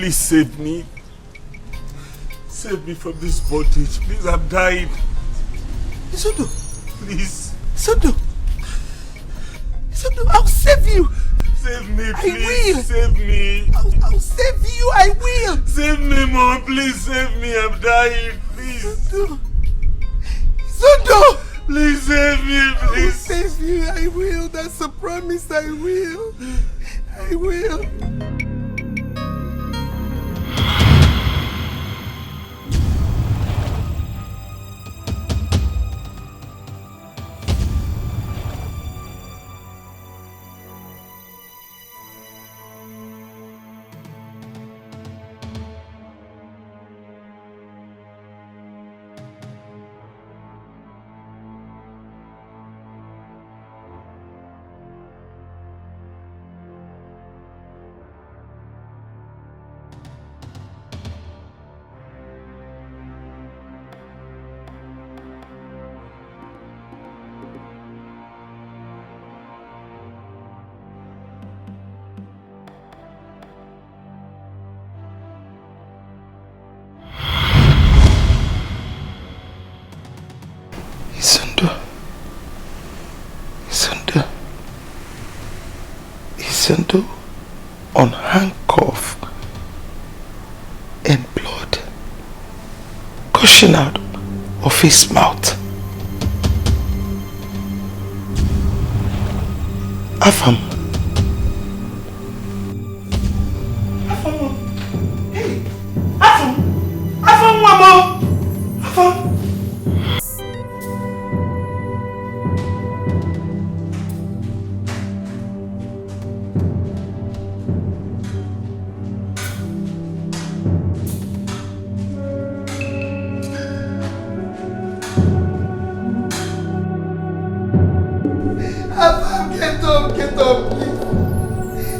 Please save me. Save me from this bondage. Please, I'm dying. Izundu. Please. Izundu. Izundu, I'll save you. Save me, please. I will. Save me. I'll save you. I will. Save me, Mom. Please save me. I'm dying. Please. Izundu. Izundu. Please save me, please. I will save you. I will. That's a promise. I will. I will. Izundu on handcuff and blood gushing out of his mouth. Afam. Hey! Afam, Mama! Afam! Get up, please.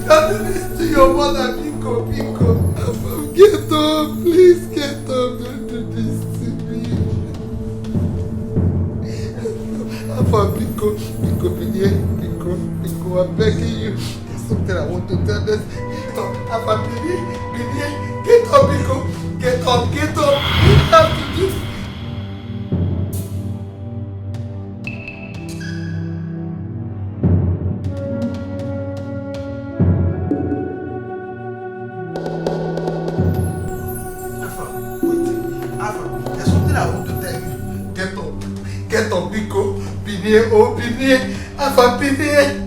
Don't do this to your mother, Pico. Get up, please, get up. Don't do this to me. Pico, I'm begging you. There's something I want to tell us. Get up, Pico. Get up. You have to do. Pinier, Afa Pinier.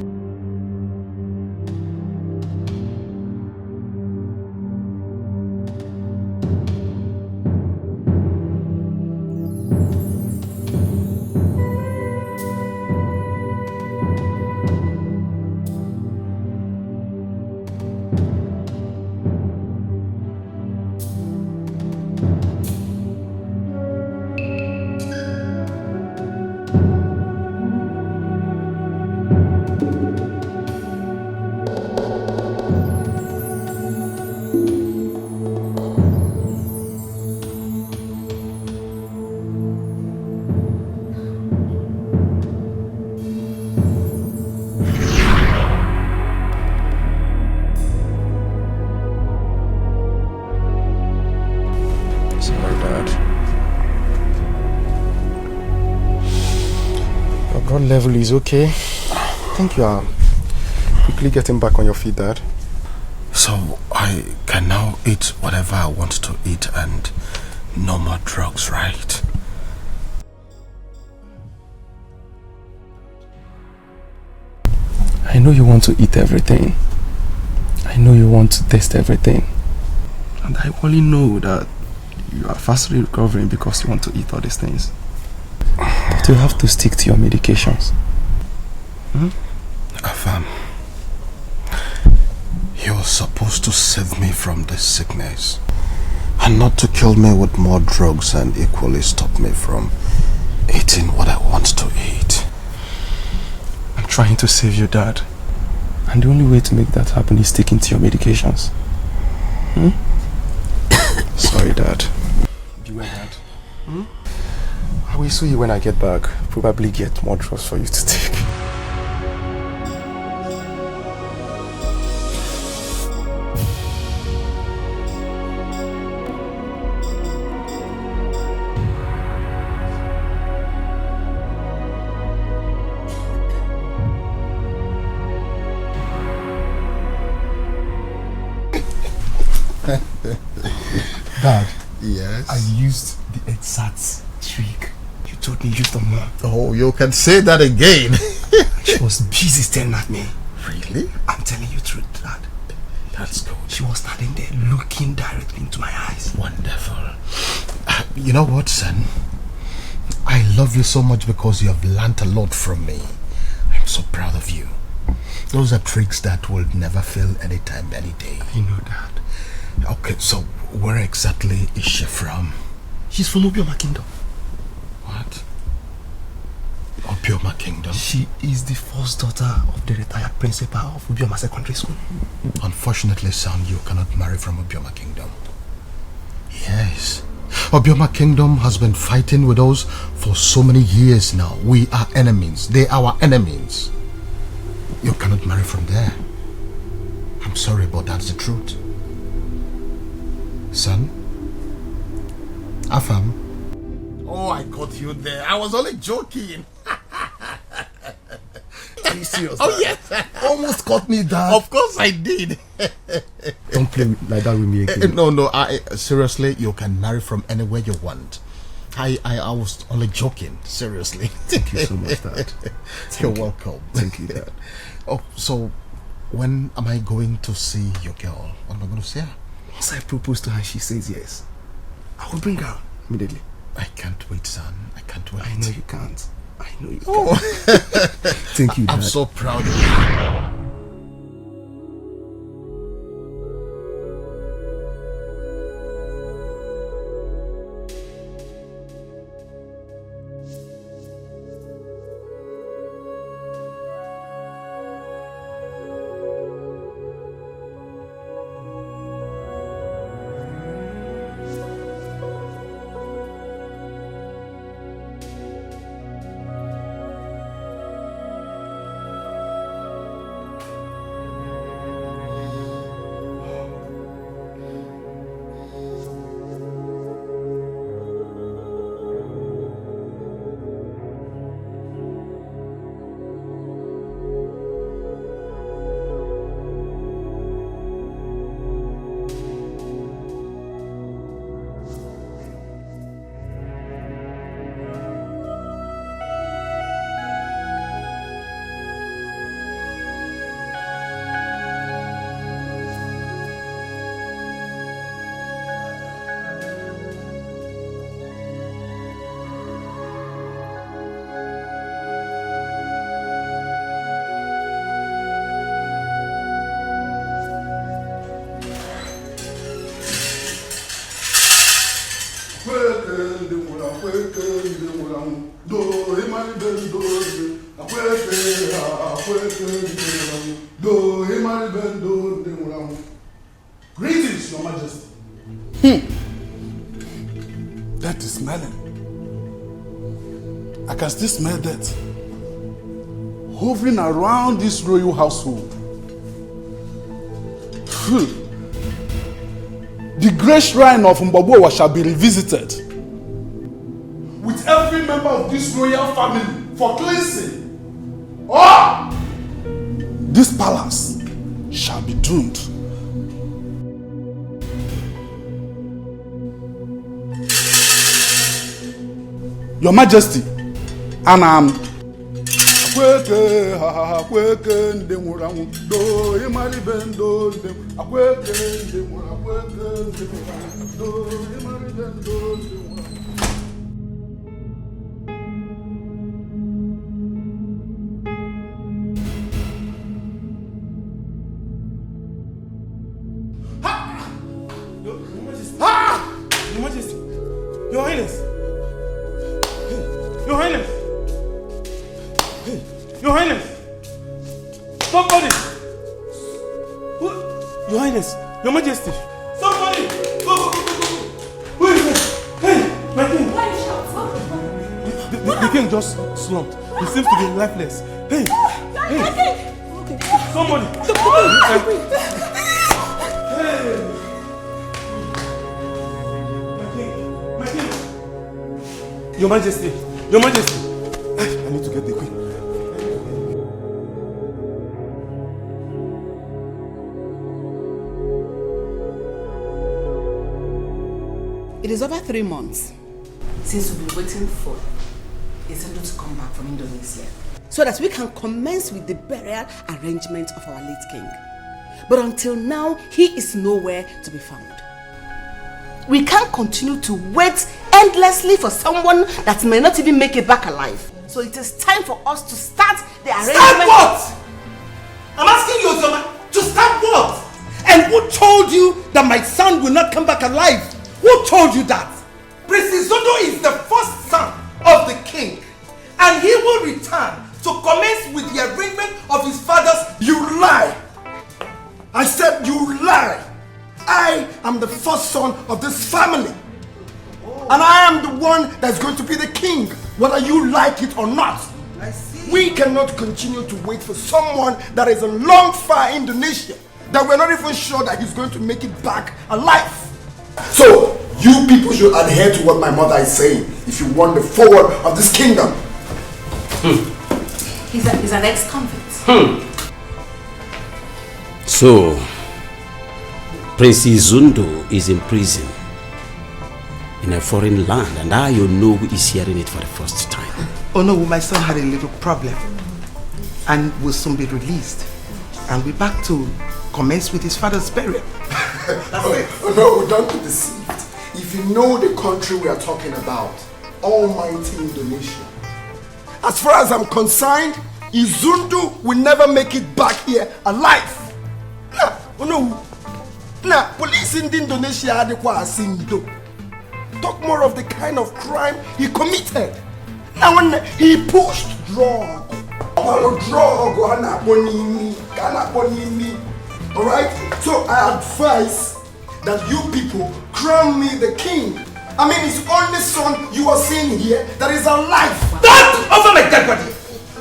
Level is okay. I think you are quickly getting back on your feet, Dad. So I can now eat whatever I want to eat and no more drugs, right? I know you want to eat everything. I know you want to taste everything. And I only know that you are fastly recovering because you want to eat all these things. But you have to stick to your medications. Afam, you're supposed to save me from this sickness and not to kill me with more drugs and equally stop me from eating what I want to eat. I'm trying to save you, Dad. And the only way to make that happen is sticking to your medications. Sorry, Dad. Beware, Dad. I will see you when I get back. Probably get more drugs for you to take. used the exact trick you told me you used on Mom. Oh, you can say that again. She was busy staring at me. Really? I'm telling you the truth, Dad. That's good. She was standing there looking directly into my eyes. Wonderful. You know what, son? I love you so much because you have learnt a lot from me. I'm so proud of you. Those are tricks that will never fail anytime, any day. I know, Dad. Okay, so where exactly is she from? She's from Obioma Kingdom. What? Obioma Kingdom? She is the first daughter of the retired principal of Obioma Secondary School. Unfortunately, son, you cannot marry from Obioma Kingdom. Yes. Obioma Kingdom has been fighting with us for so many years now. We are enemies. They are our enemies. You cannot marry from there. I'm sorry, but that's the truth. Son? Afam? Oh, I caught you there. I was only joking. Are you serious? Oh, yes. Almost caught me, Dad. Of course I did. Don't play like that with me again. No, seriously, you can marry from anywhere you want. I was only joking, seriously. Thank you so much, Dad. You're welcome. Thank you, Dad. Oh, so when am I going to see your girl? What am I going to see her? Once I propose to her, she says yes. I will bring her immediately. I can't wait, son. I can't wait. I know you can't. I know you Oh. can't. Thank you, Dad. I'm so proud of you. Greetings, Your Majesty. That is smelling. I can still smell that hovering around this royal household. The great shrine of Mbabuwa shall be revisited with every member of this royal family for cleansing. Or this palace shall be doomed. Your Majesty, and Your Majesty, Your Highness. Your Highness! Hey, Your Highness! Somebody! Who? Your Highness! Your Majesty! Somebody! Go! Who is it? Hey! My king! Why you shout? The king just slumped. He seems to be lifeless. Hey! Hey! Somebody! Hey! My king! Your Majesty! Your Majesty! I need to get the queen. It is It's over 3 months. Since we've been waiting for Izundu to come back from Indonesia, so that we can commence with the burial arrangement of our late king. But until now, he is nowhere to be found. We can't continue to wait endlessly for someone that may not even make it back alive. So it is time for us to start the arrangement. Start what? I'm asking you, Ozoma, to start what? And who told you that my son will not come back alive? Who told you that? Prince Izundu is the first son of the king, and he will return to commence with the arrangement of his father's. You lie! I said you lie! I am the first son of this family. And I am the one that's going to be the king, whether you like it or not. I see. We cannot continue to wait for someone that is in long far Indonesia, that we're not even sure that he's going to make it back alive. So, you people should adhere to what my mother is saying if you want the forward of this kingdom. he's an ex-convict. So, Prince Izundu is in prison in a foreign land, and I, you know, is hearing it for the first time. Oh no, my son had a little problem and will soon be released. And we're back to commence with his father's burial. Oh no, don't be deceived. If you know the country we are talking about, almighty Indonesia. As far as I'm concerned, Izundu will never make it back here alive. Oh no. Nah, police in Indonesia had talk more of the kind of crime he committed. Now when he pushed drug, alright? So I advise that you people crown me the king. I mean, his only son you are seeing here that is alive. Don't over my dead body!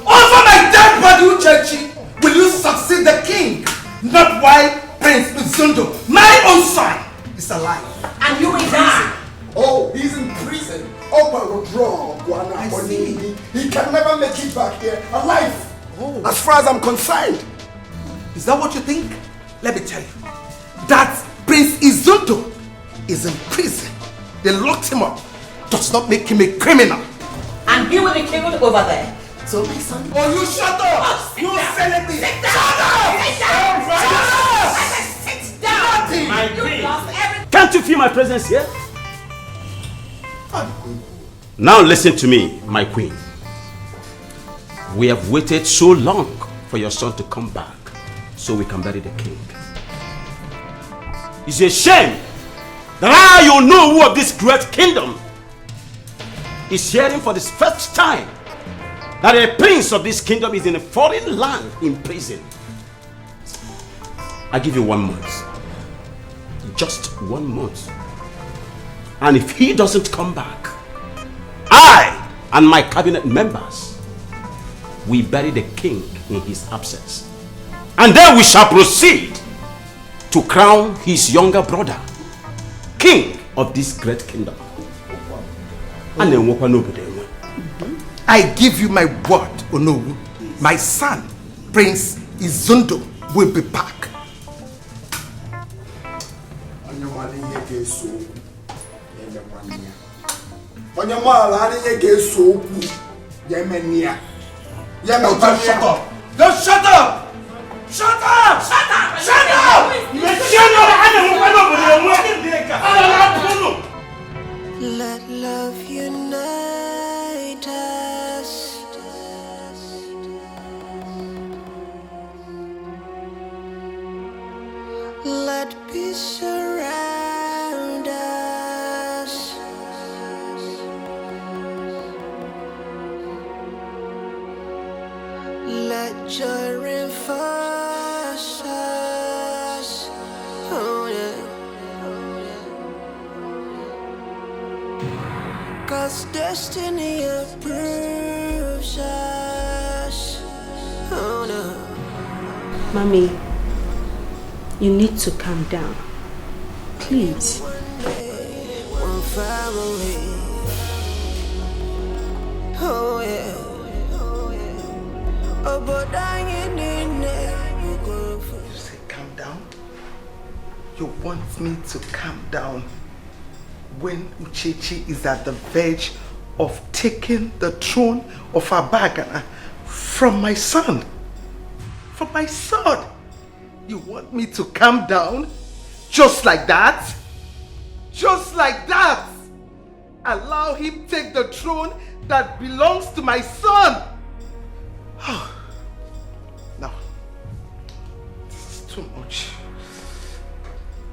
Over my dead body, Uchechi! Will you succeed the king? Not while Prince Izundu, my own son, is alive. And you will die. Oh, he's in prison. Oh, my God, I see. he can never make it back here alive. Oh. As far as I'm concerned. Is that what you think? Let me tell you. That Prince Izundu is in prison. They locked him up. Does not make him a criminal. And he will be killed over there. So my son... Oh, you shut up! You said it! Sit down! Sit down! Sit down! You lost everything! Can't you feel my presence here? Now listen to me, my queen. We have waited so long for your son to come back so we can bury the king. It's a shame that you know who of this great kingdom is hearing for the first time that a prince of this kingdom is in a foreign land in prison. I give you 1 month. Just 1 month. And if he doesn't come back, I and my cabinet members will bury the king in his absence. And then we shall proceed to crown his younger brother king of this great kingdom. And then I give you my word, Onowu. My son, Prince Izundu, will be back. Just shut up! Just shut up! Shut up! Shut up! Shut up! Let love unite us. Let peace surround us. Let joy reinforce us. Oh yeah. 'Cause destiny approves us. Oh no. Mommy, you need to calm down. Please. One far away. Oh yeah. Oh, but I ain't in there. You say calm down? You want me to calm down? when Uchechi is at the verge of taking the throne of Abagana from my son. From my son. You want me to calm down? Just like that? Just like that? Allow him take the throne that belongs to my son? Oh, no. This is too much.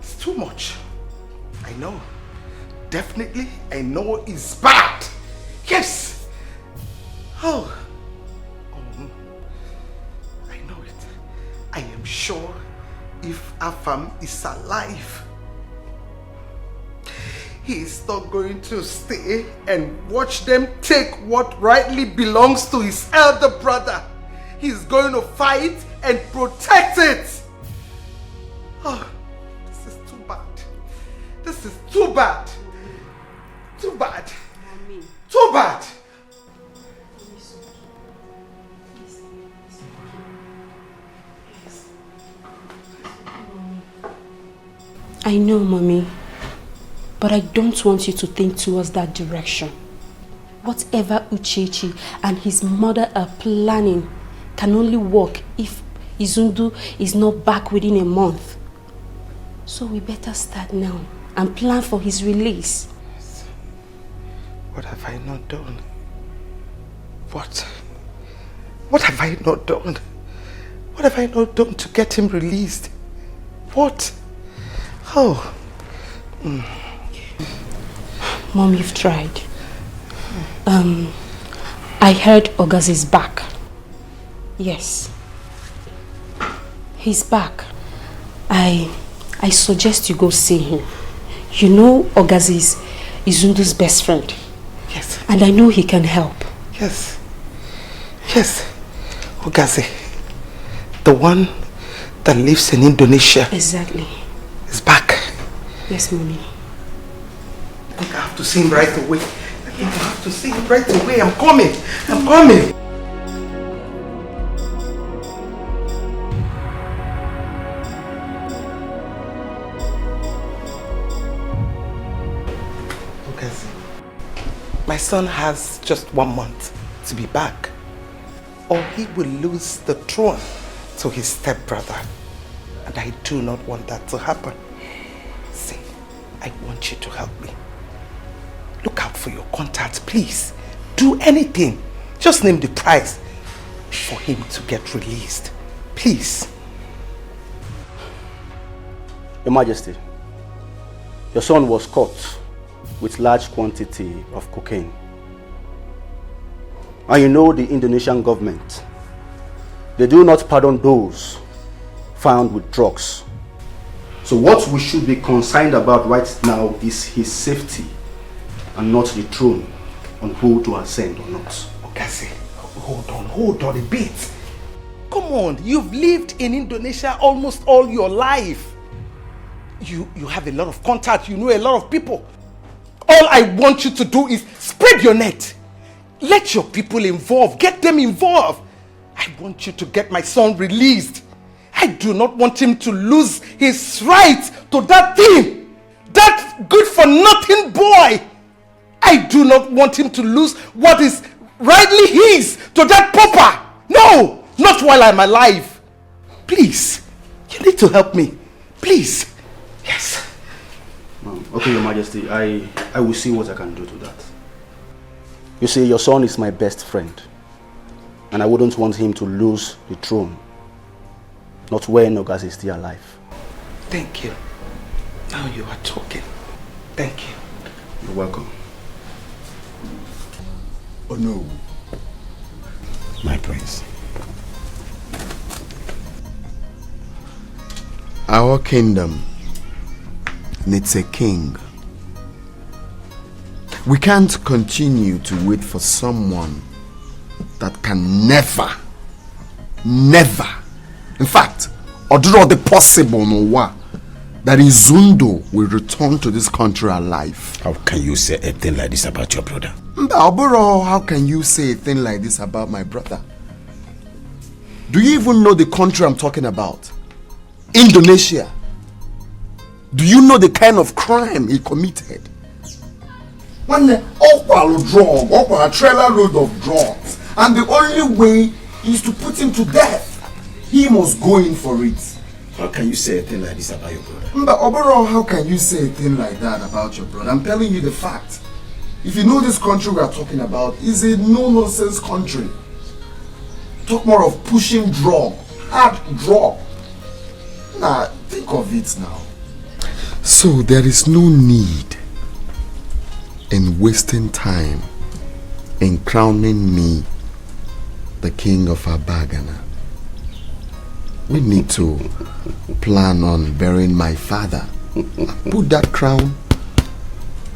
It's too much. I know. Definitely, I know it's bad. Yes! Oh. I know it. I am sure if Afam is alive, he is not going to stay and watch them take what rightly belongs to his elder brother. He's going to fight and protect it. Oh, this is too bad. This is too bad. Too bad. Too bad. I know, Mommy, but I don't want you to think towards that direction. Whatever Uchechi and his mother are planning can only work if Izundu is not back within a month. So we better start now and plan for his release. What have I not done? What have I not done? What have I not done to get him released? What? Oh. Mom, you've tried. I heard Ogas is back. Yes. He's back. I suggest you go see him. You know Ogas is Izundu's best friend. Yes. And I know he can help. Yes. Yes. Ogazi. The one that lives in Indonesia. Exactly. Is back. Yes, Mommy. I think I have to see him right away. I have to see him right away. I'm coming. I'm coming. Ogazi, my son has just 1 month to be back, or he will lose the throne to his stepbrother. And I do not want that to happen. See, I want you to help me. Look out for your contacts, please. Do anything. Just name the price for him to get released. Please. Your Majesty, your son was caught with large quantity of cocaine. And you know the Indonesian government, they do not pardon those found with drugs. So what we should be concerned about right now is his safety and not the throne on who to ascend or not. Ogazi, hold on a bit. Come on, you've lived in Indonesia almost all your life. You have a lot of contacts, you know a lot of people. All I want you to do is spread your net. Let your people involved, get them involved. I want you to get my son released. I do not want him to lose his right to that thing. That good for nothing boy. I do not want him to lose what is rightly his to that pauper. No, not while I'm alive. Please, you need to help me. Please. Yes. Okay, Your Majesty, I will see what I can do to that. You see, your son is my best friend, and I wouldn't want him to lose the throne, not when Ogas is still alive. Thank you. Now you are talking. Thank you. You're welcome. Oh no. My prince. Our kingdom needs a king. We can't continue to wait for someone that can never, in fact, or do all the possible that Izundu will return to this country alive. How can you say a thing like this about your brother? Mbaburo, how can you say a thing like this about my brother? Do you even know the country I'm talking about? Indonesia. Do you know the kind of crime he committed? One drug, a trailer load of drugs. And the only way is to put him to death. He must go in for it. How can you say a thing like this about your brother? But overall, how can you say a thing like that about your brother? I'm telling you the fact. If you know this country we are talking about is a no-nonsense country. Talk more of pushing drug, hard drug. Nah, think of it now. So there is no need in wasting time in crowning me the king of Abagana. We need to plan on burying my father. Put that crown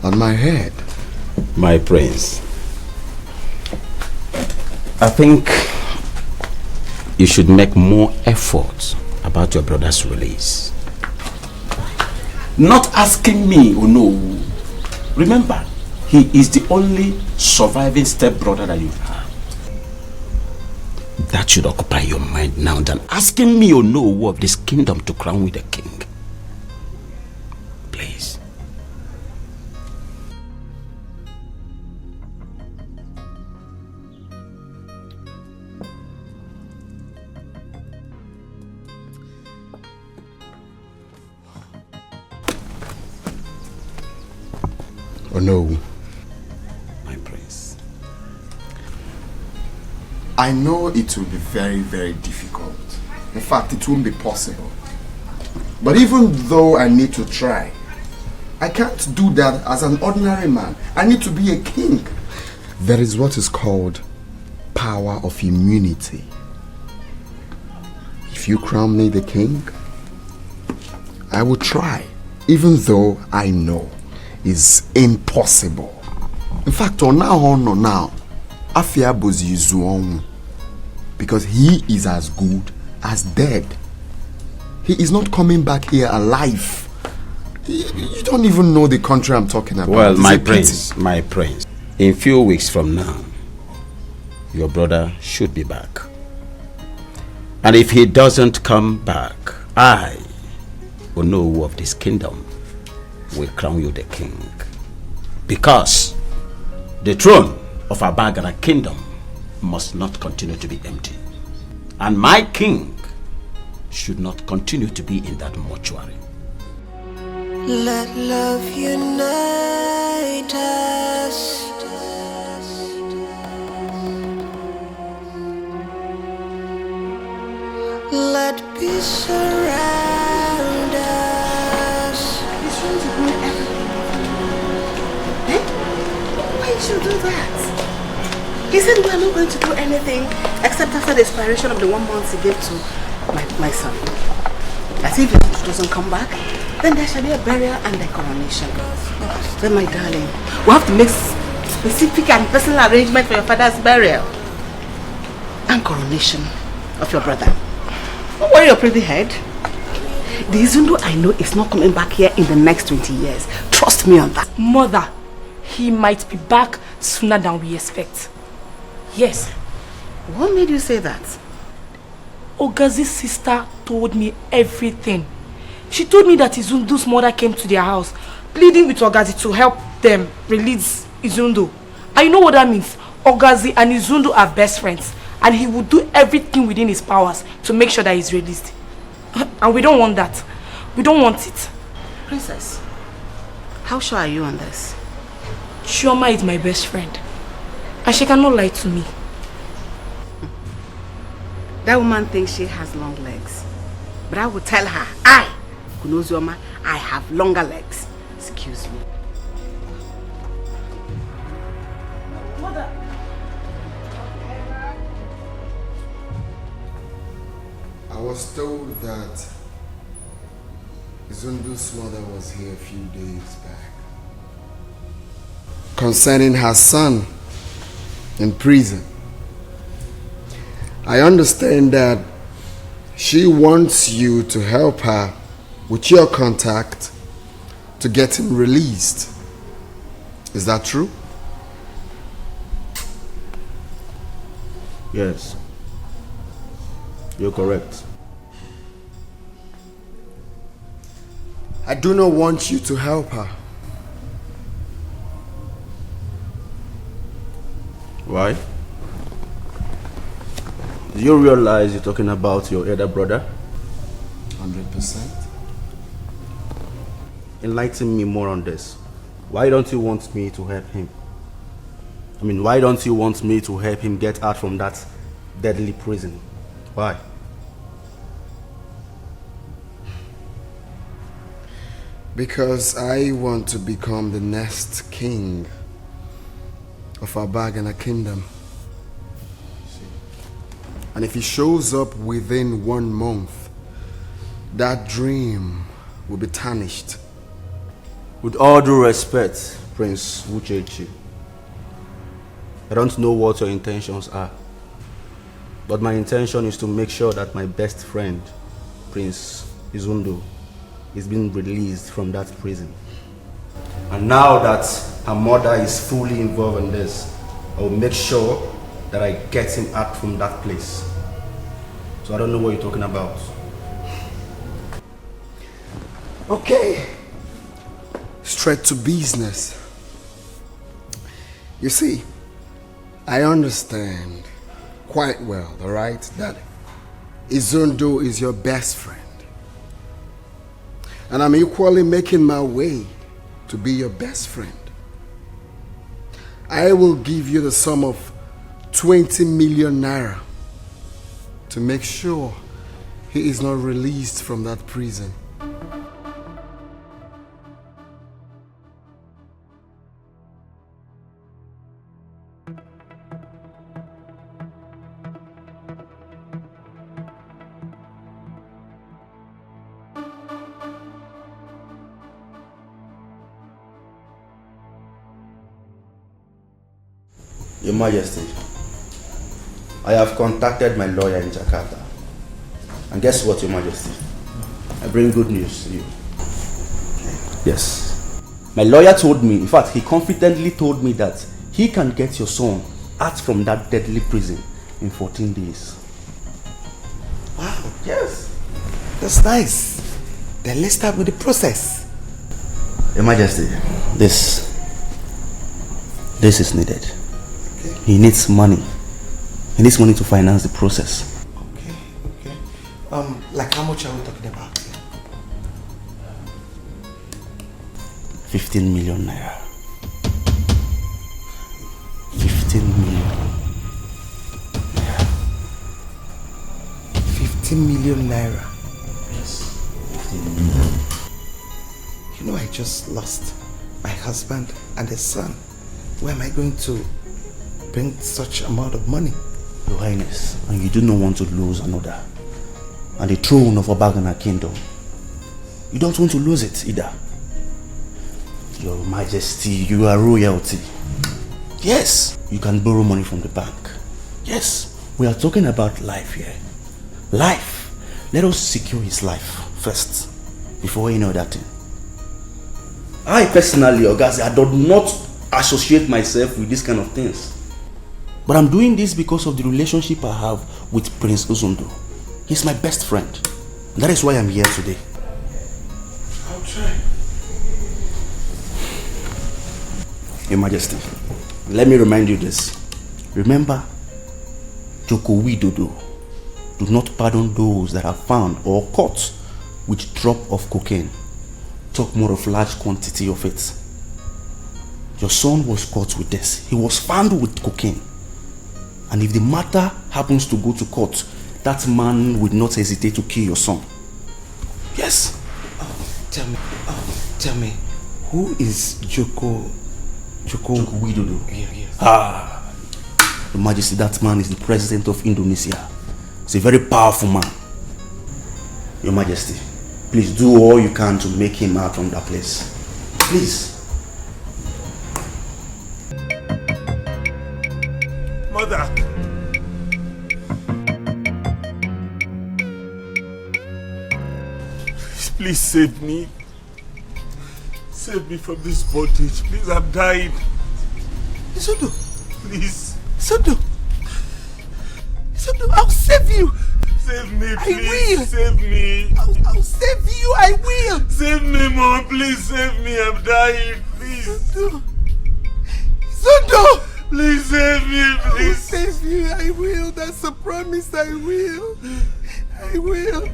on my head. My prince, I think you should make more effort about your brother's release. Not asking me, oh no. Remember, he is the only surviving stepbrother that you have. That should occupy your mind now than asking me, oh no, of this kingdom to crown with a king. Please. Oh no. My prince. I know it will be very, very difficult. In fact, it won't be possible. But even though I need to try, I can't do that as an ordinary man. I need to be a king. There is what is called power of immunity. If you crown me the king, I will try, even though I know it's impossible. In fact, now, Afia Bozi Zuon, because he is as good as dead. He is not coming back here alive. You don't even know the country I'm talking about. Well, my prince, in few weeks from now, your brother should be back. And if he doesn't come back, I will know who of this kingdom will crown you the king. Because the throne of Abagana kingdom must not continue to be empty. And my king should not continue to be in that mortuary. Let love unite us. Let peace surround us. He's trying to ruin everything. Eh? Why should you do that? He said we are not going to do anything except after the expiration of the 1 month he gave to my son. As if it doesn't come back, then there shall be a burial and a coronation. Then my darling, we have to make specific and personal arrangement for your father's burial and coronation of your brother. Don't worry your pretty head. The Izundu I know is not coming back here in the next 20 years. Trust me on that. Mother, he might be back sooner than we expect. Yes. What made you say that? Ogazi's sister told me everything. She told me that Izundu's mother came to their house, pleading with Ogazi to help them release Izundu. And you know what that means? Ogazi and Izundu are best friends, and he will do everything within his powers to make sure that he's released. And we don't want that. We don't want it. Princess, how sure are you on this? Chioma is my best friend, and she cannot lie to me. That woman thinks she has long legs. But I will tell her, I, Kunozioma, I have longer legs. Excuse me. Mother. I was told that Izundu's mother was here a few days back concerning her son in prison. I understand that she wants you to help her with your contact to get him released. Is that true? Yes. You're correct. I do not want you to help her. Why? Do you realize you're talking about your elder brother? 100%. Enlighten me more on this. Why don't you want me to help him? I mean, why don't you want me to help him get out from that deadly prison? Why? Because I want to become the next king of our Bagana kingdom. And if he shows up within 1 month, that dream will be tarnished. With all due respect, Prince Uchechi, I don't know what your intentions are, but my intention is to make sure that my best friend, Prince Izundu, is being released from that prison. And now that her mother is fully involved in this, I will make sure that I get him out from that place. So I don't know what you're talking about. Okay. Straight to business. You see, I understand quite well, alright, that Izundu is your best friend. And I'm equally making my way to be your best friend. I will give you the sum of 20 million naira to make sure he is not released from that prison. Your Majesty, I have contacted my lawyer in Jakarta. And guess what, Your Majesty? I bring good news to you. Yes. My lawyer told me, in fact, he confidently told me that he can get your son out from that deadly prison in 14 days. Wow. Yes. That's nice. Then let's start with the process. Your Majesty, this is needed. He needs money. He needs money to finance the process. Okay. Like how much are we talking about? 15 million naira. 15 million naira. 15 million naira. Yes. 15 million. You know, I just lost my husband and his son. Where am I going to bring such amount of money? Your Highness, and you do not want to lose another. And the throne of Obagana kingdom. You don't want to lose it either. Your Majesty, you are royalty. Yes, you can borrow money from the bank. Yes, we are talking about life here. Life. Let us secure his life first, before any other thing. I personally, Ogazi, I do not associate myself with these kind of things. But I'm doing this because of the relationship I have with Prince Izundu. He's my best friend. And that is why I'm here today. I'll try. Your Majesty, let me remind you this. Remember, Joko Widodo, do not pardon those that are found or caught with drop of cocaine. Talk more of large quantity of it. Your son was caught with this. He was found with cocaine. And if the matter happens to go to court, that man would not hesitate to kill your son. Yes. Tell me, who is Joko Widodo? Yes. Your Majesty, that man is the president of Indonesia. He's a very powerful man. Your Majesty, please do all you can to make him out from that place. Please. Mother! Please save me. Save me from this bondage. Please, I'm dying. Izundu! Please. Izundu, I'll save you! Save me, please. I will! Save me. I'll save you, I will! Save me, Mom. Please save me. I'm dying. Please. Izundu! Please save me, please. Save you, I will. That's a promise, I will. I will.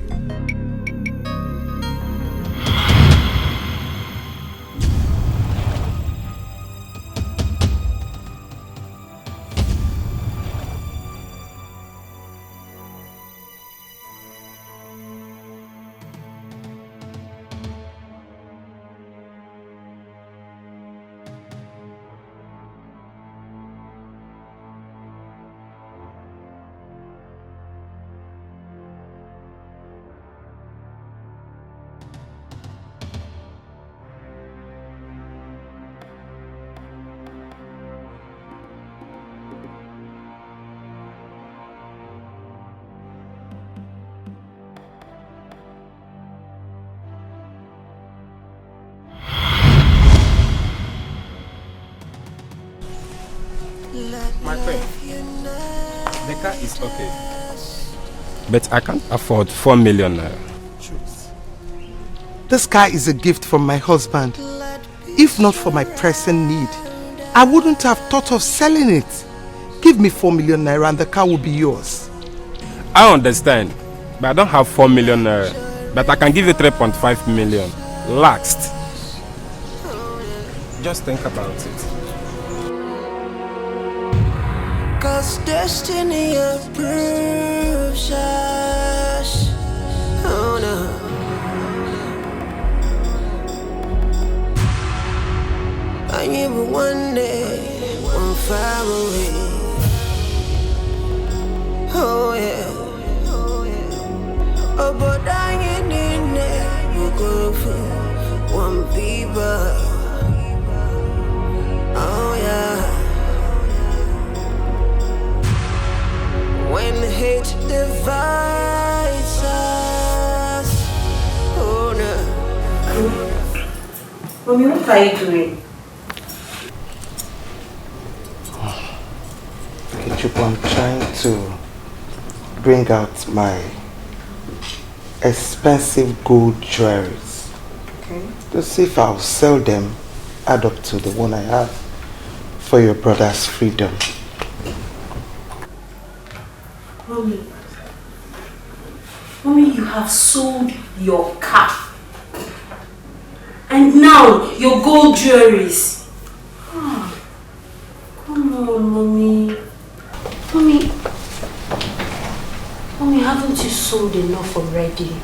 My friend, the car is okay, but I can't afford 4 million naira. This car is a gift from my husband. If not for my pressing need, I wouldn't have thought of selling it. Give me 4 million naira and the car will be yours. I understand, but I don't have 4 million naira. But I can give you 3.5 million. Last. Just think about it. 'Cause destiny approves us. Oh no. I am one day, one far away. Oh yeah. Oh, but I ain't in there. You go for one people. Oh yeah. When hate divides us. Oh no. Mommy, what are you doing? I'm trying to bring out my expensive gold jewelries. Okay. To see if I'll sell them, add up to the one I have for your brother's freedom. Mommy, you have sold your car. And now your gold jewelries. Oh, come on, Mommy. Mommy, haven't you sold enough already?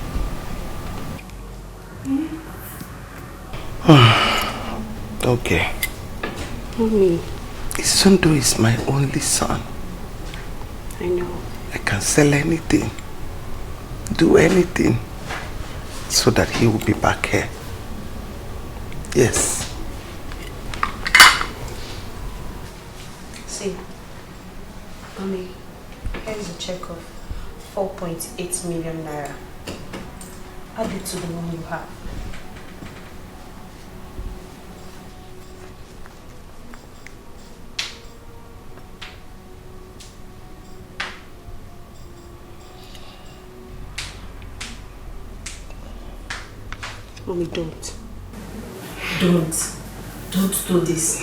Okay. Mommy. Izundu is my only son. I know. I can sell anything, do anything, so that he will be back here. Yes. See, Mommy, here's a check of 4.8 million naira. Add it to the one you have. Mommy, don't. Don't do this.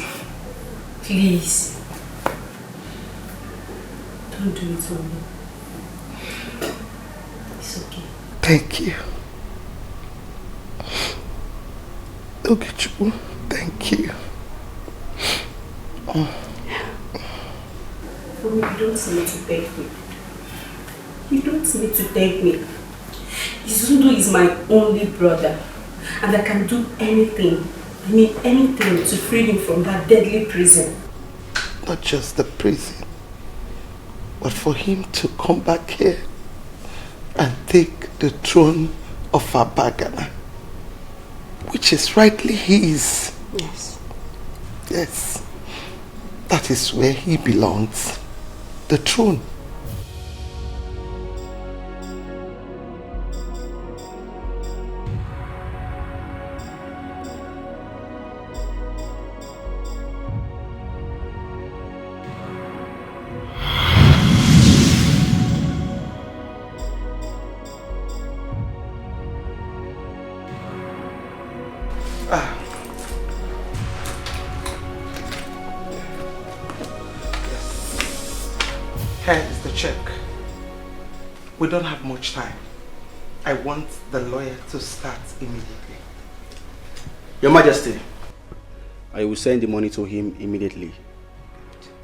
Please. Don't do it, Mommy. It's okay. Thank you. Uchechi, thank you. Mommy, you don't need to thank me. You don't need to thank me. Izundu is my only brother. And I can do anything, I mean anything, to free him from that deadly prison. Not just the prison, but for him to come back here and take the throne of Abagana, which is rightly his. Yes. Yes. That is where he belongs. The throne. Here is the check. We don't have much time. I want the lawyer to start immediately. Your Majesty, I will send the money to him immediately.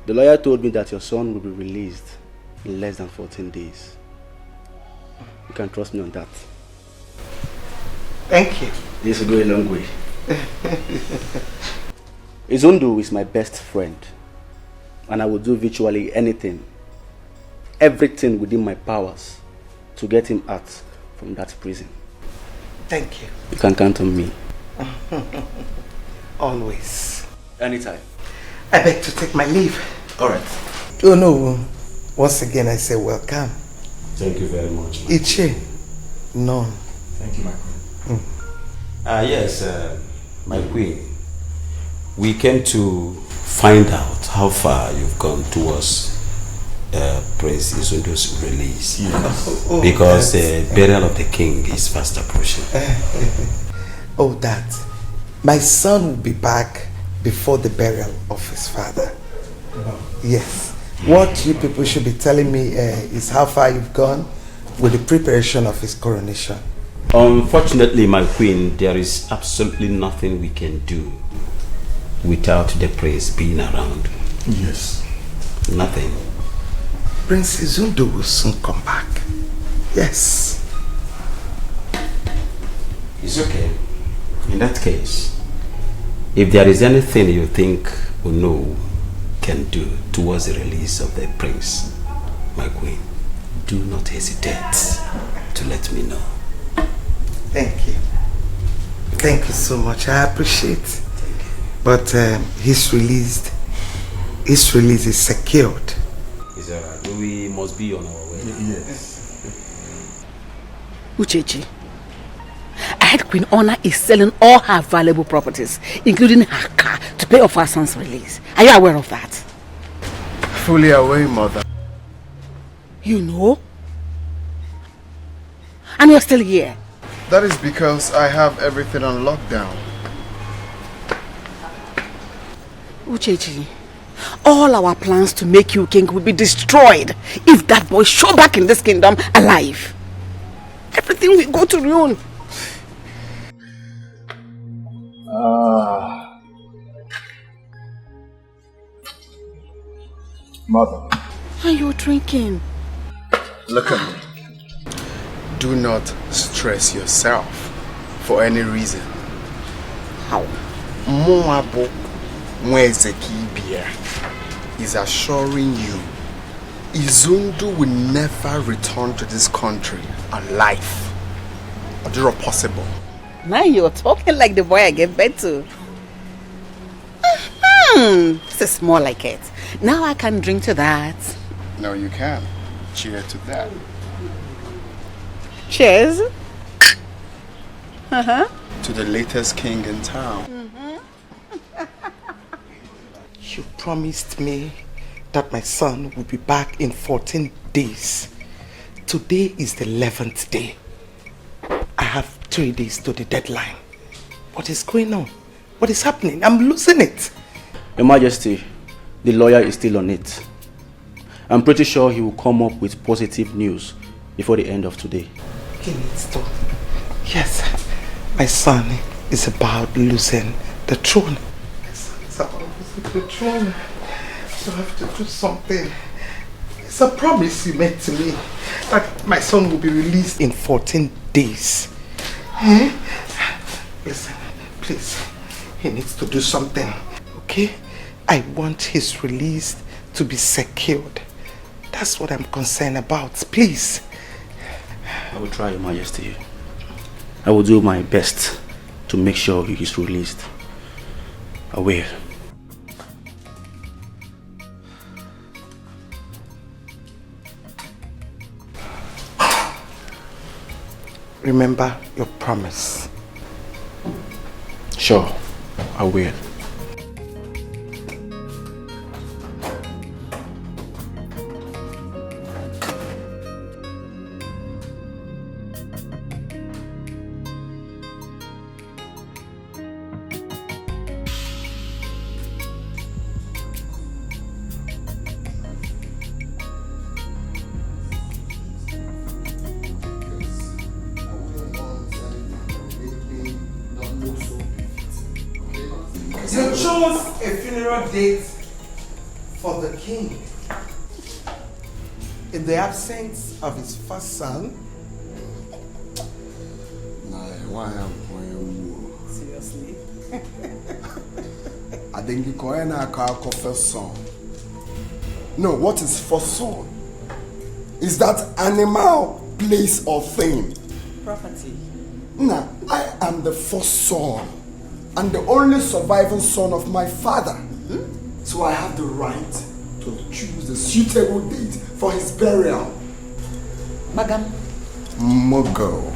The lawyer told me that your son will be released in less than 14 days. You can trust me on that. Thank you. This will go a long way. Izundu is my best friend, and I will do virtually anything, everything within my powers to get him out from that prison. Thank you. You can count on me. Always. Anytime. I beg to take my leave. Alright. Oh no. Once again I say welcome. Thank you very much. Ichi. No. Thank you, my queen. Yes, my queen. We came to find out how far you've gone towards Prince Izundu's release. Yes. Because the burial of the king is fast approaching. Oh, that. My son will be back before the burial of his father. Wow. Yes. What you people should be telling me is how far you've gone with the preparation of his coronation. Unfortunately, my queen, there is absolutely nothing we can do without the prince being around. Yes. Nothing. Prince Izundu will soon come back. Yes. It's okay. In that case, if there is anything you think Uno can do towards the release of the prince, my queen, do not hesitate to let me know. Thank you. Thank you so much. I appreciate it. But his release is secured. Is that right? We must be on our way. Yes. Uchechi, I heard Queen Honor is selling all her valuable properties, including her car, to pay off her son's release. Are you aware of that? Fully aware, mother. You know? And you're still here? That is because I have everything on lockdown. Uchechi, all our plans to make you king will be destroyed if that boy show back in this kingdom alive. Everything will go to ruin. Mother. Are you drinking? Look at me. Do not stress yourself for any reason. How? Moabo Mwezekibia is assuring you Izundu will never return to this country alive. Or possible. Now you're talking like the boy I gave birth to. This is more like it. Now I can drink to that. No, you can. Cheers to that. Cheers. To the latest king in town. You promised me that my son will be back in 14 days. Today is the 11th day. I have 3 days to the deadline. What is going on? What is happening? I'm losing it. Your Majesty, the lawyer is still on it. I'm pretty sure he will come up with positive news before the end of today. He needs to. Yes, my son is about losing the throne. My son is about losing the throne. So I have to do something. It's a promise you made to me that my son will be released in 14 days. Listen, please. He needs to do something. Okay? I want his release to be secured. That's what I'm concerned about. Please. I will try, Your Majesty. I will do my best to make sure he is released. I will. Remember your promise. Sure, I will. chose a funeral date for the king in the absence of his first son. Seriously? I think you call a first son. No, what is first son? Is that animal, place, or thing? Property. Nah, I am the first son and the only surviving son of my father. So I have the right to choose a suitable date for his burial. Magam. Mogo.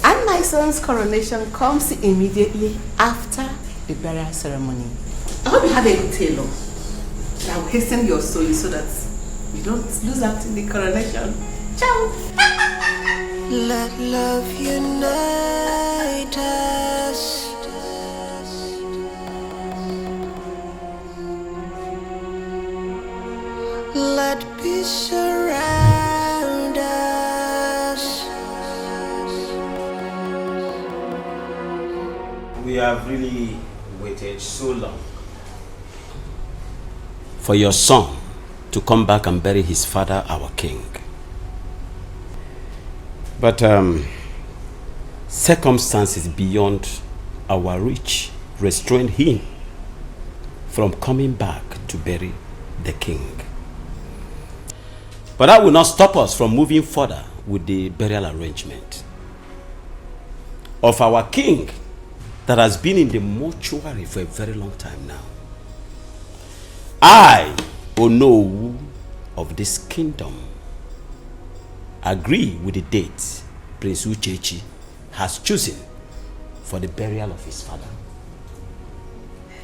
And my son's coronation comes immediately after the burial ceremony. I hope you have a good tailor that will hasten your soul so that you don't lose out in the coronation. Ciao! Let love unite us. Let peace surround us. We have really waited so long for your son to come back and bury his father, our king. But circumstances beyond our reach restrained him from coming back to bury the king. But that will not stop us from moving further with the burial arrangement of our king that has been in the mortuary for a very long time now. I, Onowu of this kingdom, agree with the date Prince Uchechi has chosen for the burial of his father,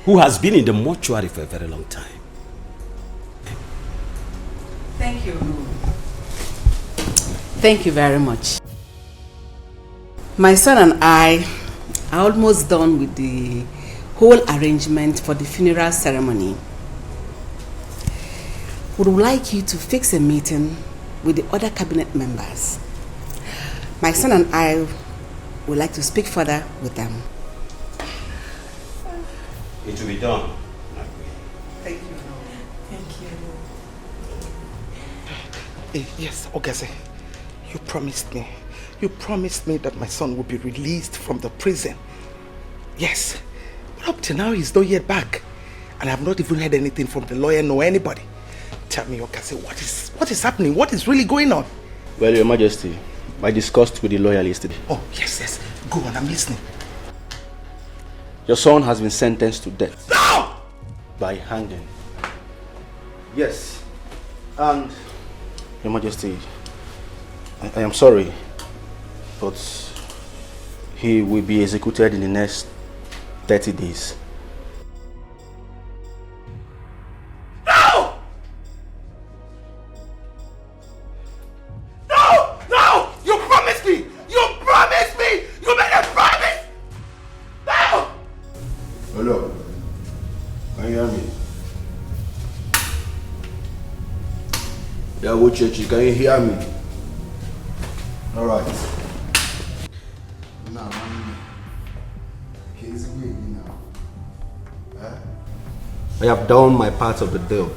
who has been in the mortuary for a very long time. Thank you. Thank you very much. My son and I are almost done with the whole arrangement for the funeral ceremony. We would like you to fix a meeting with the other cabinet members. My son and I would like to speak further with them. It will be done. Thank you. Thank you. Yes, Ogase, you promised me. You promised me that my son would be released from the prison. Yes, but up to now he's not yet back. And I've not even heard anything from the lawyer nor anybody. Tell me, Ogase, what is happening? What is really going on? Well, Your Majesty, I discussed with the lawyer yesterday. Oh, yes. Go on, I'm listening. Your son has been sentenced to death. No! By hanging. Yes. And, Your Majesty, I am sorry, but he will be executed in the next 30 days. No! No! No! You promised me! You promised me! You made a promise! No! Hello. Can you hear me? Yeah, Uchechi, can you hear me? Alright. Now, here's me now. I have done my part of the deal.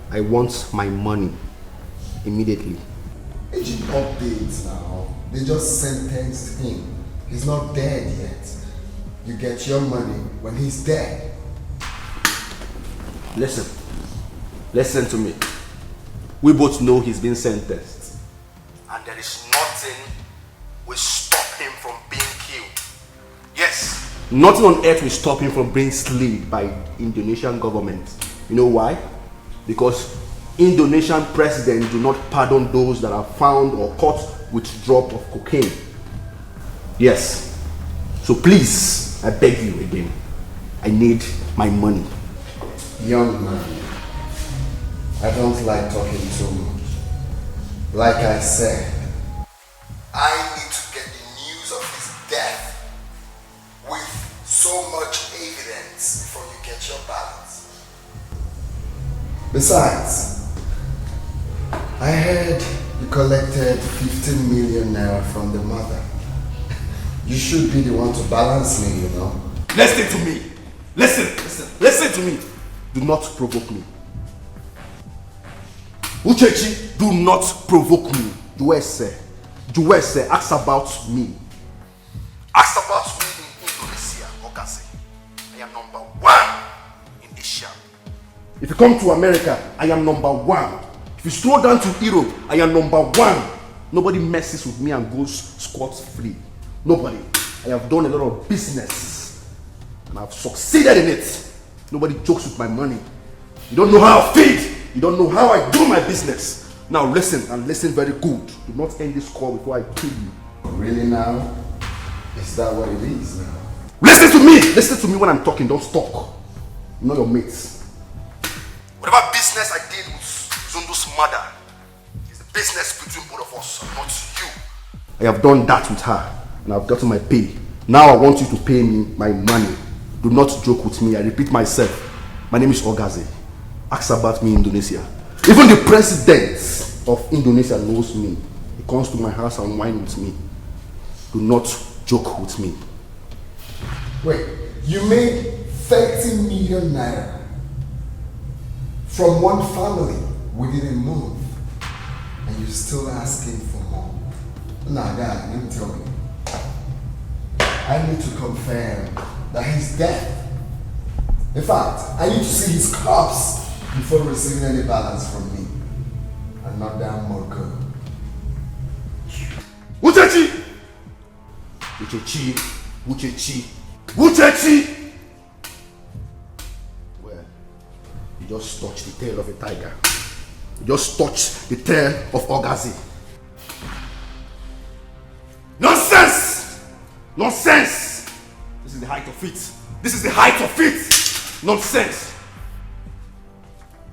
I want my money immediately. Agent updates now. They just sentenced him. He's not dead yet. You get your money when he's dead. Listen to me. We both know he's been sentenced. And there is nothing will stop him from being killed. Yes. Nothing on earth will stop him from being slain by Indonesian government. You know why? Because Indonesian presidents do not pardon those that are found or caught with drop of cocaine. Yes. So please, I beg you again. I need my money. Young man, I don't like talking too much. Like I said, I need to get the news of his death with so much evidence before you get your balance. Besides, I heard you collected 15 million naira from the mother. You should be the one to balance me, you know. Listen to me. Listen to me. Do not provoke me. Uchechi, do not provoke me. Juwese, ask about me. Ask about me in Indonesia, Ogase. I am number 1 in Asia. If you come to America, I am number 1. If you slow down to Europe, I am number 1. Nobody messes with me and goes scot-free. Nobody. I have done a lot of business and I've succeeded in it. Nobody jokes with my money. You don't know how I feed. You don't know how I do my business. Now listen, and listen very good. Do not end this call before I kill you. Really now? Is that what it is now? Listen to me! Listen to me when I'm talking, don't talk. You know your mates. Whatever business I did with Izundu's mother is the business between both of us, not you. I have done that with her, and I've gotten my pay. Now I want you to pay me my money. Do not joke with me. I repeat myself. My name is Ogaze. Ask about me in Indonesia. Even the president of Indonesia knows me. He comes to my house and wine with me. Do not joke with me. Wait, you made 30 million naira from one family within a month, and you're still asking for more? Nah, God, let me tell you. I need to confirm that he's dead. In fact, I need to see his corpse before receiving any balance from me. And not that Morocco. Uchechi! Uchechi! Well, you just touched the tail of a tiger. You just touched the tail of Ogazi. Nonsense! Nonsense! This is the height of it. This is the height of it! Nonsense!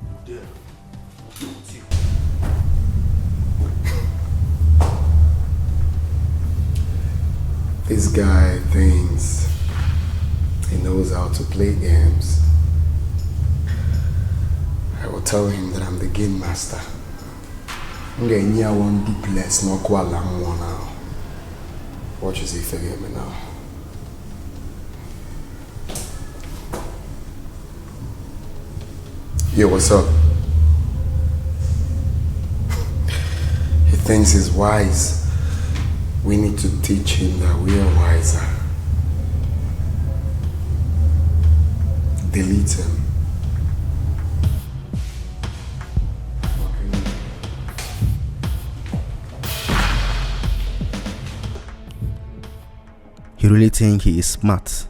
Oh dear. I'll deal with you. This guy thinks he knows how to play games. I will tell him that I'm the game master. I'm getting near one duplex, not quite long one now. Watch as he forget me now. Yo, what's up? He thinks he's wise. We need to teach him that we are wiser. Delete him. He really thinks he is smart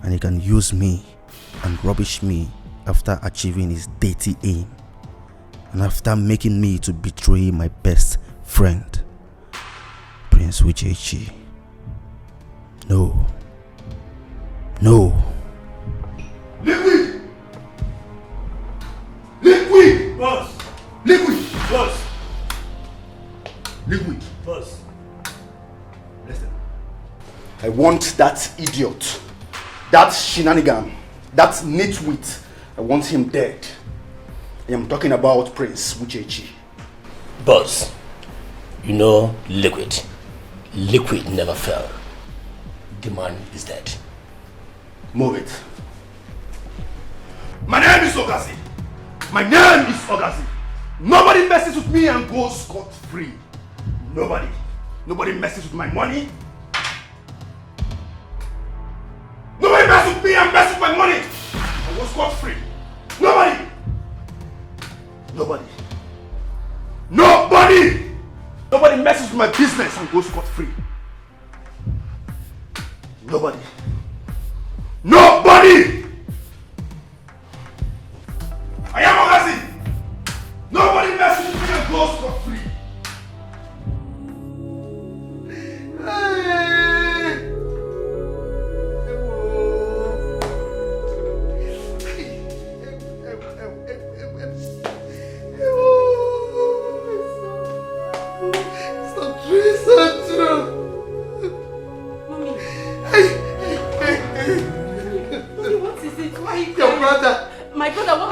and he can use me and rubbish me after achieving his dirty aim and after making me to betray my best friend, Prince Uchechi. No. No. Liquid! Liquid! Boss! Liquid! Boss! Liquid! Boss! Listen. I want that idiot, that shenanigan, that nitwit. I want him dead. I am talking about Prince Uchechi. Boss, you know Liquid. Liquid never fell. The man is dead. Move it. My name is Ogazi. My name is Ogazi. Nobody messes with me and goes scot-free. Nobody. Nobody messes with my money. Nobody messes with me and messes with my money and goes scot-free. Nobody. Nobody. Nobody. Nobody messes with my business and goes scot-free. Nobody. Nobody! I am Ogazi! Nobody messes with me and goes scot-free.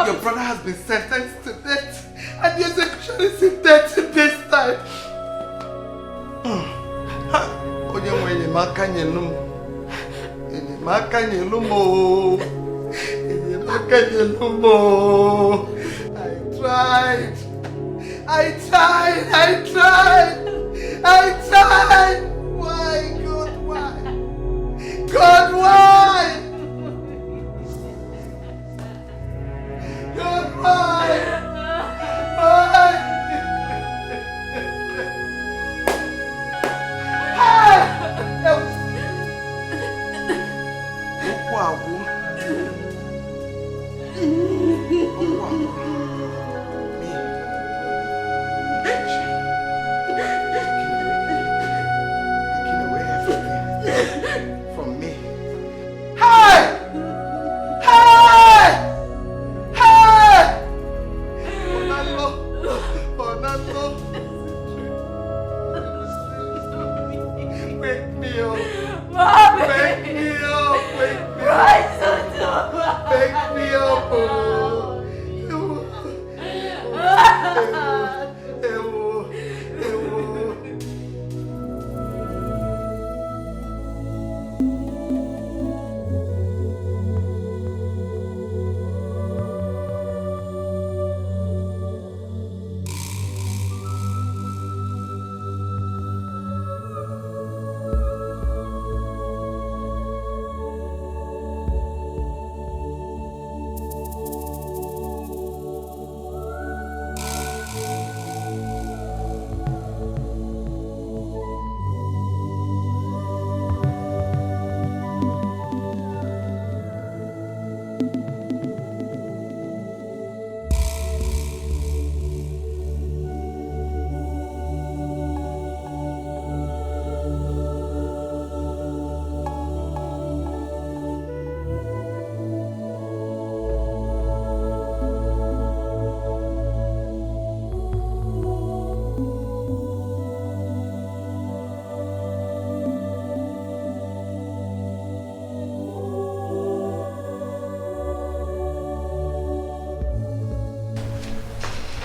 Your brother has been sentenced to death, and the execution is in 30 days' time. Why, God, why? God, why? God, why? From me.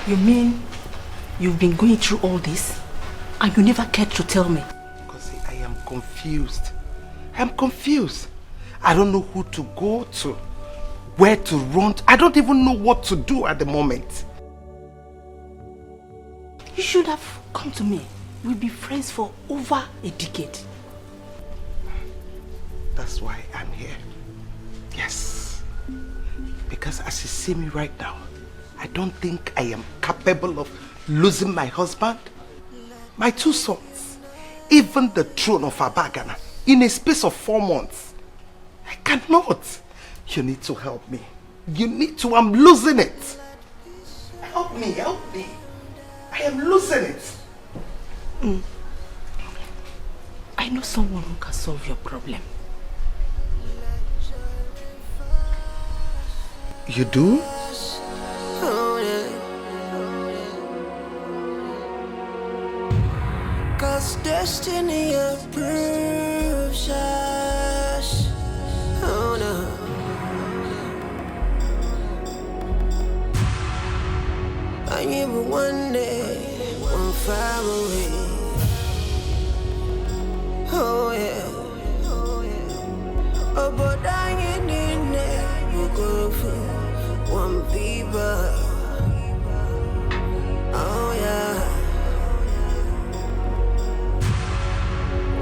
You mean you've been going through all this and you never cared to tell me? Because I am confused. I am confused. I don't know who to go to, where to run to. I don't even know what to do at the moment. You should have come to me. We've been friends for over a decade. That's why I'm here. Yes. Because as you see me right now, I don't think I am capable of losing my husband, my 2 sons, even the throne of Abagana in a space of 4 months. I cannot. You need to help me. You need to. I'm losing it. Help me, help me. I am losing it. I know someone who can solve your problem. You do? Cause destiny approves us. Oh no. I knew one day, one far away. Oh yeah. Oh, but I ain't in there. You go for one people. Oh yeah.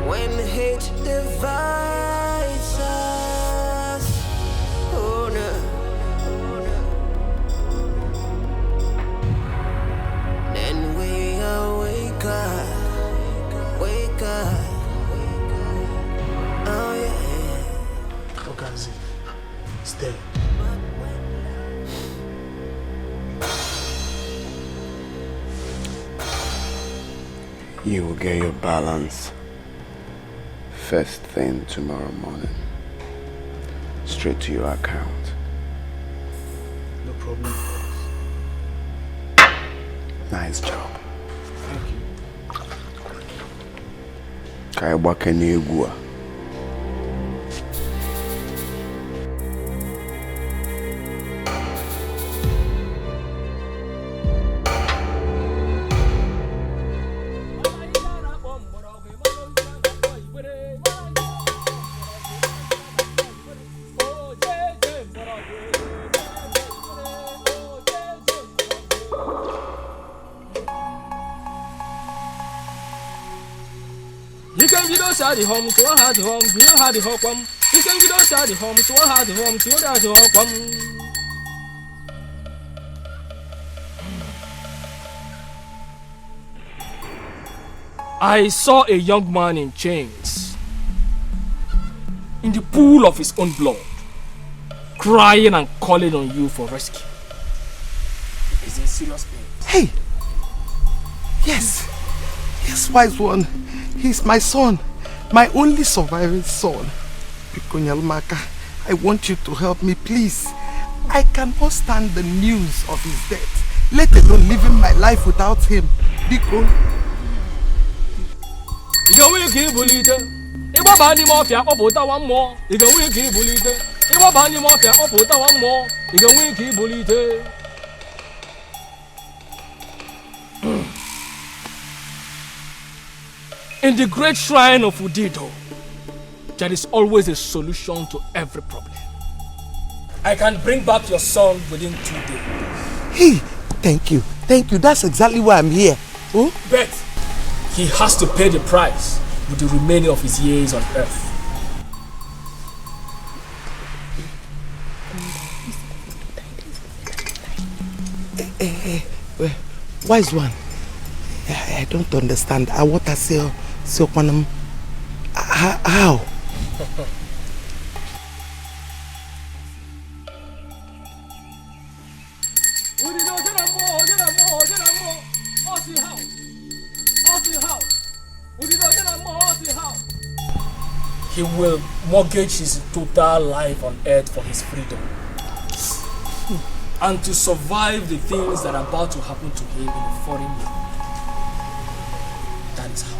When hate divides us, oh no. Then we wake up, wake up. Oh yeah. Okazi, stay. You will get your balance first thing tomorrow morning. Straight to your account. No problem. Nice job. Thank you. Kai wakene egua. the home, to a hard home, you had the home. You can get outside the home, to a hard home, to a home. I saw a young man in chains, in the pool of his own blood, crying and calling on you for rescue. He's in serious pain. Hey! Yes! Yes, wise one. He's my son. My only surviving son. Pikonyalumaka, I want you to help me, please. I cannot stand the news of his death, let alone living my life without him. Biko. You will keep bullying. If I ban him off, you put one more. You will keep bullying. If I ban him off, you put one more. You will keep bullying. In the great shrine of Udido, there is always a solution to every problem. I can bring back your son within 2 days. Hey, thank you. Thank you. That's exactly why I'm here. Oh? But he has to pay the price with the remaining of his years on earth. Wise one. I don't understand. I want to say, how? He will mortgage his total life on earth for his freedom. And to survive the things that are about to happen to him in a foreign land. That is how.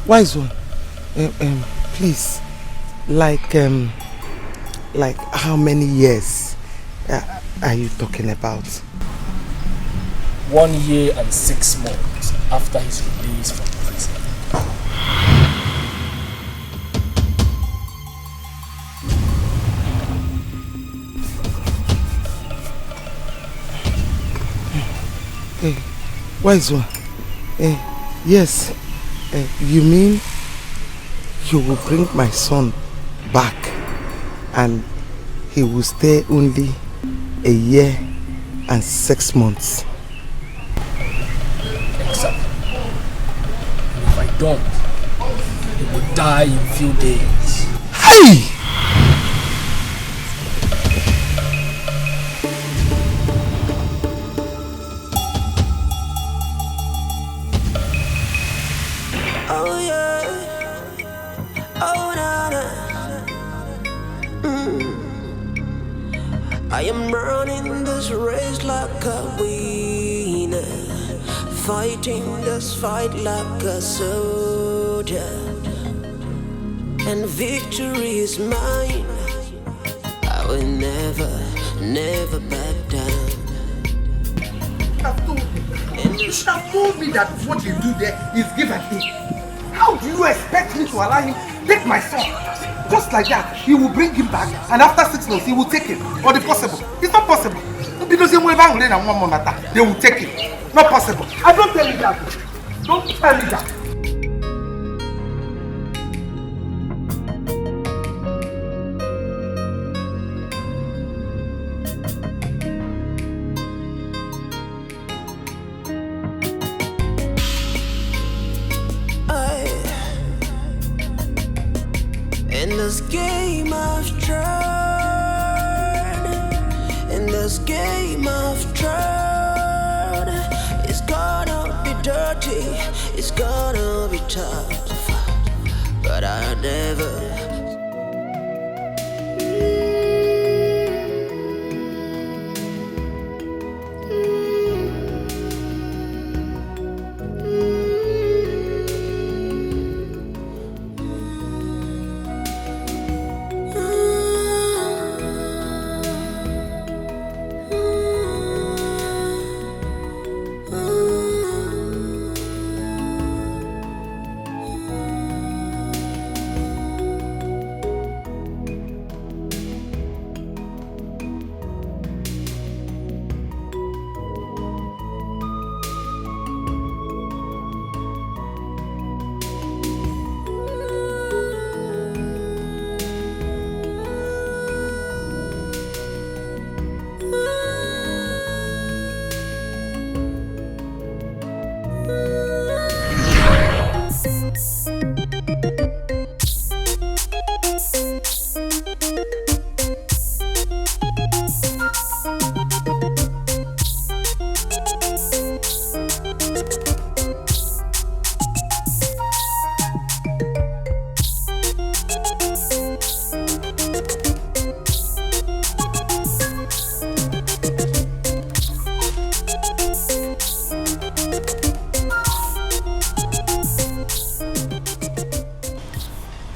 Wise one, please, like how many years are you talking about? 1 year and 6 months after his release from prison. Hey, wise one, yes, you mean you will bring my son back and he will stay only 1 year and 6 months? Exactly. And if I don't, he will die in a few days. Hey! Oh yeah, oh na na. I am running this race like a winner, fighting this fight like a soldier, and victory is mine. I will never, never back down. You should have told me that what you do there is give and take. How do you expect me to allow him take my son? Just like that, he will bring him back and after 6 months he will take him. Or the possible. It's not possible. Because they will take it. Not possible. I don't tell you that. Don't tell me that. In this game I've tried, in this game I've tried, it's gonna be dirty, it's gonna be tough, but I never.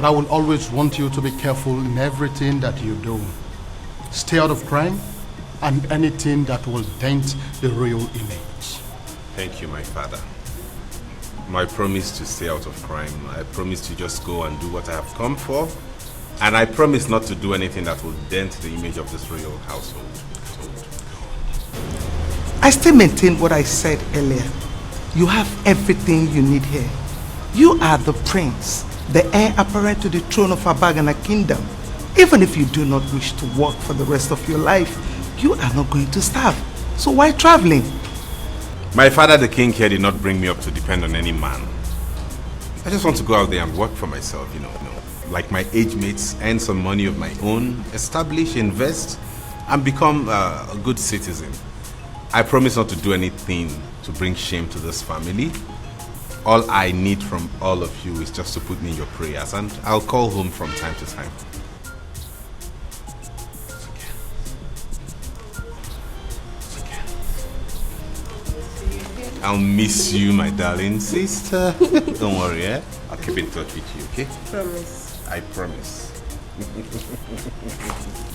But I will always want you to be careful in everything that you do. Stay out of crime and anything that will dent the royal image. Thank you, my father. My promise to stay out of crime. I promise to just go and do what I have come for. And I promise not to do anything that will dent the image of this royal household. I still maintain what I said earlier. You have everything you need here. You are the prince, the heir apparent to the throne of Abagana kingdom. Even if you do not wish to work for the rest of your life, you are not going to starve. So why traveling? My father, the king here, did not bring me up to depend on any man. I just want to go out there and work for myself, you know, like my age mates, earn some money of my own, establish, invest, and become a good citizen. I promise not to do anything to bring shame to this family. All I need from all of you is just to put me in your prayers, and I'll call home from time to time. I'll miss you, my darling sister. Don't worry, eh? I'll keep in touch with you, okay? Promise. I promise.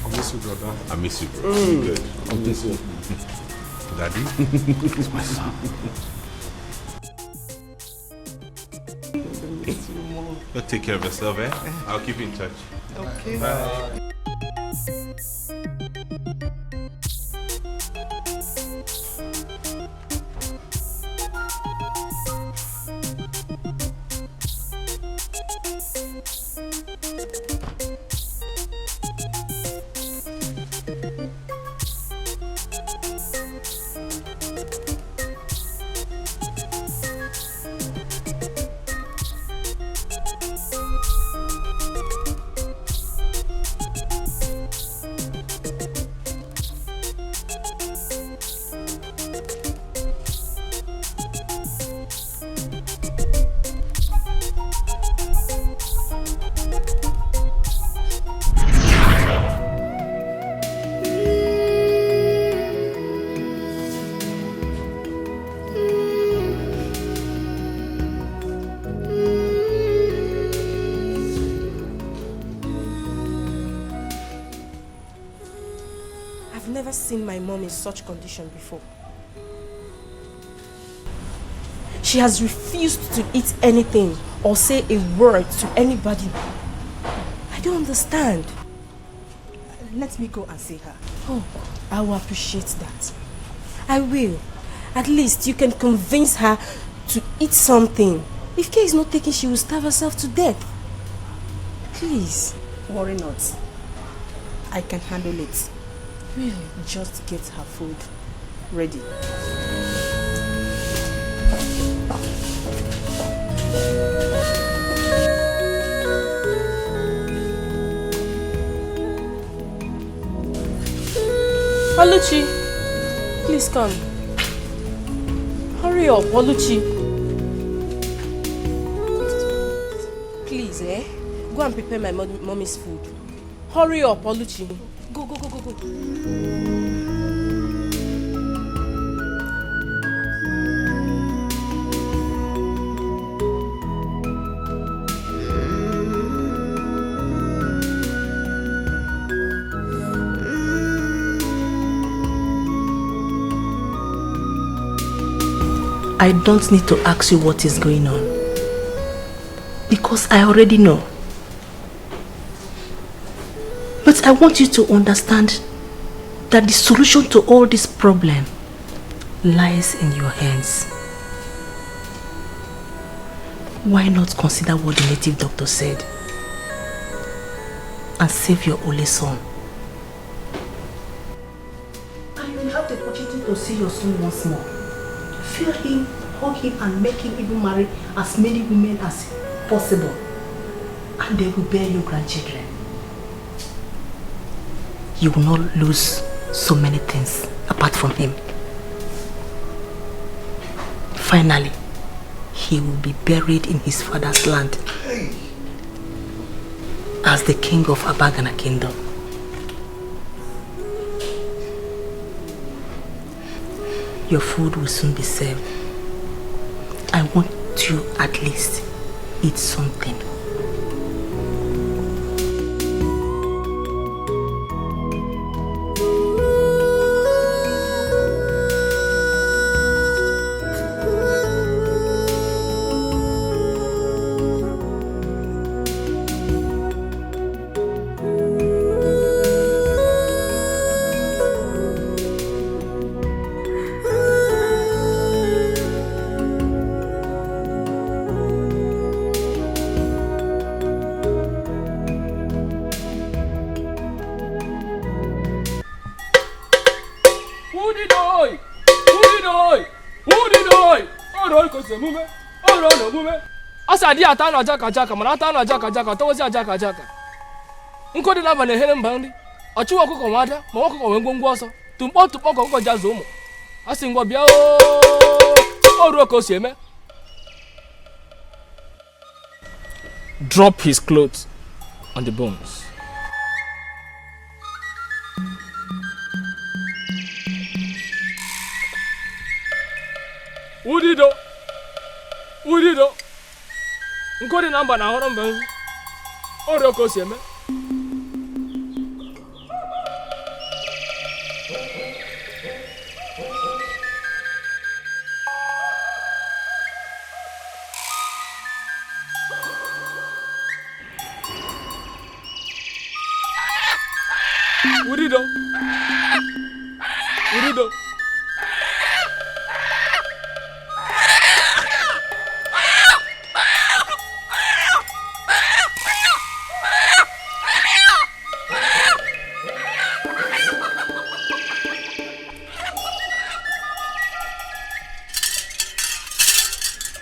I miss you, brother. I miss you, bro. You good? I miss you. Daddy? It's my son. You take care of yourself, eh? I'll keep in touch. Okay. Bye. Seen my mom in such condition before. She has refused to eat anything or say a word to anybody. I don't understand. Let me go and see her. Oh, I will appreciate that. I will. At least you can convince her to eat something. If Kay is not taken, she will starve herself to death. Please. Worry not. I can handle it. Really? Just get her food ready. Oluchi, please come. Hurry up, Oluchi. Please, go and prepare my mommy's food. Hurry up, Oluchi. Go, go, go, go, go. I don't need to ask you what is going on, because I already know. But I want you to understand that the solution to all this problem lies in your hands. Why not consider what the native doctor said and save your only son? And you will have the opportunity to see your son once more. Feel him, hug him, and make him even marry as many women as possible. And they will bear you grandchildren. You will not lose so many things apart from him. Finally, he will be buried in his father's land as the king of Abagana kingdom. Your food will soon be served. I want you at least eat something. mume. Oro no mume. Asa di ata na jaka jaka mana ata na jaka jaka to wosi jaka jaka. Nko di na ba na hele mbandi. Ochu okuko nwada, ma okuko we ngwongwo oso. Tumpo okuko jazo umu. Asi ngwa bia o. Oro ko si eme. Drop his clothes on the bones. Udido. Nkodi namba na horo mbe. Oro ko si eme. Udido.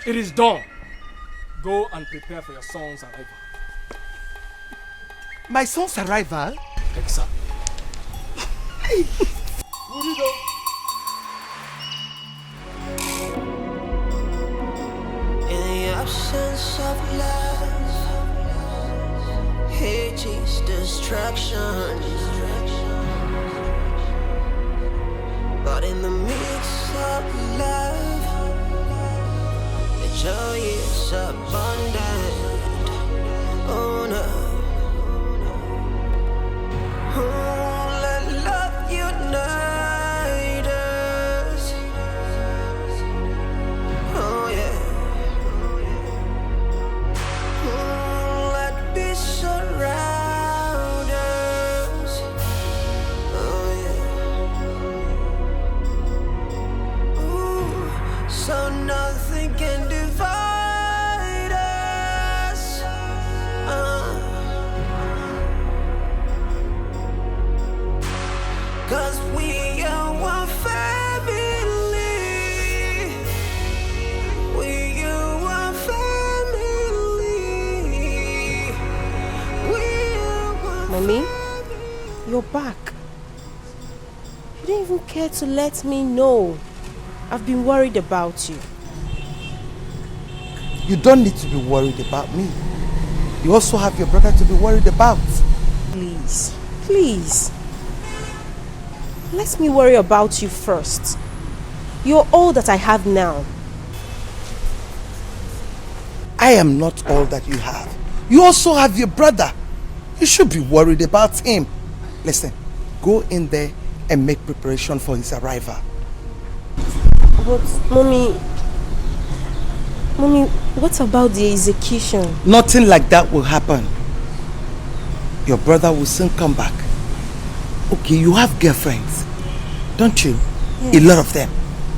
It is done. Go and prepare for your son's arrival. My son's arrival? Exactly. In the absence of love, hate is destruction. But in the midst of love, the joy is abundant. Oh no. Oh, let love unite us. Oh yeah. Oh, let peace surround us. Oh yeah. Ooh, so nothing can divide us. Cause we are one family. We are one family. We are one. Mommy, you're back. You didn't even care to let me know. I've been worried about you. You don't need to be worried about me. You also have your brother to be worried about. Please. Let me worry about you first. You're all that I have now. I am not all that you have. You also have your brother. You should be worried about him. Listen, go in there and make preparation for his arrival. But, Mommy, what about the execution? Nothing like that will happen. Your brother will soon come back. Okay, you have girlfriends, don't you? Yes. A lot of them.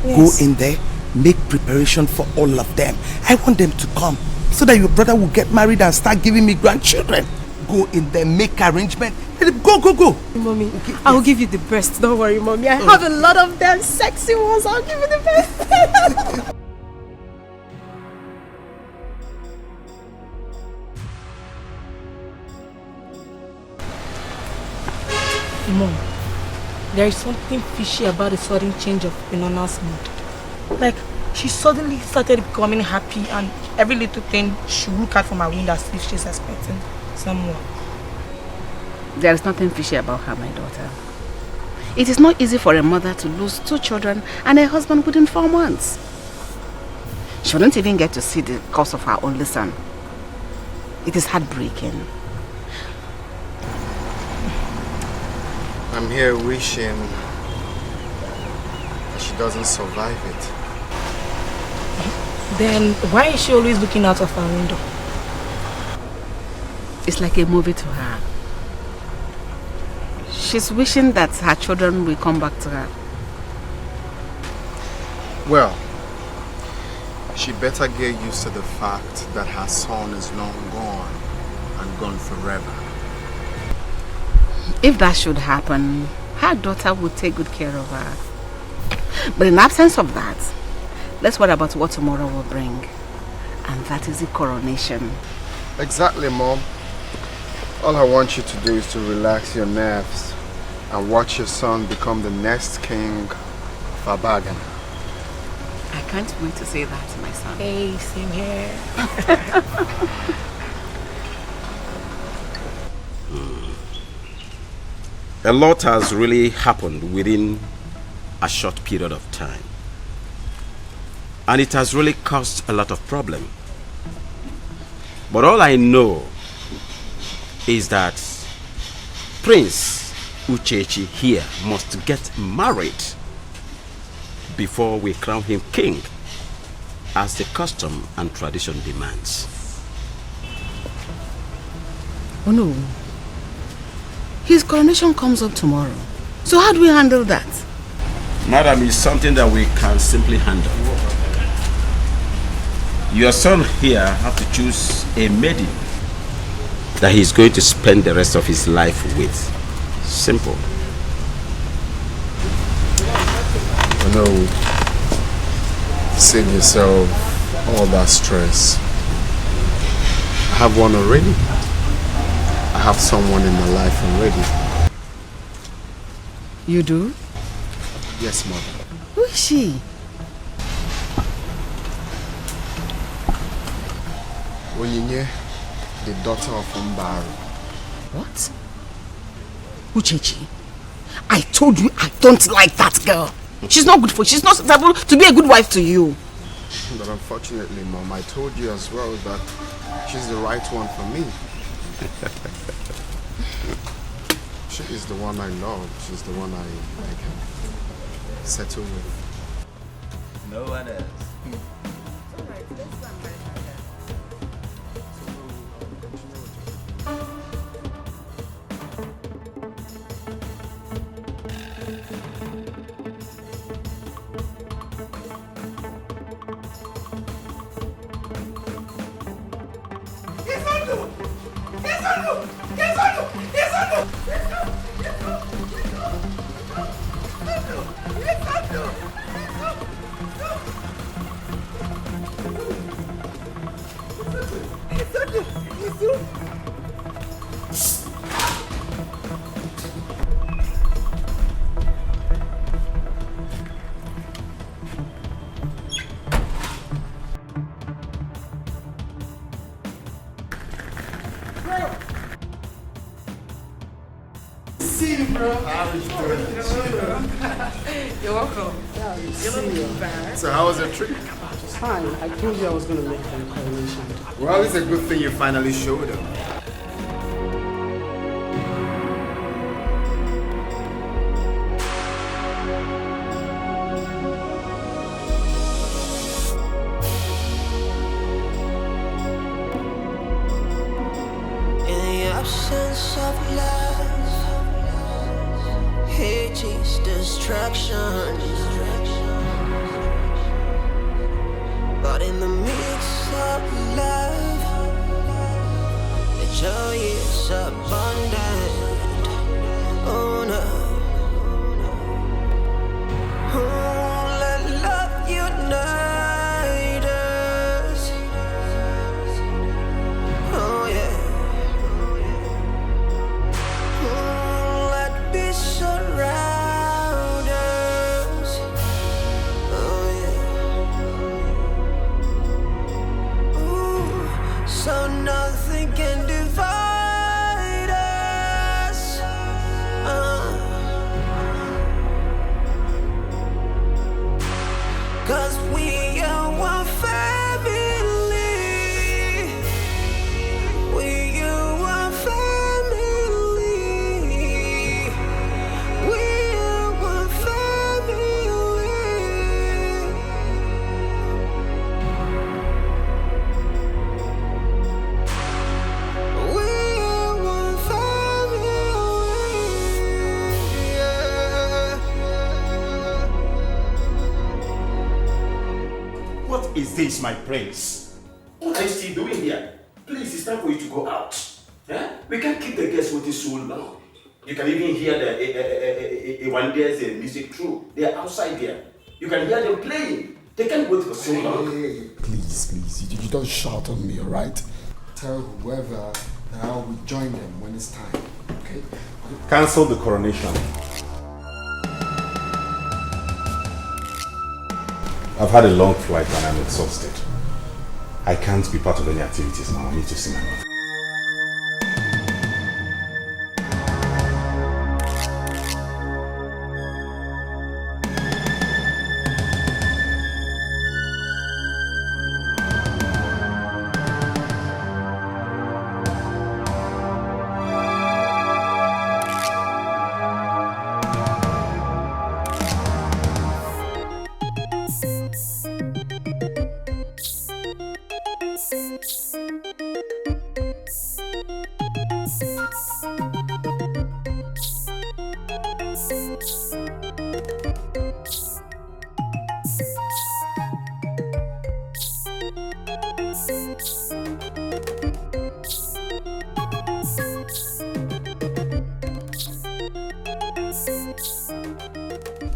Yes. Go in there, make preparation for all of them. I want them to come so that your brother will get married and start giving me grandchildren. Go in there, make arrangement. Go. Mommy, okay, I will give you the best. Don't worry, Mommy. I have a lot of them sexy ones. I'll give you the best. Mom, there is something fishy about the sudden change of Inona's mood. Like, she suddenly started becoming happy and every little thing she would look at from her window as if she's expecting someone. There is nothing fishy about her, my daughter. It is not easy for a mother to lose 2 children and a husband within 4 months. She wouldn't even get to see the cause of her only son. It is heartbreaking. I'm here wishing that she doesn't survive it. Then why is she always looking out of her window? It's like a movie to her. She's wishing that her children will come back to her. Well, she better get used to the fact that her son is long gone and gone forever. If that should happen, her daughter would take good care of her. But in absence of that, let's worry about what tomorrow will bring. And that is the coronation. Exactly, Mom. All I want you to do is to relax your nerves and watch your son become the next king of Abagan. I can't wait to say that to my son. Hey, same here. A lot has really happened within a short period of time. And it has really caused a lot of problem. But all I know is that Prince Uchechi here must get married before we crown him king, as the custom and tradition demands. Oh no. His coronation comes up tomorrow. So how do we handle that? Madam, it's something that we can simply handle. Your son here have to choose a maiden that he's going to spend the rest of his life with. Simple. No, save yourself all that stress. I have one already. I have someone in my life already. You do? Yes, Mother. Who is she? Oyinye, the daughter of Umbaru. What? Uchechi, I told you I don't like that girl. She's not good for you. She's not able to be a good wife to you. But unfortunately, Mom, I told you as well that she's the right one for me. She is the one I love. She's the one I can settle with. No one else. You're welcome. You look bad. So how was the trip? Fine. I told you I was going to make them coronation. Well, it's a good thing you finally showed up. In the absence of love, hate is destruction. But in the midst of love, the joy is abundant. Oh no. Oh, let love unite us. Oh yeah. Oh, let peace surround us. Oh yeah. Ooh, so nothing can divide us. Cause we are one family. We are one family. We are one family. We are one family. What is this, my prince? What are you still doing here? Please, it's time for you to go out. Eh? We can't keep the guests waiting so long. You can even hear the when there's a music through. They are outside there. You can hear them playing. They can't wait for so long. Hey, please, you don't shout on me, alright? Tell whoever that I will join them when it's time, okay? Cancel the coronation. I've had a long flight and I'm exhausted. I can't be part of any activities now. I need to see my mother.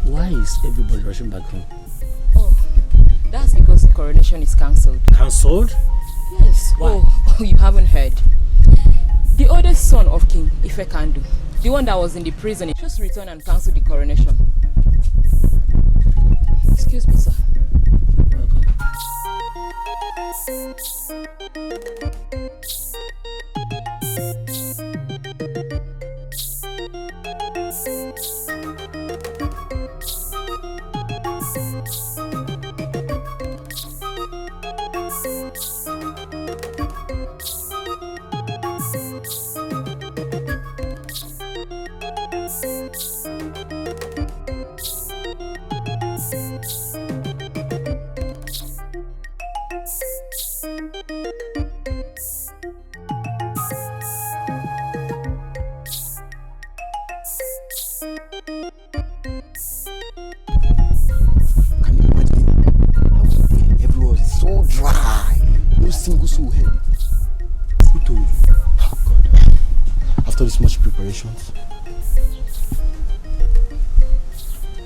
Why is everybody rushing back home? Oh, that's because the coronation is cancelled. Cancelled? Yes. Why? Oh, you haven't heard. The oldest son of King Ifekandu, the one that was in the prison, he just returned and cancelled the coronation. Excuse me, sir.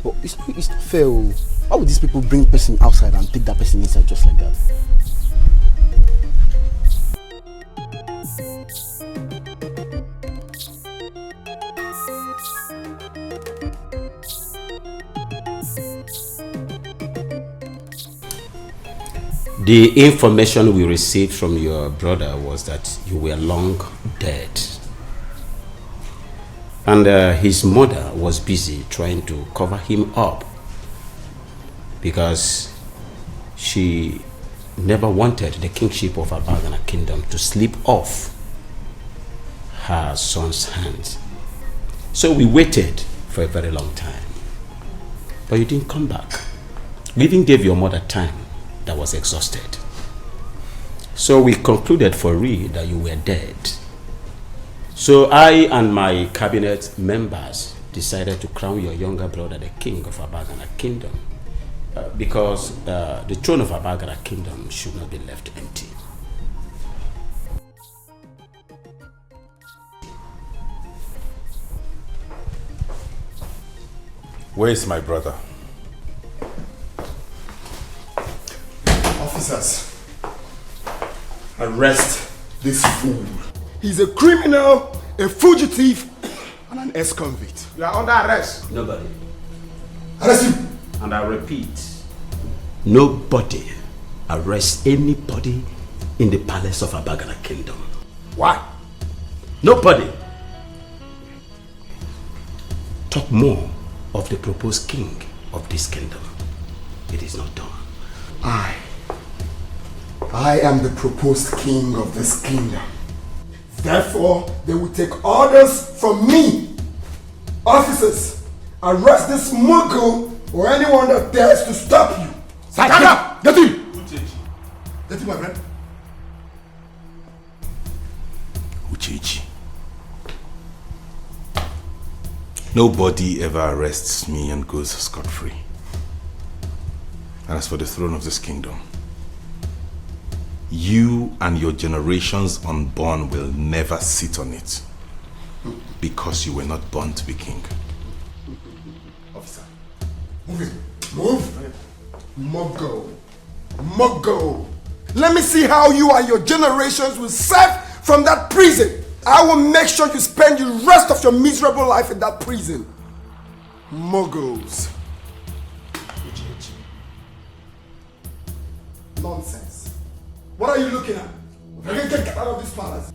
But it's not fair. Why would these people bring person outside and take that person inside just like that? The information we received from your brother was that you were long dead. And his mother was busy trying to cover him up because she never wanted the kingship of Abagana kingdom to slip off her son's hands. So we waited for a very long time. But you didn't come back. We even gave your mother time that was exhausted. So we concluded for real that you were dead. So I and my cabinet members decided to crown your younger brother the king of Abagana kingdom because the throne of Abagana kingdom should not be left empty. Where is my brother? Officers, arrest this fool. He's a criminal, a fugitive, and an ex-convict. You are under arrest. Nobody. Arrest him. And I repeat, nobody arrests anybody in the palace of Abagana kingdom. Why? Nobody. Talk more of the proposed king of this kingdom. It is not done. I am the proposed king of this kingdom. Therefore, they will take orders from me. Officers, arrest this muggle or anyone that dares to stop you. Stand up! Get him! Uchechi. Get him, my friend. Uchechi. Nobody ever arrests me and goes scot-free. And as for the throne of this kingdom, you and your generations unborn will never sit on it because you were not born to be king. Officer, move it. Move! Mogo. Mogo. Let me see how you and your generations will serve from that prison. I will make sure you spend the rest of your miserable life in that prison. Mogos. Uchechi. Nonsense. What are you looking at? Get out of this palace.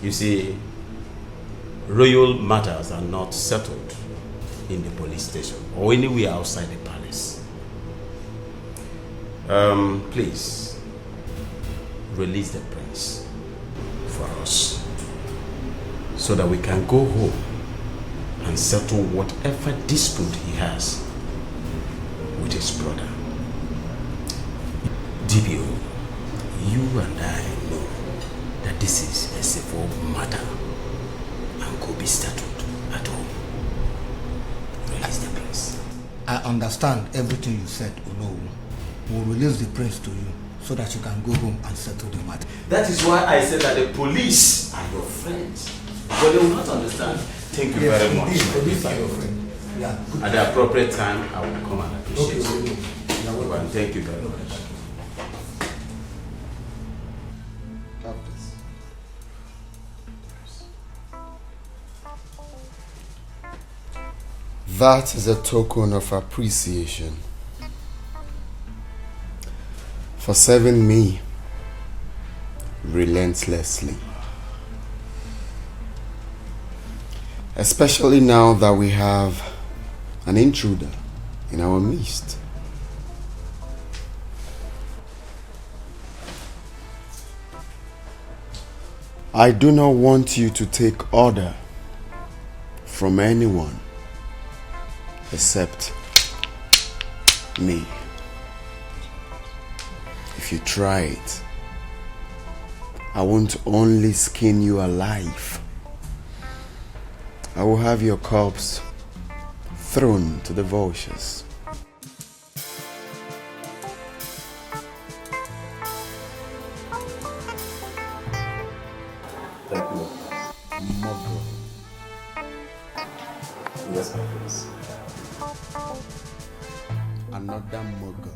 You see, royal matters are not settled in the police station or anywhere outside the palace. Please, release the prince for us so that we can go home and settle whatever dispute he has with his brother. DBO, you and I know that this is a civil matter and could be settled at home. Release the prince. I understand everything you said, Ono. We'll release the prince to you so that you can go home and settle the matter. That is why I said that the police are your friends. But they will not understand. Thank you very much. Police are your friend. Yeah. At the appropriate time, I will come and appreciate you. And thank you very much. That is a token of appreciation for serving me relentlessly. Especially now that we have an intruder in our midst. I do not want you to take order from anyone except me. If you try it, I won't only skin you alive, I will have your corpse thrown to the vultures. Thank you. Mogo. Yes, my prince. Another Mogo.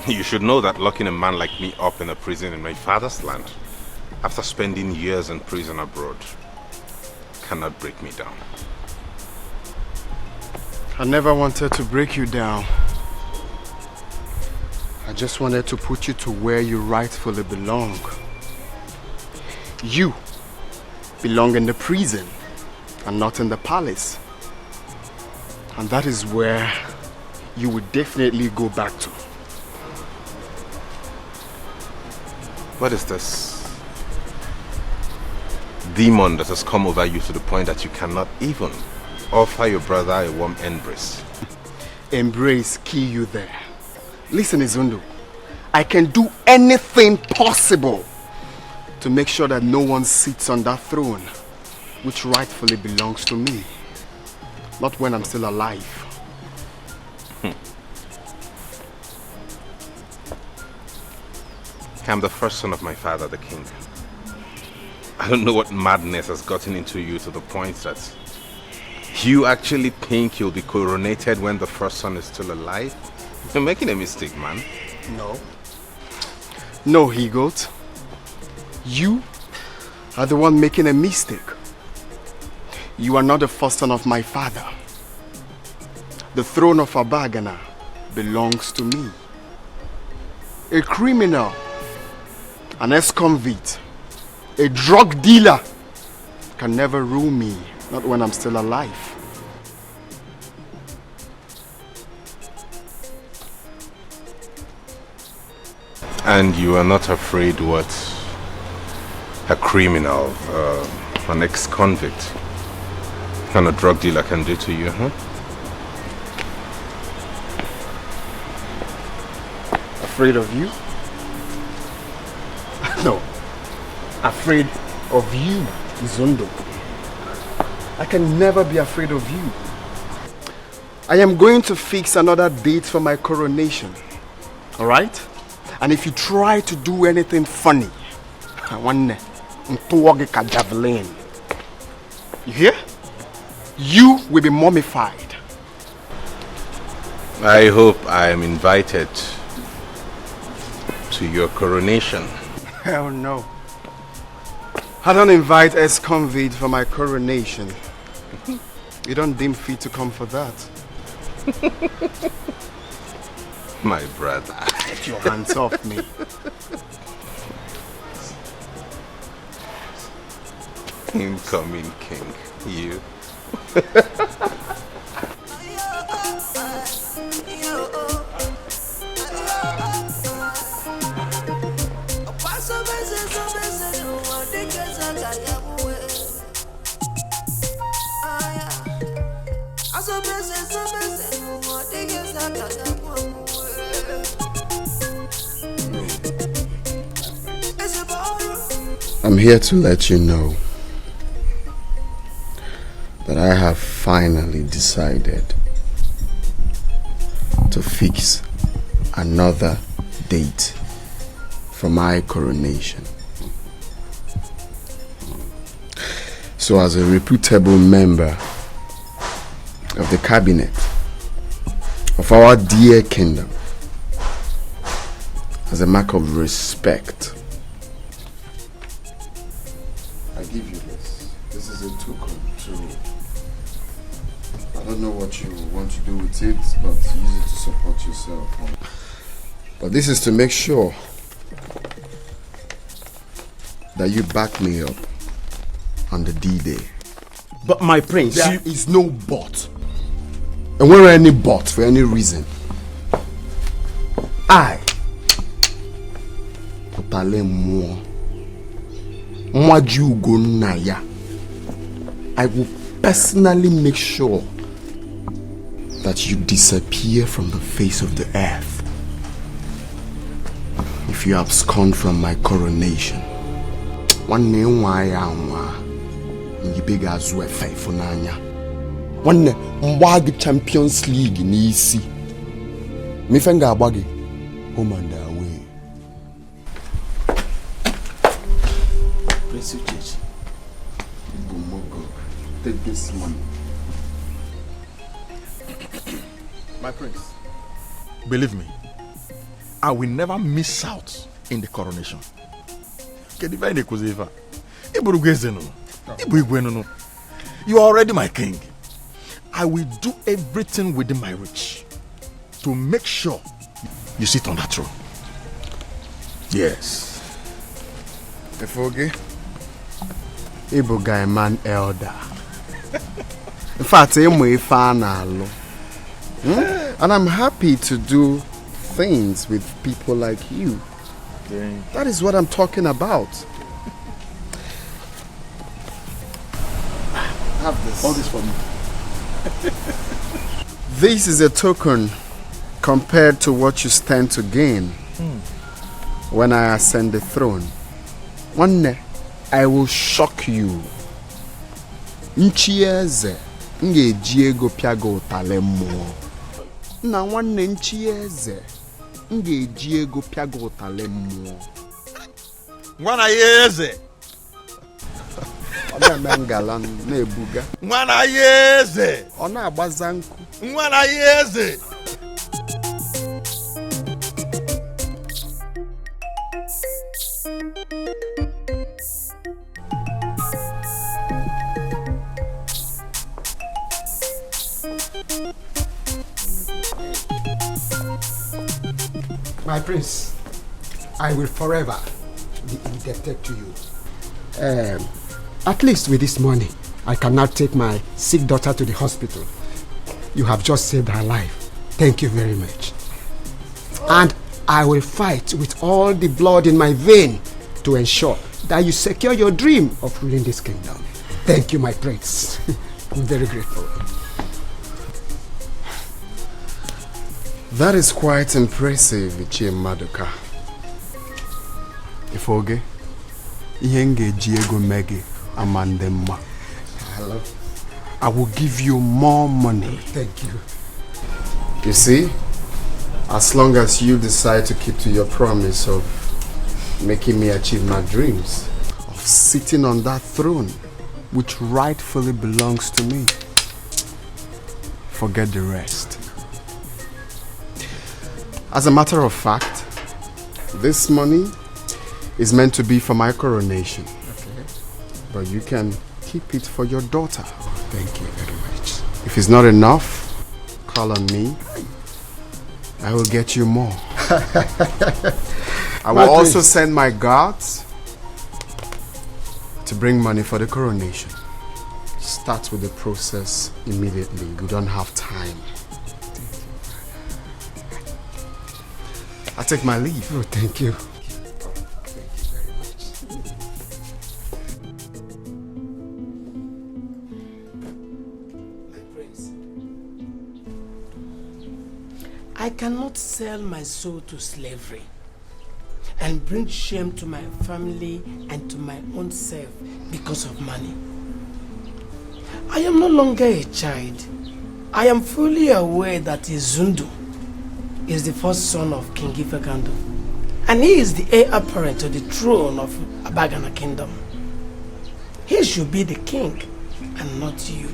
You should know that locking a man like me up in a prison in my father's land, after spending years in prison abroad, cannot break me down. I never wanted to break you down. I just wanted to put you to where you rightfully belong. You belong in the prison and not in the palace. And that is where you would definitely go back to. What is this demon that has come over you to the point that you cannot even offer your brother a warm embrace? Embrace kill you there. Listen, Izundu, I can do anything possible to make sure that no one sits on that throne which rightfully belongs to me. Not when I'm still alive. I'm the first son of my father, the king. I don't know what madness has gotten into you to the point that you actually think you'll be coronated when the first son is still alive? You're making a mistake, man. No. No, he-goat. You are the one making a mistake. You are not the first son of my father. The throne of Abagana belongs to me. A criminal, an ex-convict, a drug dealer can never rule me, not when I'm still alive. And you are not afraid what a criminal, an ex-convict, kind of drug dealer can do to you, huh? Afraid of you? No. Afraid of you, Izundu. I can never be afraid of you. I am going to fix another date for my coronation. Alright? And if you try to do anything funny, I want to javelin. You hear? You will be mummified. I hope I am invited to your coronation. Hell no. I don't invite ex-convict for my coronation. You don't deem fit to come for that. My brother. Get your hands off me. Incoming king, you. I'm here to let you know that I have finally decided to fix another date for my coronation. So as a reputable member of the cabinet of our dear kingdom, as a mark of respect, I give you this. This is a token to, I don't know what you want to do with it, but use it to support yourself. But this is to make sure that you back me up on the D-Day. But my prince, there is no but. And where any but for any reason, I, I will personally make sure that you disappear from the face of the earth if you abscond from my coronation. One name why you big as well faithful nanya. One Mwag Champions League in EC. Me finger buggy home and away. Prince Uchechi, take this money. my prince, believe me, I will never miss out in the coronation. You are already my king. I will do everything within my reach to make sure you sit on that throne. Yes. Efoge, Ibu guy man elder. In fact, and I'm happy to do things with people like you. That is what I'm talking about. Have this. All this for me. This is a token compared to what you stand to gain when I ascend the throne. One day, I will shock you. Nchieze nge Diego piago talemo. Na one nchieze nge Diego piago talemo. Mwana yeze. Ona mengalan nebuga. Mwana yeze. Ona abazanku. Mwana yeze. My prince, I will forever be indebted to you. At least with this money, I can now take my sick daughter to the hospital. You have just saved her life. Thank you very much. And I will fight with all the blood in my vein to ensure that you secure your dream of ruling this kingdom. Thank you, my prince. I'm very grateful. That is quite impressive, Ichie Maduka. Ifoge, Ihenge Diego Megi Amandema. Hello. I will give you more money. Thank you. You see, as long as you decide to keep to your promise of making me achieve my dreams, of sitting on that throne, which rightfully belongs to me, forget the rest. As a matter of fact, this money is meant to be for my coronation. Okay. But you can keep it for your daughter. Thank you very much. If it's not enough, call on me. I will get you more. I will also send my guards to bring money for the coronation. Start with the process immediately. We don't have time. I take my leave. Oh, thank you. I cannot sell my soul to slavery and bring shame to my family and to my own self because of money. I am no longer a child. I am fully aware that Izundu is the first son of King Ifekandu, and he is the heir apparent to the throne of Abagana Kingdom. He should be the king and not you.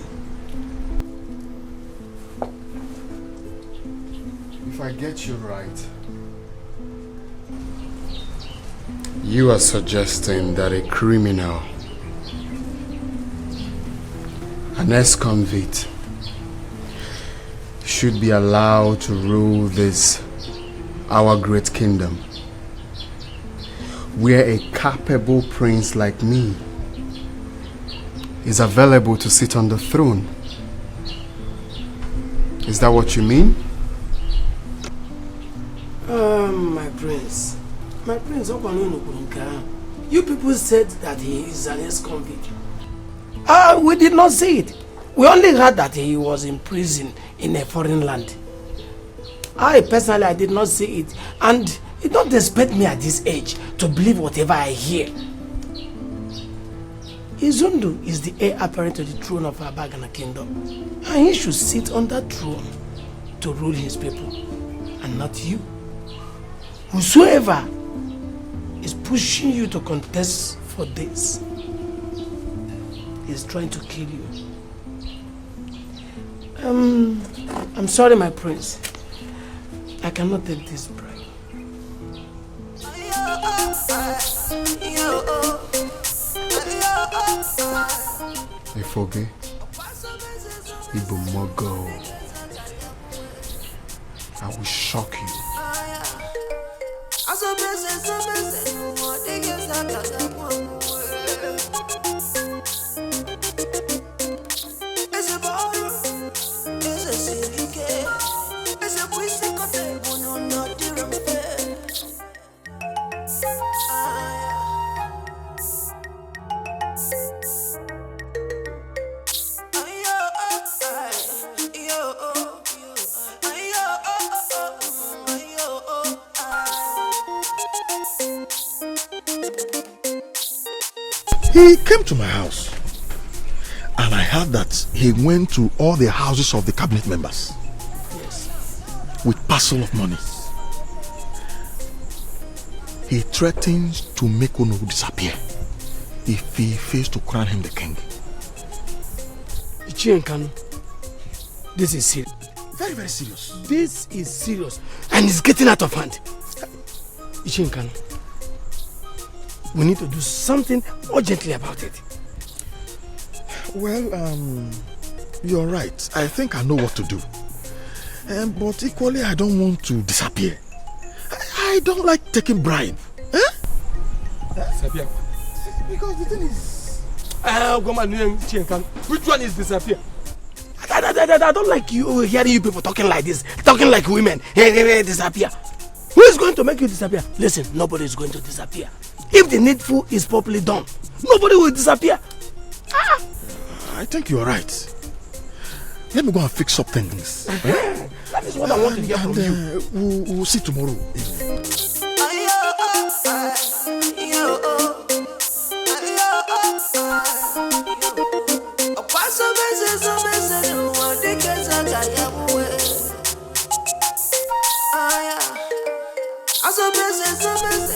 If I get you right, you are suggesting that a criminal, an ex-convict, should be allowed to rule this, our great kingdom, where a capable prince like me is available to sit on the throne. Is that what you mean? My prince, you people said that he is an ex-convict. We did not see it. We only heard that he was in prison in a foreign land. I did not see it, and you don't expect me at this age to believe whatever I hear. Izundu is the heir apparent to the throne of Abagana Kingdom, and he should sit on that throne to rule his people, and not you. Whosoever is pushing you to contest for this is trying to kill you. I'm sorry, my prince. I cannot take this bribe. Ifoge, Ibumogo, I will shock you. He came to my house and I heard that he went to all the houses of the cabinet members. Yes. With parcel of money. He threatens to make Ono disappear if he fails to crown him the king. Ichienkanu, this is serious. Very, very serious. This is serious and it's getting out of hand. Ichienkanu, we need to do something urgently about it. Well, you're right. I think I know what to do. But equally, I don't want to disappear. I don't like taking bribe. Disappear? Because the thing is... Which one is disappear? I don't like you hearing you people talking like this. Talking like women. Hey, disappear. Who is going to make you disappear? Listen, nobody is going to disappear. If the needful is properly done, nobody will disappear. I think you're right. Let me go and fix up things. That is what I want to hear from you. We'll see tomorrow.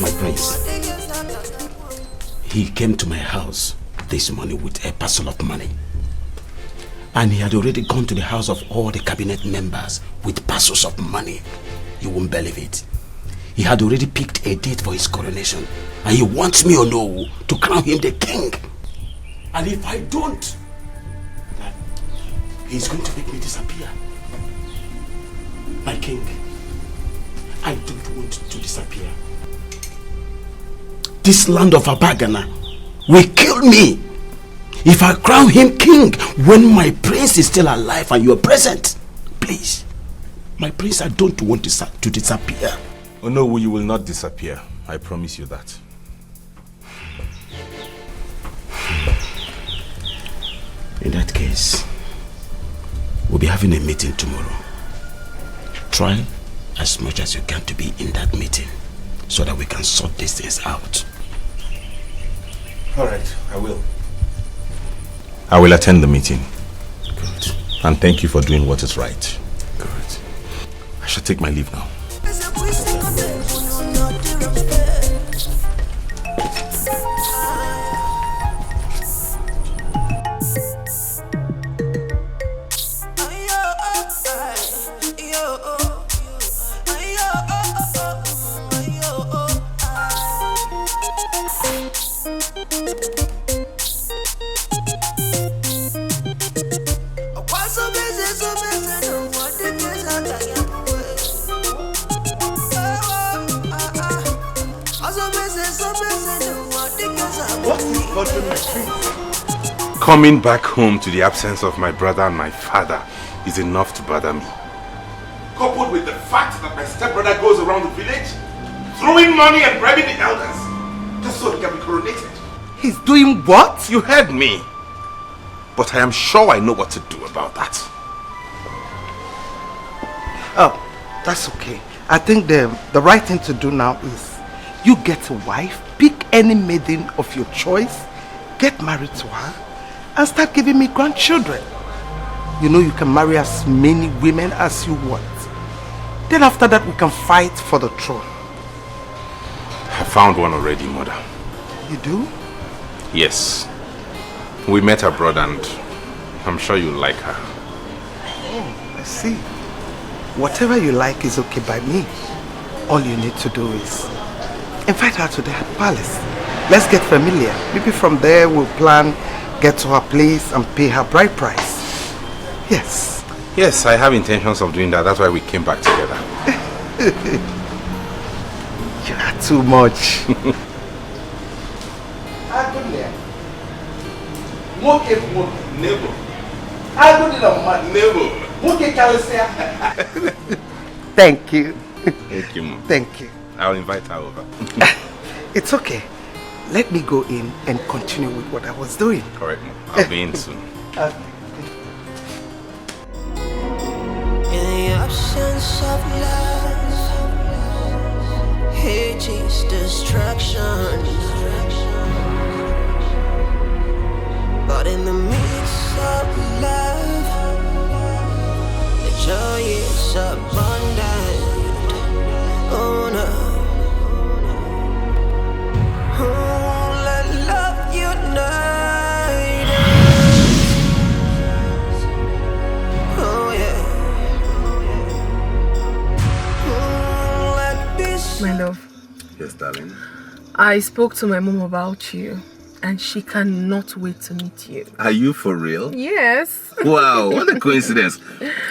My prince, he came to my house this morning with a parcel of money. And he had already gone to the house of all the cabinet members with parcels of money. You won't believe it. He had already picked a date for his coronation. And he wants me or no to crown him the king. And if I don't, he's going to make me disappear. My king, I don't want to disappear. This land of Abagana will kill me if I crown him king when my prince is still alive and you are present. Please, my prince, I don't want to disappear. Oh no, you will not disappear. I promise you that. In that case, we'll be having a meeting tomorrow. Try as much as you can to be in that meeting so that we can sort these things out. Alright, I will. I will attend the meeting. Good. And thank you for doing what is right. Good. I shall take my leave now. Coming back home to the absence of my brother and my father is enough to bother me. Coupled with the fact that my stepbrother goes around the village throwing money and bribing the elders just so he can be coronated. He's doing what? You heard me. But I am sure I know what to do about that. Oh, that's okay. I think the right thing to do now is you get a wife, pick any maiden of your choice, get married to her, and start giving me grandchildren. You know you can marry as many women as you want. Then after that we can fight for the throne. I found one already, mother. You do? Yes. We met abroad and I'm sure you'll like her. Oh, I see. Whatever you like is okay by me. All you need to do is invite her to the palace. Let's get familiar. Maybe from there we'll plan, get to her place and pay her bride price. Yes. Yes, I have intentions of doing that. That's why we came back together. You are too much. Thank you. Thank you, Mom. Thank you. I'll invite her over. It's okay. Let me go in and continue with what I was doing. Correct, Mom. I'll be in soon. In the absence of love, hate is destruction. But in the midst of love, the joy is abundant. Oh no. Oh, let love unite us. Oh yeah. Oh, let this. My love, Yes, darling. I spoke to my mom about you and she cannot wait to meet you. Are you for real? Yes. Wow, what a coincidence.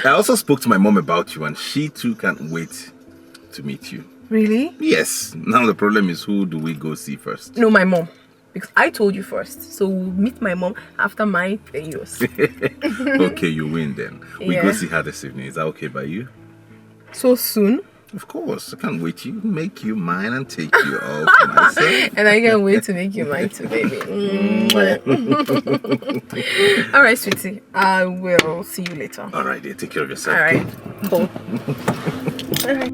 I also spoke to my mom about you and she too can't wait to meet you. Really? Yes. Now the problem is, who do we go see first? No, my mom. Because I told you first. So we'll meet my mom after mine, then yours. Okay, you win then. We go Yeah. see her this evening. Is that okay by you? So soon? Of course, I can't wait to make you mine and take you all for myself. And I can't wait to make you mine too, baby. All right, sweetie. I will see you later. All right, dear. Take care of yourself. All right. Cool. All right.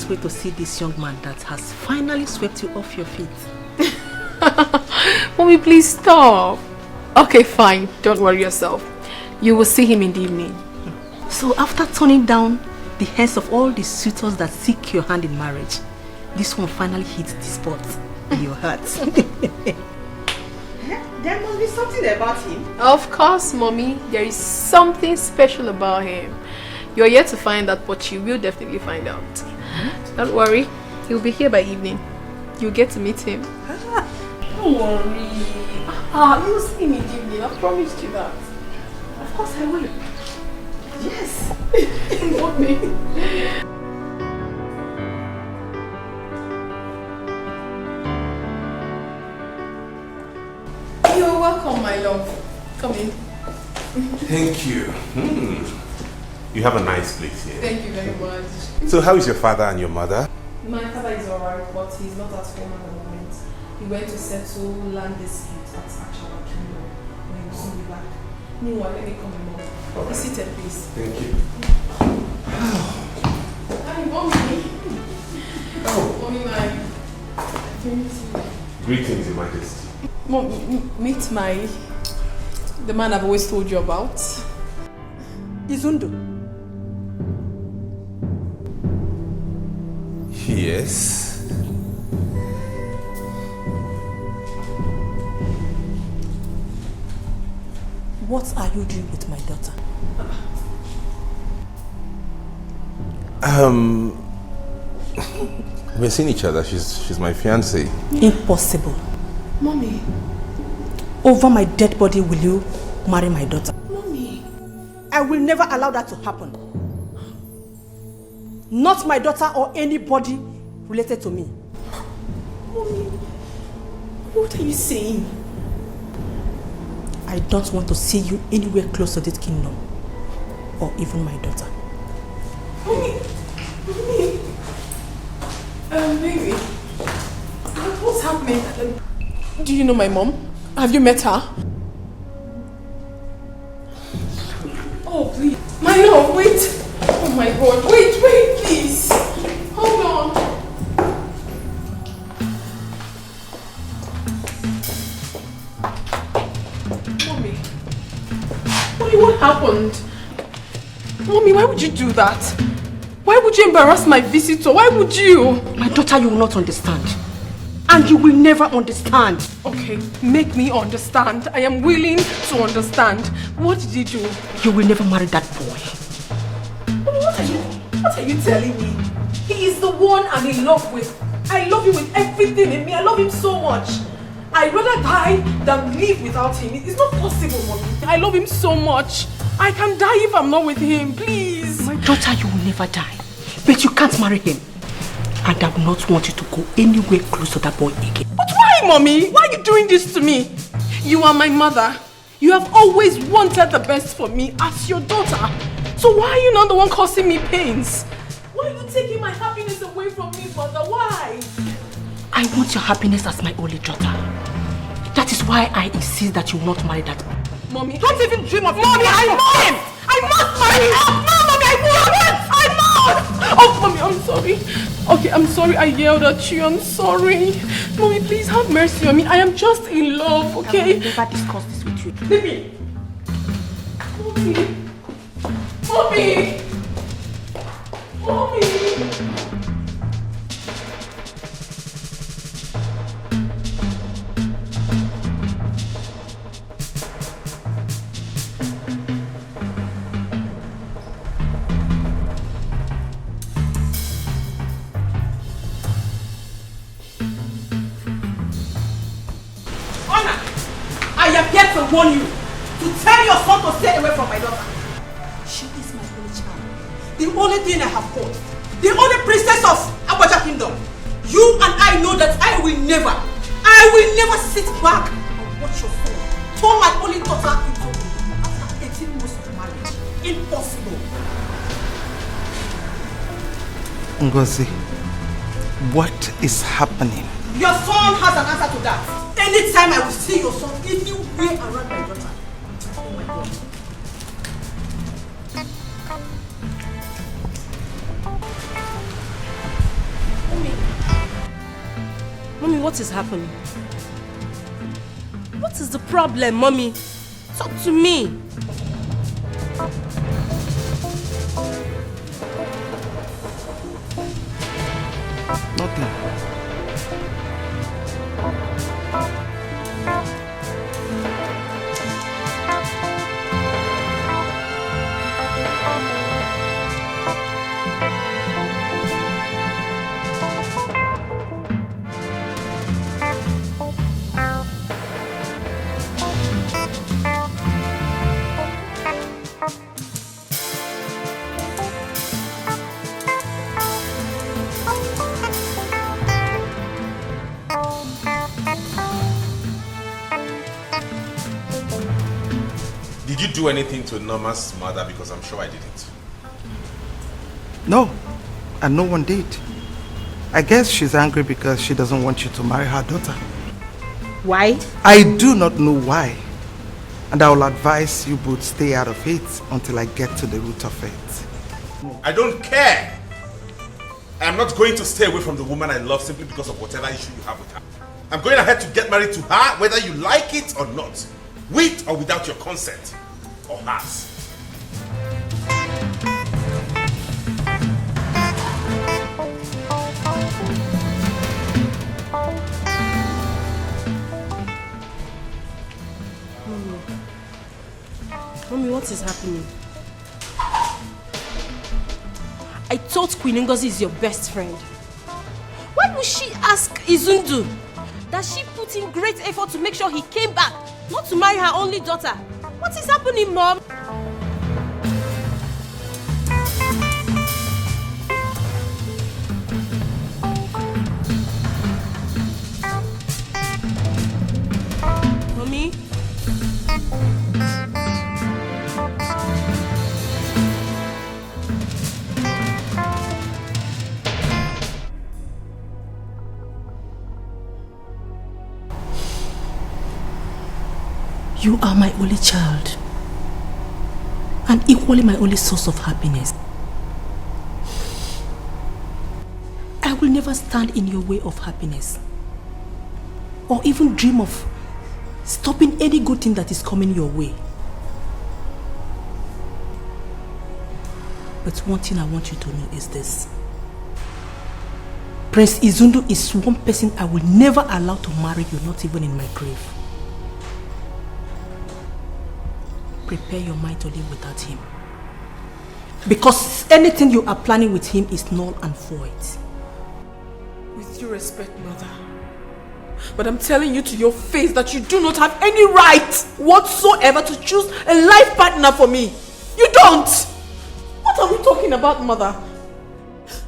Wait to see this young man that has finally swept you off your feet. Mommy, please stop. Okay, fine. Don't worry yourself. You will see him in the evening. So after turning down the heads of all the suitors that seek your hand in marriage, this one finally hit the spot in your heart. There must be something about him. Of course, Mommy. There is something special about him. You're yet to find out, but you will definitely find out. Don't worry. He'll be here by evening. You'll get to meet him. Don't worry. You'll see him in the evening. I promised you that. Of course I will. Yes. Mommy. You're welcome, my love. Come in. Thank you. You have a nice place here. Thank you very much. So how is your father and your mother? My father is alright, but he's not at home at the moment. He went to settle land dispute at Achawa Kingdom. He will soon be back. Meanwhile, let me come in, Mom. Be seated, please. Thank you. Hi, Mommy. Oh. Mommy, Greetings, Your Majesty. Mom, meet the man I've always told you about. Izundu. Yes. What are you doing with my daughter? We're seeing each other. She's my fiancée. Impossible. Mommy. Over my dead body will you marry my daughter? Mommy. I will never allow that to happen. Not my daughter or anybody related to me. Mommy, what are you saying? I don't want to see you anywhere close to this kingdom. Or even my daughter. Mommy. Baby. What's happening? Do you know my mom? Have you met her? Oh, please. My love, wait. Oh my God, wait, please. Hold on. Mommy, what happened? Mommy, why would you do that? Why would you embarrass my visitor? Why would you? My daughter, you will not understand. And you will never understand. Okay, make me understand. I am willing to understand. What did you do? You will never marry that boy. What are you telling me? He is the one I'm in love with. I love him with everything in me. I love him so much. I'd rather die than live without him. It's not possible, Mommy. I love him so much. I can die if I'm not with him, please. My daughter, you will never die. But you can't marry him. And I will not want you to go anywhere close to that boy again. But why, Mommy? Why are you doing this to me? You are my mother. You have always wanted the best for me as your daughter. So why are you not the one causing me pains? Why are you taking my happiness away from me, Mother? Why? I want your happiness as my only daughter. That is why I insist that you will not marry that man. Mommy, don't even dream of Mommy, I must! I must marry him! No, Mommy, I must! Oh, Mommy, I'm sorry. Okay, I'm sorry I yelled at you. I'm sorry. Mommy, please have mercy on me. I am just in love, okay? I will never discuss this with you. Leave me. Mommy! Mommy! Mommy! I am here to warn you, to tell your son to stay away from my daughter. She is my only child, the only thing I have got, the only princess of Abacha Kingdom. You and I know that I will never sit back and watch your son turn my only daughter into after 18 months of marriage. Impossible. Ngozi, what is happening? Your son has an answer to that. Anytime I will see your son anywhere around my daughter. Oh my God. Mommy, what is happening? What is the problem, Mommy? Talk to me. Nothing. Did you do anything to Norma's mother? Because I'm sure I didn't. No, and no one did. I guess she's angry because she doesn't want you to marry her daughter. Why? I do not know why. And I will advise you both stay out of it until I get to the root of it. I don't care. I'm not going to stay away from the woman I love simply because of whatever issue you have with her. I'm going ahead to get married to her whether you like it or not. With or without your consent. Or hers. Mommy, what is happening? I thought Queen Ngozi is your best friend. Why would she ask Izundu? That she put in great effort to make sure he came back, not to marry her only daughter. What is happening, Mom? Mommy? You are my only child, and equally my only source of happiness. I will never stand in your way of happiness, or even dream of stopping any good thing that is coming your way. But one thing I want you to know is this. Prince Izundu is one person I will never allow to marry you, not even in my grave. Prepare your mind to live without him. Because anything you are planning with him is null and void. With due respect, Mother, but I'm telling you to your face that you do not have any right whatsoever to choose a life partner for me. You don't! What are we talking about, Mother?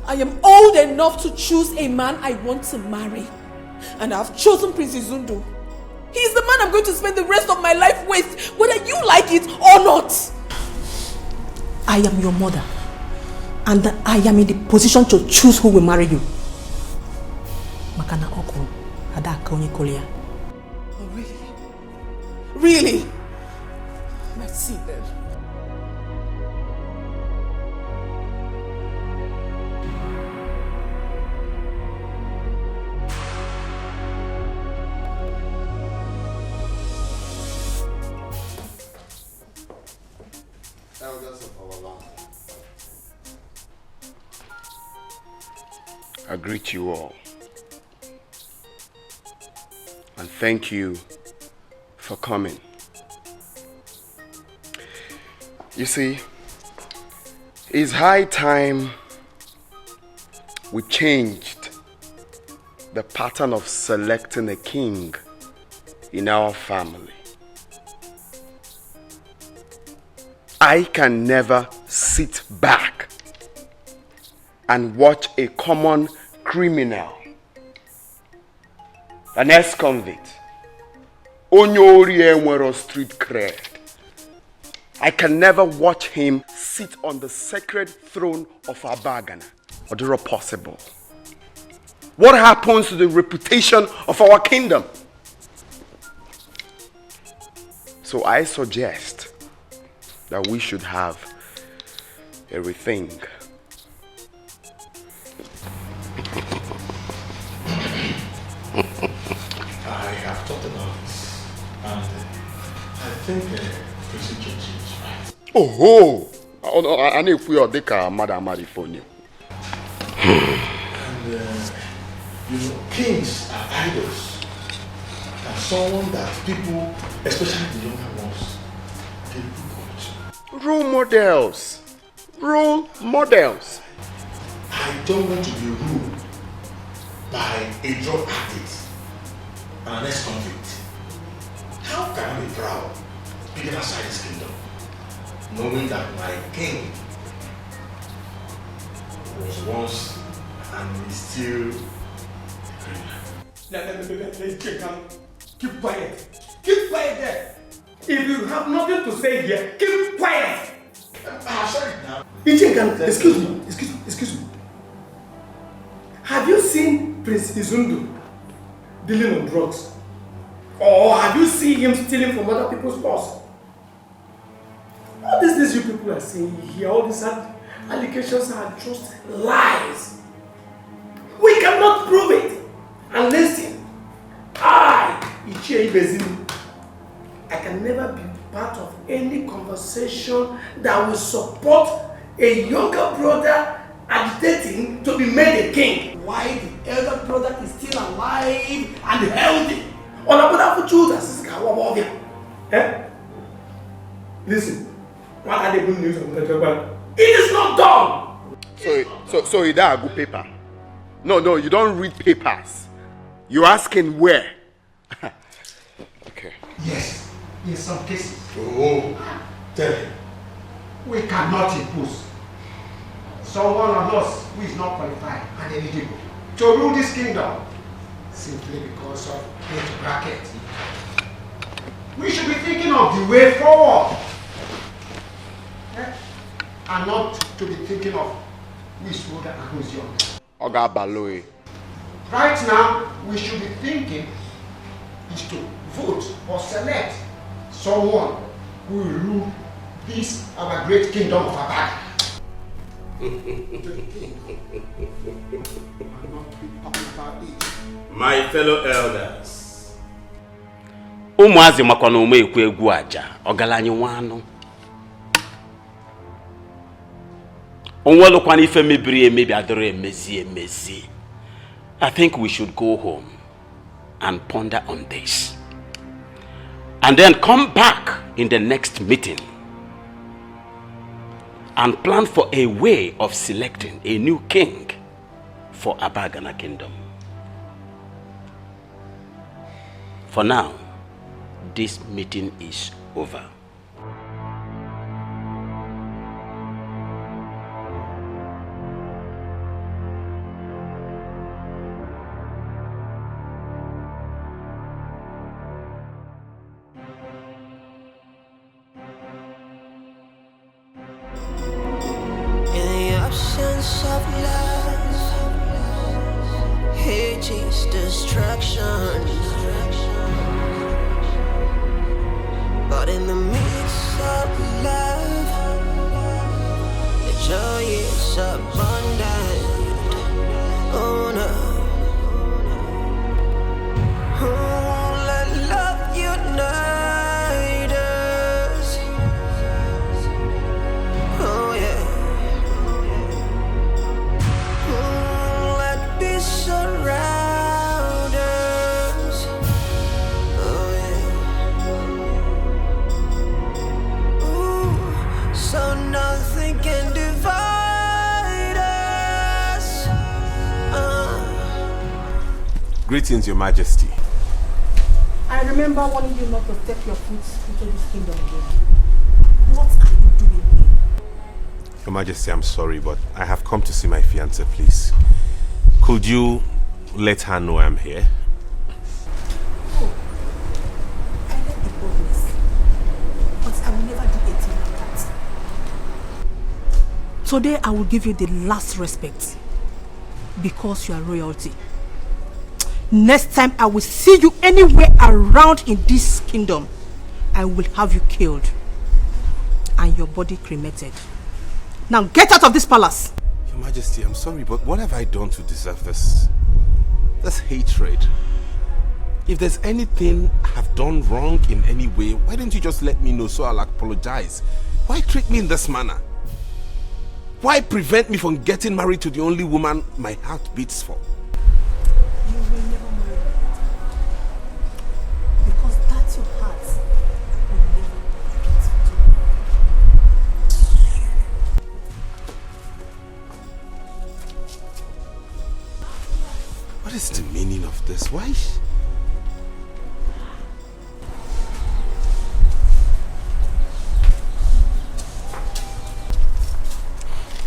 I am old enough to choose a man I want to marry. And I've chosen Prince Izundu. He is the man I'm going to spend the rest of my life with, whether you like it or not. I am your mother, and I am in the position to choose who will marry you. Makana Oko, Adaka Onikolia. Oh, really? Really? Let's see then. Elders of our land, I greet you all and thank you for coming. You see, it's high time we changed the pattern of selecting a king in our family. I can never sit back and watch a common criminal, an ex-convict, Onyori Enwero street cred. I can never watch him sit on the sacred throne of Abagana. Or possible. What happens to the reputation of our kingdom? So I suggest that we should have a rethink. I have thought about this, and I think Prince Uchechi is right. Oh, I need to put your Madam Marifonio. And you know, kings are idols, and someone that people, especially the younger ones, they look up to. Role models. Role models. I don't want to be ruled by a drug addict and an ex-convict. How can I be proud being outside this kingdom, knowing that my king was once and is still a criminal? Keep quiet. Keep quiet there. If you have nothing to say here, keep quiet. Sorry now. Excuse me. Have you seen Prince Izundu dealing on drugs? Or have you seen him stealing from other people's purse? All these things you people are saying here, all these allegations are just lies. We cannot prove it. And listen, I can never be part of any conversation that will support a younger brother agitating to be made a king. Why the elder brother is still alive and healthy? Listen, what are the good news of the It is not done! So you don't have good paper? No, you don't read papers. You're asking where? Okay. Yes, in some cases. Oh, tell him. We cannot impose someone on us who is not qualified and eligible to rule this kingdom simply because of age bracket. We should be thinking of the way forward, and not to be thinking of who is older and who is young. Oga Baloy. Right now, we should be thinking is to vote or select someone who will rule this our great kingdom of Abad. My fellow elders, ụmụazị makwa na ume ekwu egwu aja ọgaranya nwanụ onwelụkwana ife mebiri emebi adịrọ emezi. I think we should go home and ponder on this and then come back in the next meeting and plan for a way of selecting a new king for Abagana Kingdom. For now, this meeting is over. Destruction. in the midst of love, the joy is abundant. Oh no. Oh, let love unite us. Oh yeah. Oh, let peace surround us. Oh yeah. Ooh, so nothing can divide us. Greetings, Your Majesty. I remember warning you not to step your foot into this kingdom again. What are you doing here? Your Majesty, I'm sorry, but I have come to see my fiancée, please. Could you let her know I'm here? Oh, I let the boldness, but I will never do anything like that. Today I will give you the last respect because you are royalty. Next time I will see you anywhere around in this kingdom, I will have you killed and your body cremated. Now get out of this palace. Your Majesty, I'm sorry, but what have I done to deserve this? This hatred. If there's anything I have done wrong in any way, why don't you just let me know so I'll apologize? Why treat me in this manner? Why prevent me from getting married to the only woman my heart beats for? You will never marry her. Because that's your heart will never beat. What is the meaning of this? Why?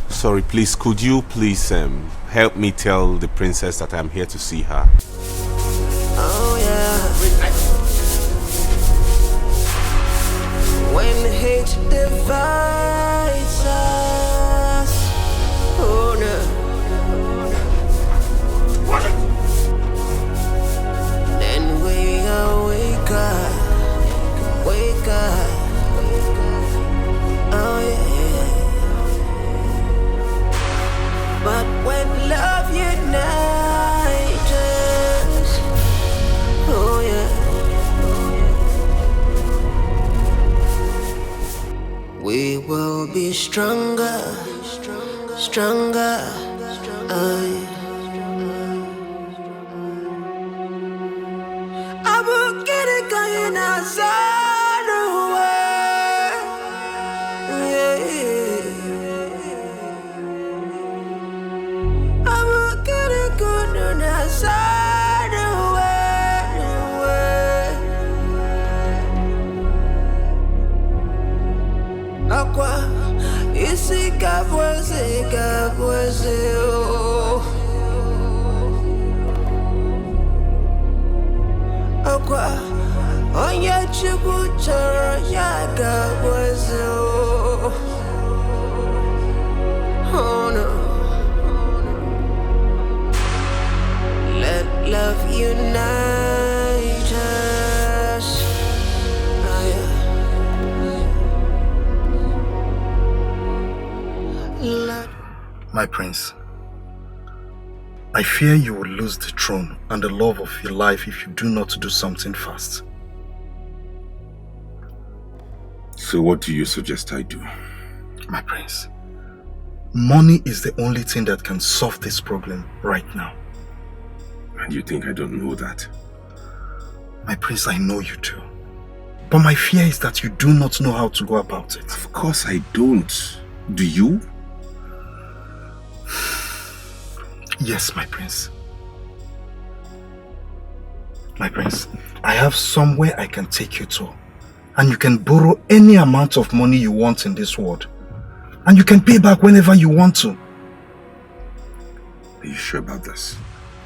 Sorry, please, could you please help me tell the princess that I'm here to see her? Oh yeah. When hate divides us, oh no. Then we wake up, wake up. Oh yeah. But when love unites us, oh yeah, we will be stronger, stronger. Oh yeah. I will get it going outside away. Yeah. I will get it going outside away. Aqua, isi kabweze, oh. Aqua, onye chukwu chọrọ ya kabweze, oh. Oh no. Let love unite us. Oh, yeah. My prince, I fear you will lose the throne and the love of your life if you do not do something fast. So what do you suggest I do? My prince, money is the only thing that can solve this problem right now. And you think I don't know that? My prince, I know you do. But my fear is that you do not know how to go about it. Of course I don't. Do you? Yes, my prince. My prince, I have somewhere I can take you to. And you can borrow any amount of money you want in this world. And you can pay back whenever you want to. Are you sure about this?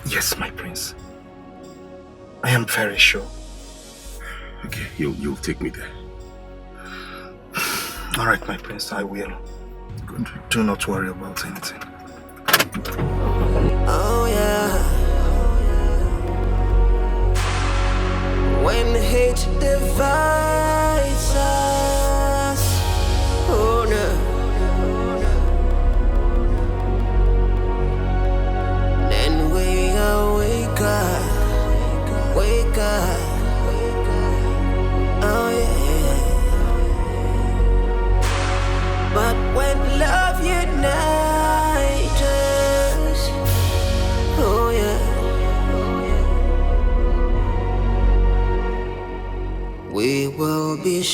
Yes, my prince. I am very sure. Okay, you'll take me there. All right, my prince, I will. Good. Do not worry about anything. Oh yeah. When hate divides us.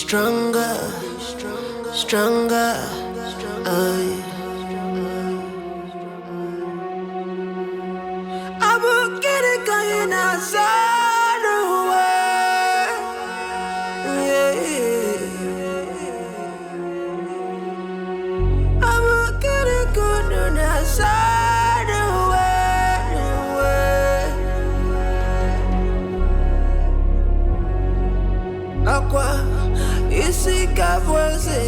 stronger, stronger. I will get it going outside the way. I will get it going outside the way. Aqua, isi kabweze,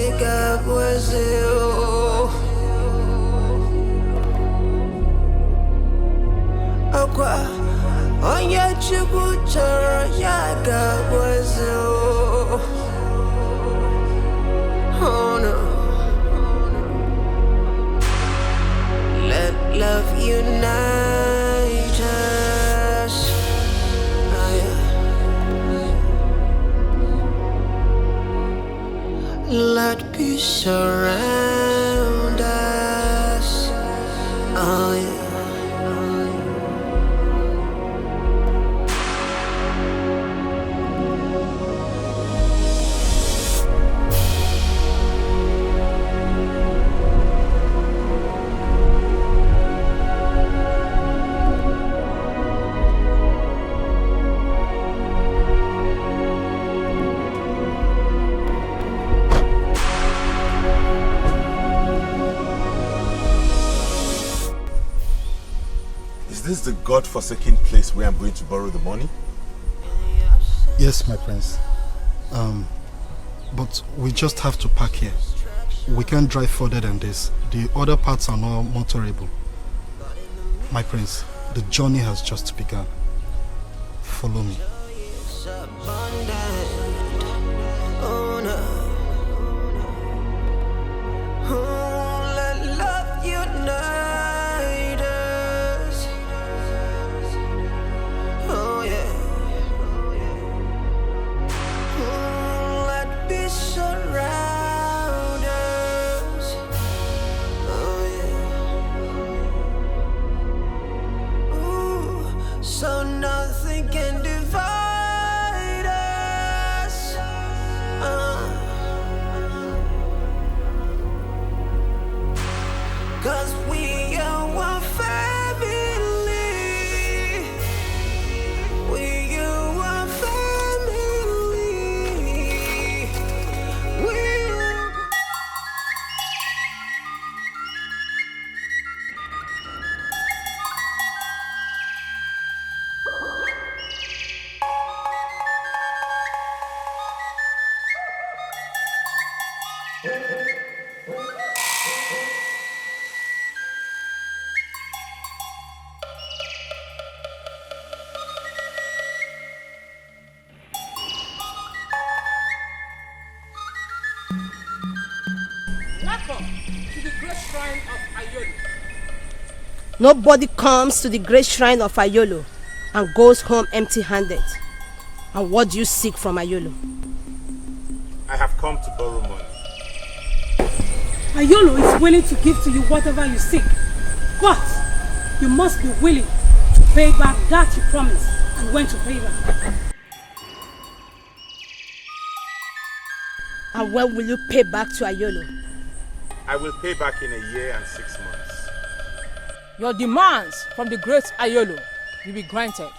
oh. Aqua, onye chukwu chọrọ ya kabweze, oh. Oh no. Let love unite us. Oh, yeah. Let peace surround us. Oh yeah. Is this the God-forsaken place where I'm going to borrow the money? Yes, my prince. But we just have to park here. We can't drive further than this. The other parts are not motorable. My prince, the journey has just begun. Follow me. Oh no. Oh, let love unite us. Oh yeah. Oh, let peace surround us. Oh yeah. Ooh, so nothing can divide us. Cause we are one family. We are one family. We are... Welcome to the great shrine of Ayolo. Nobody comes to the great shrine of Ayolo and goes home empty-handed. And what do you seek from Ayolo? I have come to borrow money. Ayolo is willing to give to you whatever you seek. But you must be willing to pay back that you promised and when to pay back. And when will you pay back to Ayolo? I will pay back in a year and 6 months. Your demands from the great Ayolo will be granted.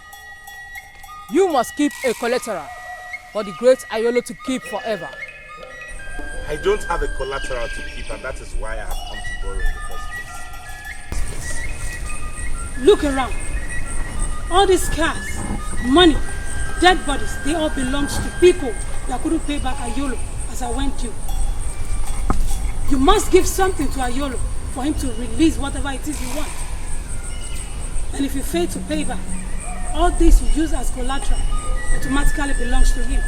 You must keep a collateral for the great Ayolo to keep forever. I don't have a collateral to keep, and that is why I have come to borrow in the first place. Look around. All these cars, money, dead bodies, they all belong to people that couldn't pay back Ayolo as I went due. You must give something to Ayolo for him to release whatever it is you want. And if you fail to pay back, all this you use as collateral automatically belongs to him.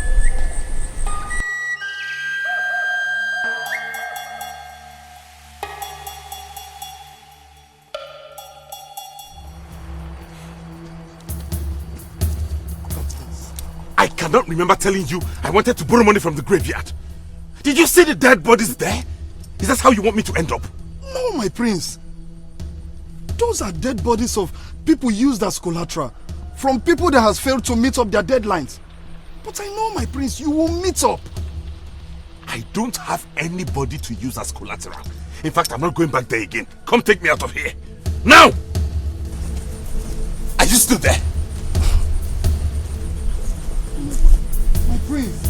I cannot remember telling you I wanted to borrow money from the graveyard. Did you see the dead bodies there? Is that how you want me to end up? No, my prince. Those are dead bodies of people used as collateral from people that has failed to meet up their deadlines. But I know, my prince, you will meet up. I don't have anybody to use as collateral. In fact, I'm not going back there again. Come take me out of here. Now! Are you still there? My prince.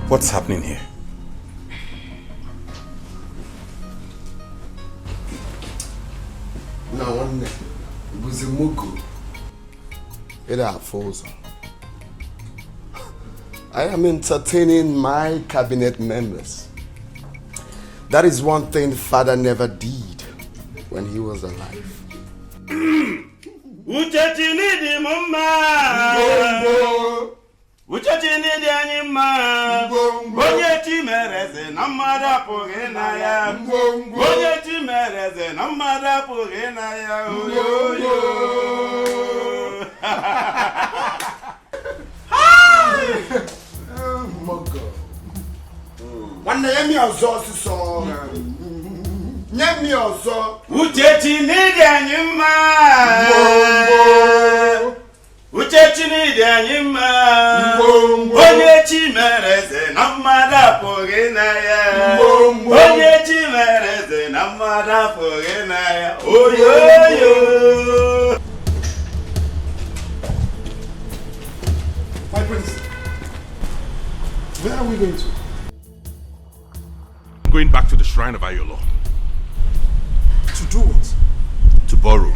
What's happening here? Now, one it was a mugu. It falls. I am entertaining my cabinet members. That is one thing Father never did when he was alive. Uchechi nidi mama. Uchechi nidi anyima. Onye chimereze na mmadụ pụghị na ya. Onye chimereze na mmadụ pụghị na ya. Oyoyo. Oh my God. One name ọzọ sọ. Name ọzọ. Uchechi nidi anyima. Uchechi nidi anyima. Onye chimereze na mmadụ apụghị na ya. Onye chimereze na mmadụ apụghị na ya. Oyoyo. My prince, where are we going to? I'm going back to the shrine of Ayolo. To do what? To borrow.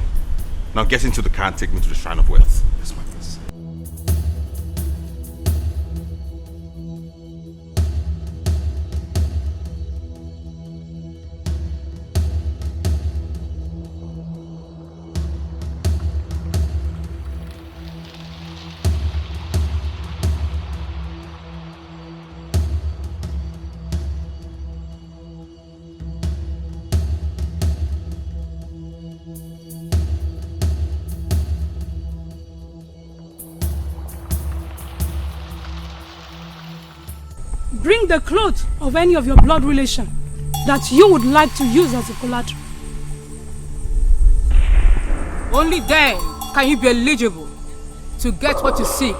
Now get into the car and take me to the shrine of wealth. Yes, my prince. Bring the clothes of any of your blood relation that you would like to use as a collateral. Only then can you be eligible to get what you seek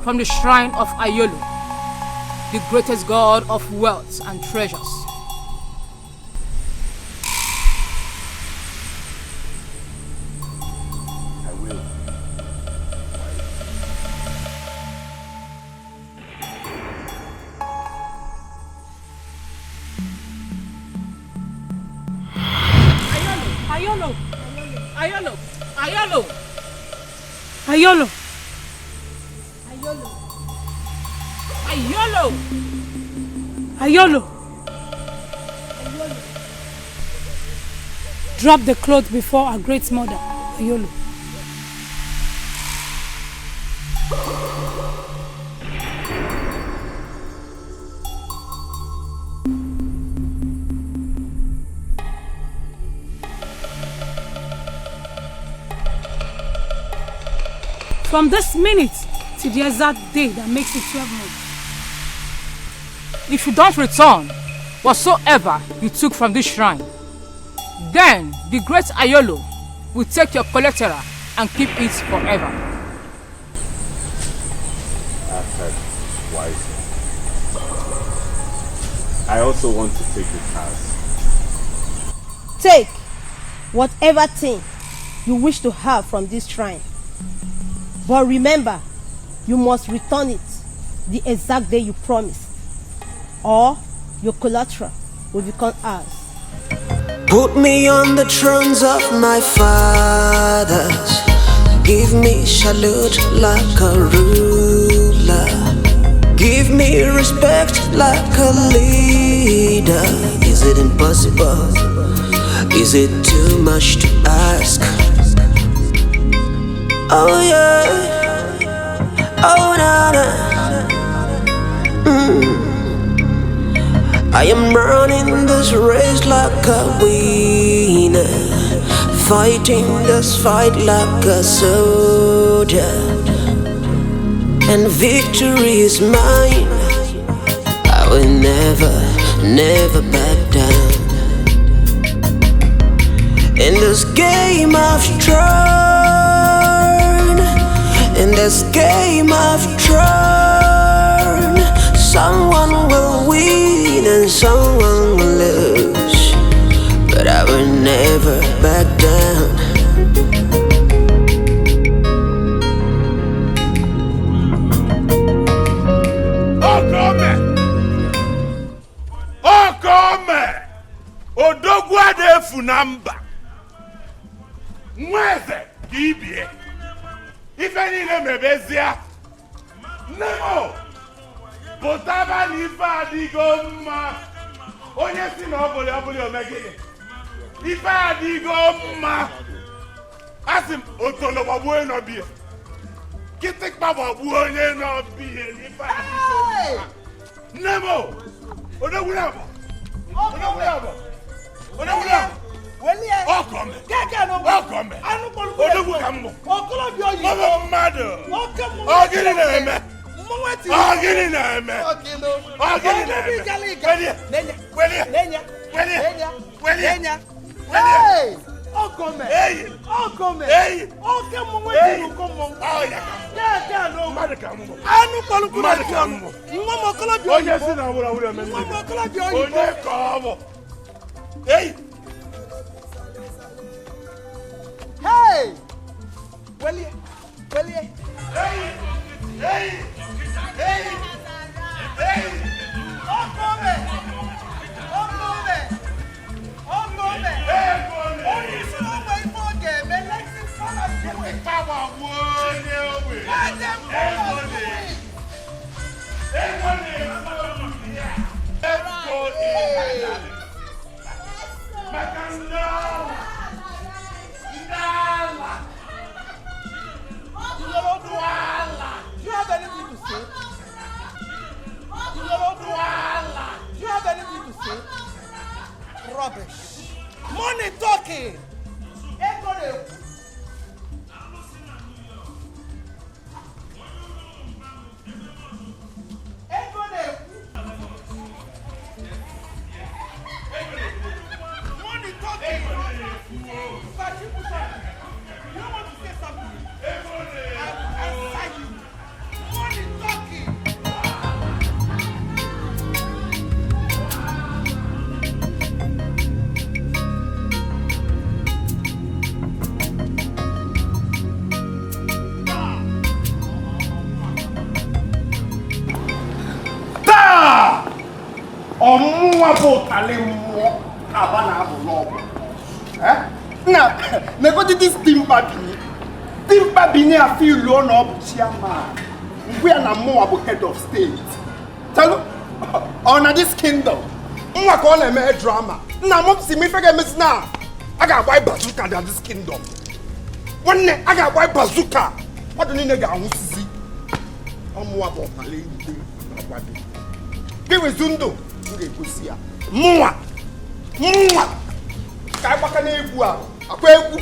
from the shrine of Ayolo, the greatest god of wealth and treasures. I will. Ayolo! Ayolo! Ayolo! Ayolo! Ayolo! Ayolo! Drop the cloth before our great mother, Ayolo. From this minute to the exact day that makes it 12 months. If you don't return whatsoever you took from this shrine, then the great Ayolo will take your collateral and keep it forever. I've heard wisely. I also want to take the task. Take whatever thing you wish to have from this shrine. But remember, you must return it the exact day you promised, or your collateral will become ours. Put me on the thrones of my fathers. Give me salute like a ruler. Give me respect like a leader. Is it impossible? Is it too much to ask? Oh yeah. Oh na na. I am running this race like a winner, fighting this fight like a soldier, and victory is mine. I will never, never back down. In this game of thrones, in this game of thrones, someone will win and someone will lose, but I will never back down. Okome! Odogwa de funamba. Mweze kibie. Ife niile mebezia. Nemo! Potaba n'ife adigo mma. Onye si na ọbụli omegide. Ife adigo mma. Asị m otolo gbagbuo onye nọbie. Kịtịkpa gbagbuo onye nọbie. Ife adigo mma. Nemo! Odogwunabo! Odogwunabo! Odogwunabo! Okome! Okome! Odogwu ka mbụ! Mama mmadụ! Ogini na-eme! Ogini na-eme! Ogini na-eme! Welie! Welie! Okome! Okome! Oke mwe dinukomo! Keke no! Mmadụ ka mbụ! Anu kpọlụkwụ Mmadụ ka mbụ! Nwa m ọkọlọbịa oyibo! Onye si na wụrụ eme Nwa m ọkọlọbịa oyibo! Onye ka ọ bụ! Hey! Hey! Welie! Welie! Hey! Hey! Hey! Hey! Okome! Okome! Okome! Onye isi n'ogbe ife ọ ga-eme Lexi Fana Jewe! Ìpàwọ̀ wo ni o wè? Ẹ̀jẹ̀ fọlọ́ sí! Ego ni ìfọwọ́ sí ya. Ego ni ìfọwọ́. Maka ndala. Ndala. Duala. Do you have anything to say? Duala. Do you have anything to say? Rubbish. Money talking. Ego de. Ego de. Money talking. But you put something. You don't want to say something. I'll sign you. Money talking. Ọmụnwa bụ ụtalị mmụọ aba na-abụ n'ọgwụ. Na negodi dis timba bini. Timba bini afọ ilu ọ na ọ bụ chairman. Ngwe ya na mmụọ bụ head of state. Telu, ọ na this kingdom. Nwa ka ọ na-eme drama. Nna m si m ife ga-emesi na a ga-agba bazooka na this kingdom. Nwanne a ga-agba bazooka. Mmadụ niile ga-anwụsịzi. Ọmụnwa bụ ụtalị igwe agwado. Give Izundu. Mwa! Mwa! Ka gbaka na egwu a, akwa egwu.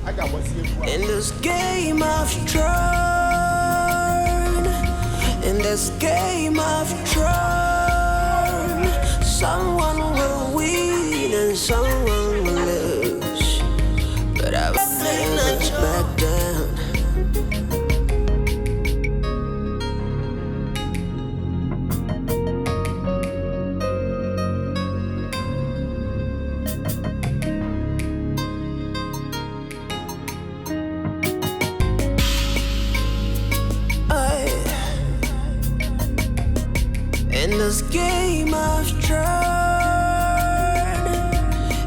A ga-agbasi egwu a. In this game of thrones, in this game of thrones, someone will win and someone will lose, but I will never back down. this game I've tried,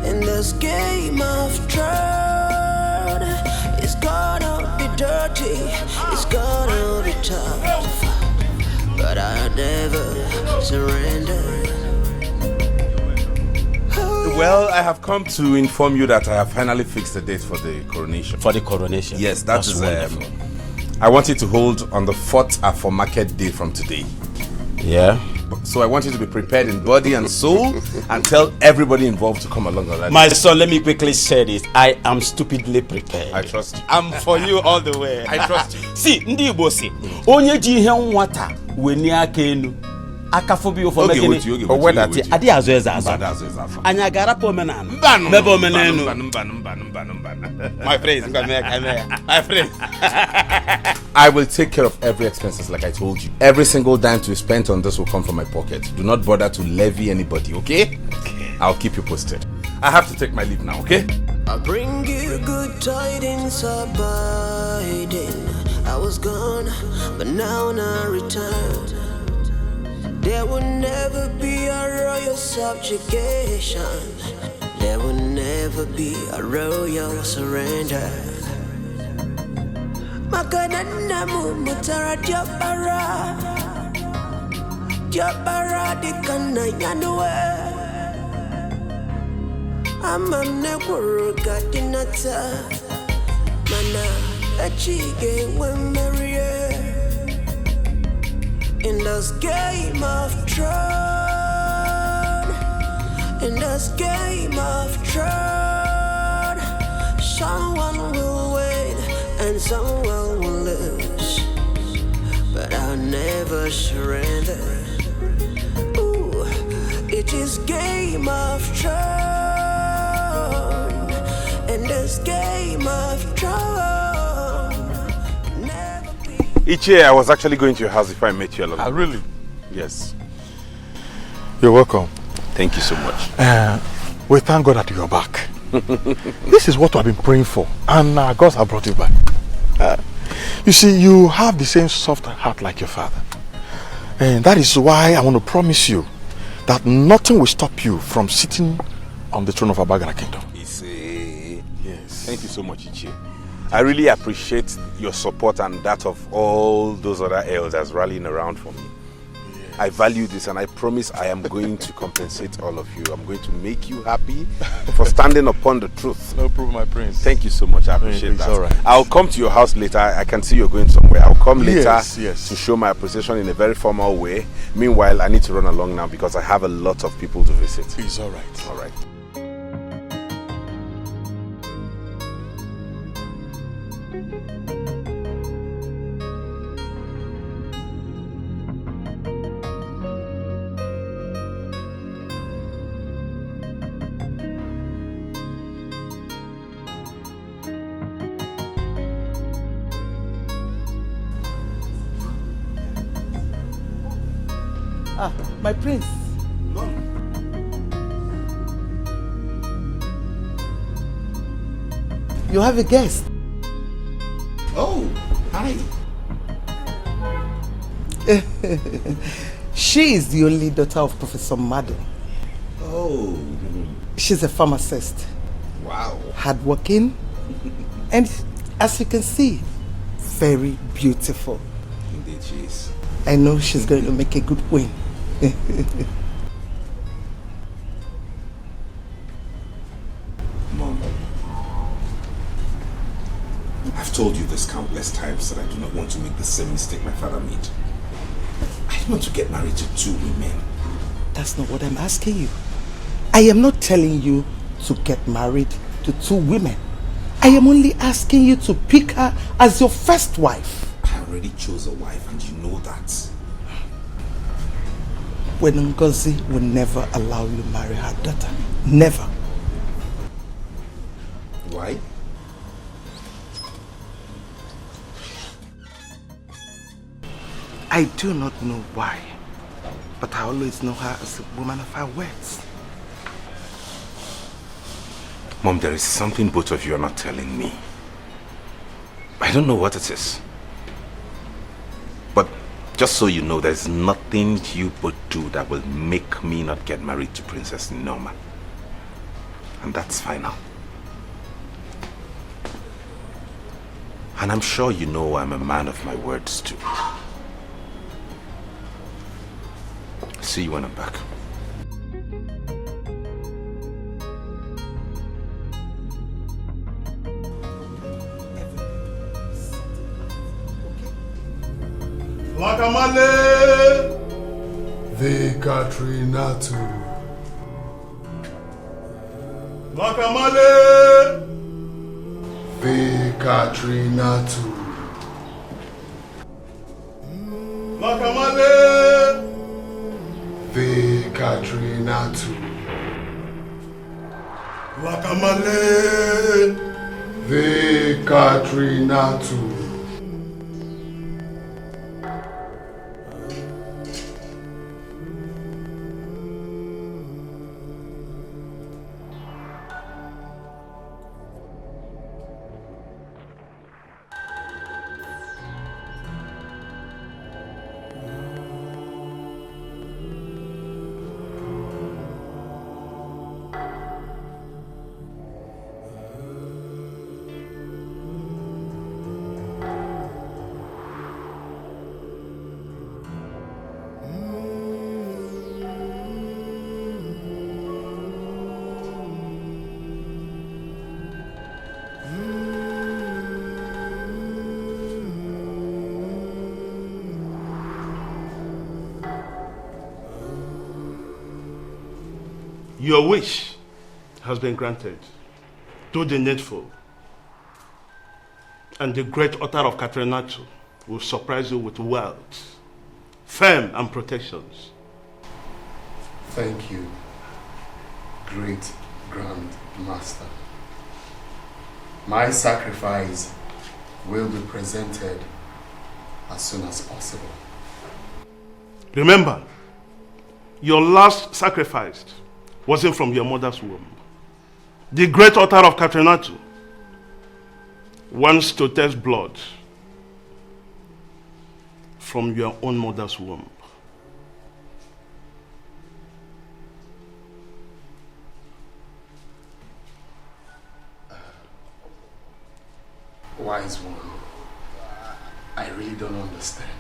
in this game I've tried, it's gonna be dirty, it's gonna be tough, but I never surrender. Well, I have come to inform you that I have finally fixed the date for the coronation. For the coronation? Yes, That's wonderful. I want it to hold on the 4th After Market Day from today. Yeah? So I want you to be prepared in body and soul and tell everybody involved to come along on that. My son, let me quickly say this. I am stupidly prepared. I trust you. I'm for you all the way. I trust you. See, ndi Igbo si, onye ji ihe nwata weni aka enu. Akafobi ofo megini. Oweda ti adi azo eza azo. Anya garapa omenana. Mebe omenenu. My friends, my friend. I will take care of every expenses like I told you. Every single dime to be spent on this will come from my pocket. Do not bother to levy anybody, okay? I'll keep you posted. I have to take my leave now, okay? I bring you good tidings abiding. I was gone, but now I return. There will never be a royal subjugation. There will never be a royal surrender. Makanana mutara jabara, jabara di kana yanwe. Amam neguru gadinata, mana achige wemarie. In this game of throne, in this game of throne, someone will win and someone will lose, but I'll never surrender. Ooh, it is game of throne, in this game of throne. Each year I was actually going to your house before I met you alone. Really? Yes. You're welcome. Thank you so much. We thank God that you're back. This is what I've been praying for, and God has brought you back. You see, you have the same soft heart like your father. And that is why I want to promise you that nothing will stop you from sitting on the throne of Abagana Kingdom. Yes. Thank you so much, Ichie. I really appreciate your support and that of all those other elders rallying around for me. Yes. I value this, and I promise I am going to compensate all of you. I'm going to make you happy for standing upon the truth. No problem, my prince. Thank you so much. I appreciate that. All right. I'll come to your house later. I can see you're going somewhere. I'll come later yes. to show my appreciation in a very formal way. Meanwhile, I need to run along now because I have a lot of people to visit. It's all right. All right. Ah, my prince. You have a guest. Oh, hi. She is the only daughter of Professor Madden. Oh. She's a pharmacist. Wow. Hardworking. And as you can see, very beautiful. Indeed she is. I know she's going to make a good win. Mom, I've told you this countless times that I do not want to make the same mistake my father made. I don't want to get married to 2 women. That's not what I'm asking you. I am not telling you to get married to 2 women. I am only asking you to pick her as your first wife. I already chose a wife, and you know that. When Ngozi will never allow you to marry her daughter. Never. Why? I do not know why, but I always know her as a woman of her words. Mom, there is something both of you are not telling me. I don't know what it is. But Just so you know, there's nothing you would do that will make me not get married to Princess Noma. And that's final. And I'm sure you know I'm a man of my words too. See you when I'm back. Lakamale! The Katrinatu. Lakamale! The Katrinatu. Lakamale! The Katrinatu. Lakamale! The Katrinatu. Your wish has been granted. Do the needful. And the great author of Katrinatu will surprise you with wealth, fame, and protections. Thank you, great Grand Master. My sacrifice will be presented as soon as possible. Remember, your last sacrifice wasn't from your mother's womb. The great author of Katrinatu wants to test blood from your own mother's womb. Wise one, I really don't understand.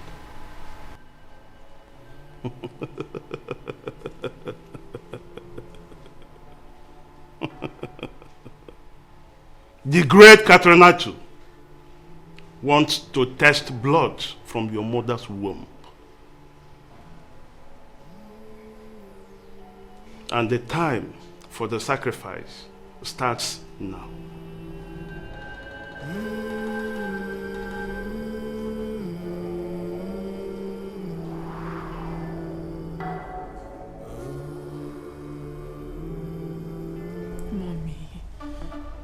The great Katrinatu wants to test blood from your mother's womb. And the time for the sacrifice starts now.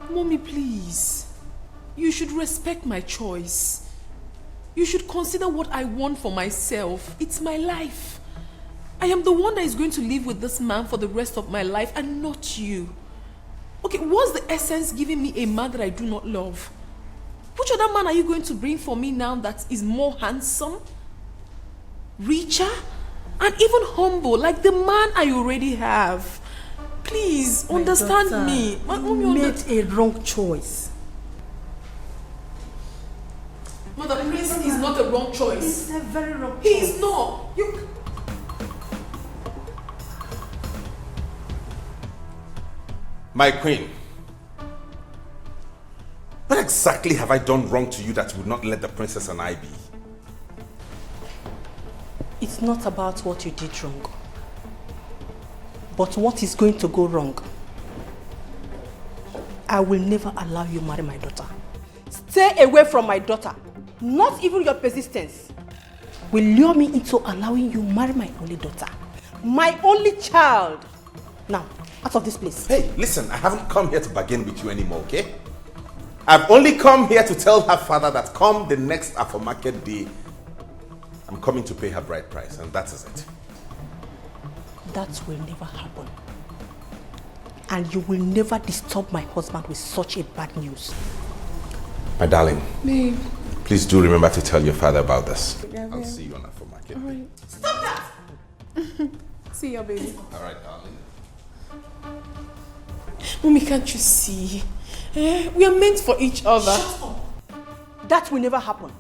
Mommy, please. You should respect my choice. You should consider what I want for myself. It's my life. I am the one that is going to live with this man for the rest of my life and not you. Okay, what's the essence giving me a man that I do not love? Which other man are you going to bring for me now that is more handsome, richer, and even humble like the man I already have? Please, understand me. You made a wrong choice. Mother, Prince is not a wrong choice. It's a very wrong choice. He is not. You... My queen, what exactly have I done wrong to you that you would not let the princess and I be? It's not about what you did wrong, but what is going to go wrong. I will never allow you marry my daughter. Stay away from my daughter. Not even your persistence will lure me into allowing you marry my only daughter. My only child. Now, out of this place. Hey, listen, I haven't come here to bargain with you anymore, okay? I've only come here to tell her father that come the next Afro Market Day, I'm coming to pay her bride price, and that is it. That will never happen. And you will never disturb my husband with such a bad news. My darling, babe, please do remember to tell your father about this. I'll see you on Afro Market. Get Alright. Stop that! See ya, baby. Alright, darling. Mommy, can't you see? We are meant for each other. Shut up. That will never happen.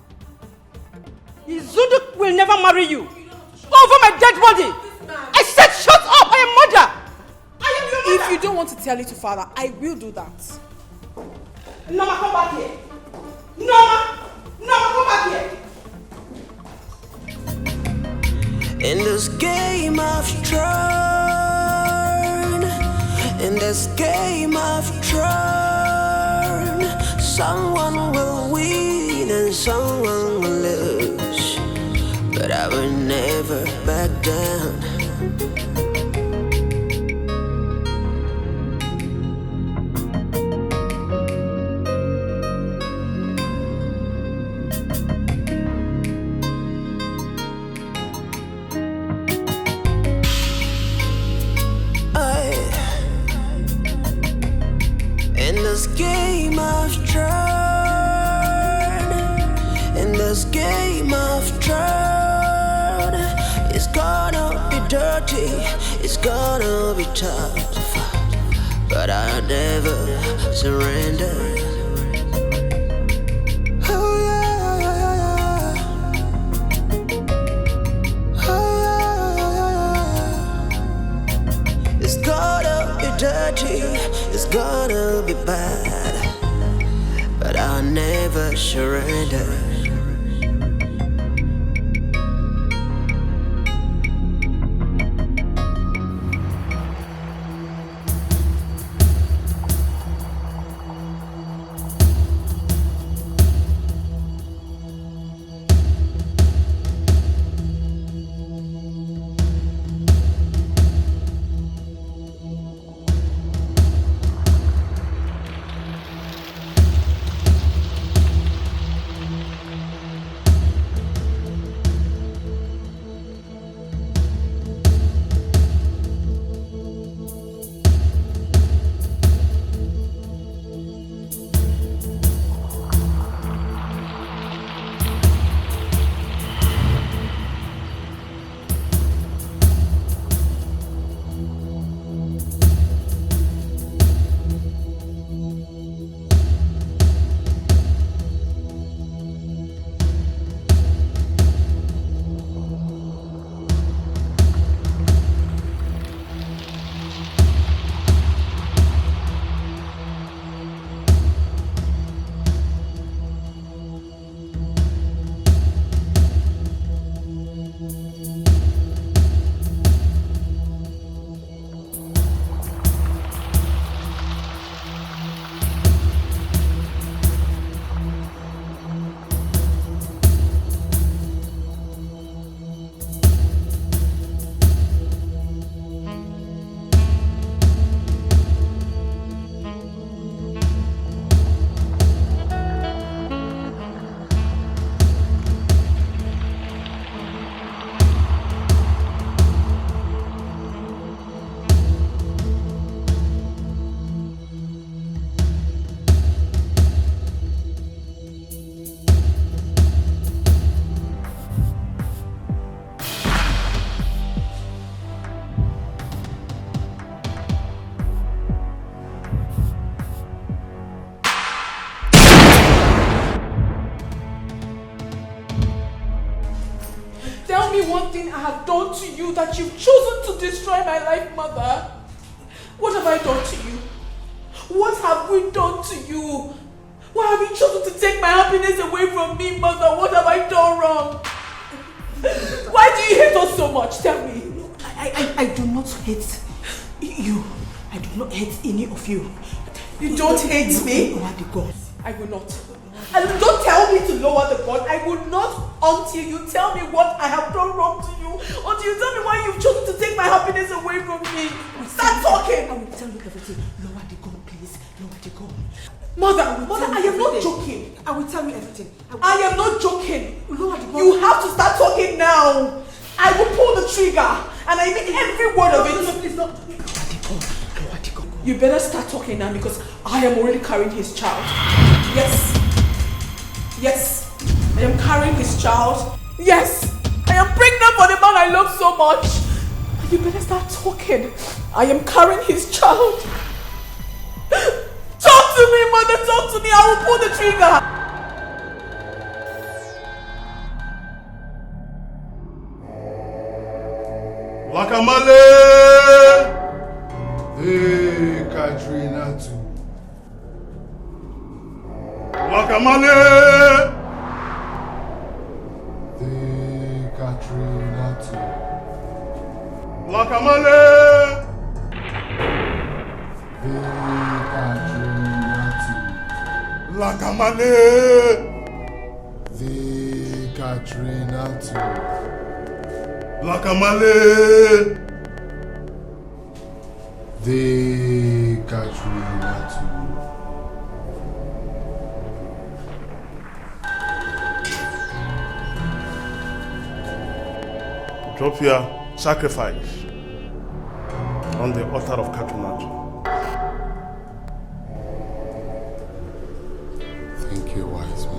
Izundu will never marry you. Over my dead body. I said shut up. I am mother. I am your mother. If you don't want to tell it to father, I will do that. Norma, come back here. Norma, come back here. In this game of turn, in this game of turn, someone will win and someone will lose, but I will never back down. In this game of turn, in this game of turn, it's gonna be dirty, it's gonna be tough, but I'll never surrender. Oh yeah, oh yeah. It's gonna be dirty, it's gonna be bad, but I'll never surrender. One thing I have done to you that you've chosen to destroy my life, mother. What have I done to you? What have we done to you? Why have you chosen to take my happiness away from me, mother? What have I done wrong? Why do you hate us so much? Tell me. I do not hate you. I do not hate any of you. You don't hate me? Lower the gun. I will not. And don't tell me to lower the gun. I will not until you tell me what I have done wrong to you. Until you tell me why you've chosen to take my happiness away from me. Start talking. I will tell you everything. Lower the gun, please. Lower the gun. Mother, I am not joking. I will tell you everything. I am not joking. Lower the gun. You have to start talking now. I will pull the trigger. And I mean every word of it. No, please, no. Lower the gun. Lower the gun. You better start talking now because I am already carrying his child. Yes. Yes. I am carrying his child. Yes. I am pregnant for the man I love so much. You better start talking. I am carrying his child. Talk to me, mother. Talk to me. I will pull the trigger. Wakamale! Hey, Katrina too. Wakamale! Hey, Katrina too. Wakamale! Hey, Katrina too. Wakamale! Hey, Katrina too. Lakamale! The Katrina too. Drop your sacrifice on the altar of Katrina. Thank you, wise man.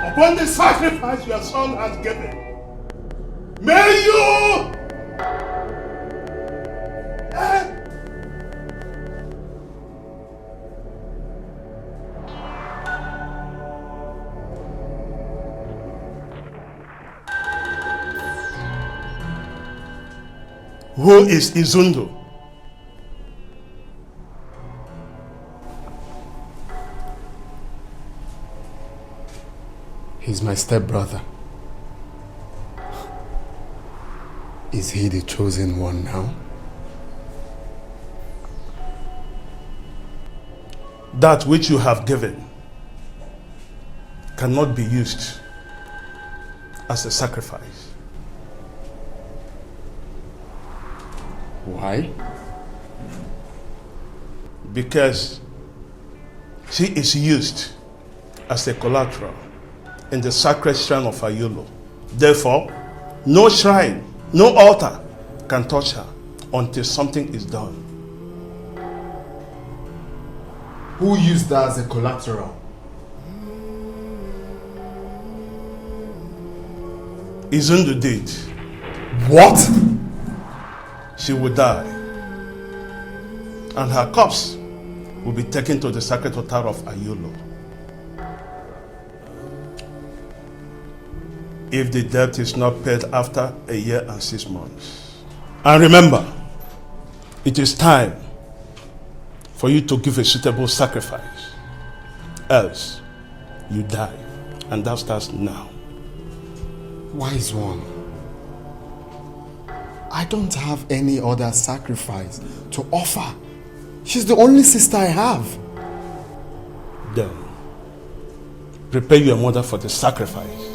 Upon the sacrifice your son has given, may you Who is Izundu? He's my stepbrother. Is he the chosen one now? That which you have given cannot be used as a sacrifice. Why? Because she is used as a collateral in the sacred shrine of Ayolo. Therefore, no shrine, no altar can touch her until something is done. Who used that as a collateral? Izundu did. What? She will die, and her corpse will be taken to the sacred altar of Ayolo. If the debt is not paid after a year and 6 months. And remember, it is time for you to give a suitable sacrifice. Else, you die. And that starts now. Wise one, I don't have any other sacrifice to offer. She's the only sister I have. Then, prepare your mother for the sacrifice.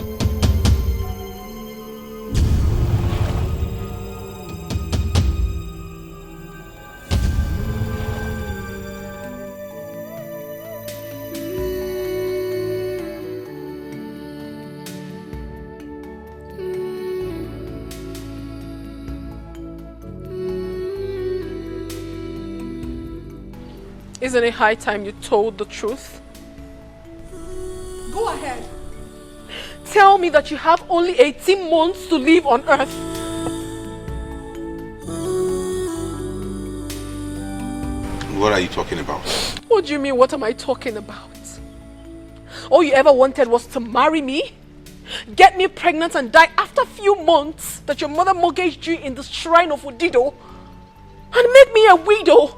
Isn't it high time you told the truth? Go ahead. Tell me that you have only 18 months to live on earth. What are you talking about? What do you mean, what am I talking about? All you ever wanted was to marry me? get me pregnant and die after a few months that your mother mortgaged you in the shrine of Udido, and make me a widow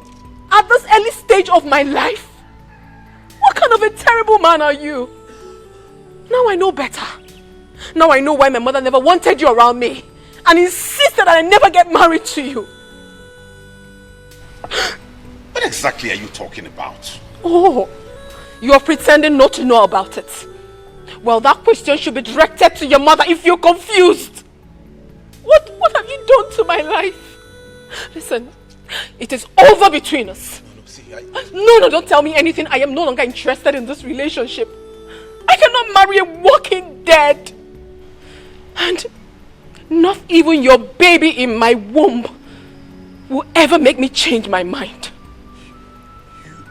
at this early stage of my life? What kind of a terrible man are you? Now I know better. Now I know why my mother never wanted you around me and insisted that I never get married to you. What exactly are you talking about? Oh, you are pretending not to know about it. Well, that question should be directed to your mother if you're confused. What have you done to my life? Listen, it is over between us. No, don't tell me anything. I am no longer interested in this relationship. I cannot marry a walking dead. And not even your baby in my womb will ever make me change my mind.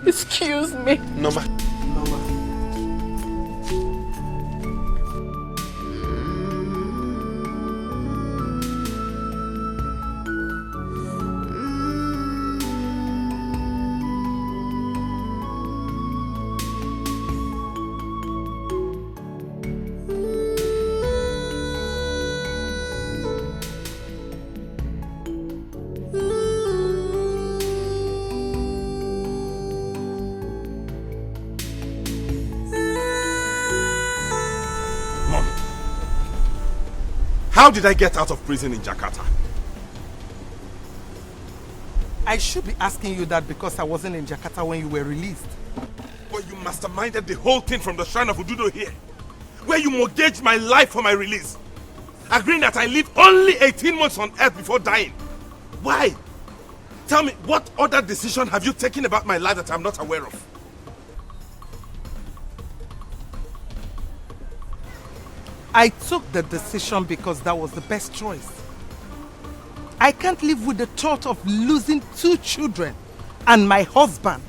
Excuse me. Noma. How did I get out of prison in Jakarta? I should be asking you that because I wasn't in Jakarta when you were released. But you masterminded the whole thing from the shrine of Ududo here, where you mortgaged my life for my release, agreeing that I live only 18 months on earth before dying. Why? Tell me, what other decision have you taken about my life that I'm not aware of? I took the decision because that was the best choice. I can't live with the thought of losing 2 children and my husband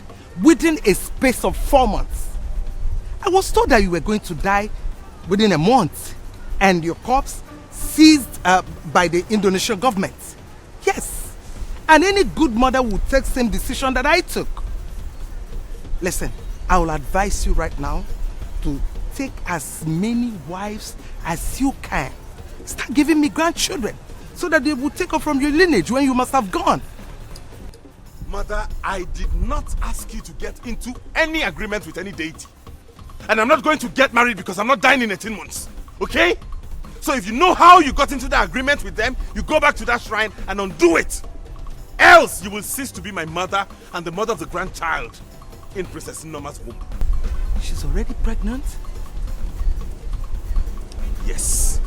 within a space of 4 months. I was told that you were going to die within a month and your corpse seized by the Indonesian government. Yes, and any good mother would take the same decision that I took. Listen, I will advise you right now to take as many wives as you can. Start giving me grandchildren so that they will take off from your lineage when you must have gone. Mother, I did not ask you to get into any agreement with any deity. And I'm not going to get married because I'm not dying in 18 months. Okay? So if you know how you got into the agreement with them, you go back to that shrine and undo it. Else you will cease to be my mother and the mother of the grandchild in Princess Noma's womb. She's already pregnant? Yes.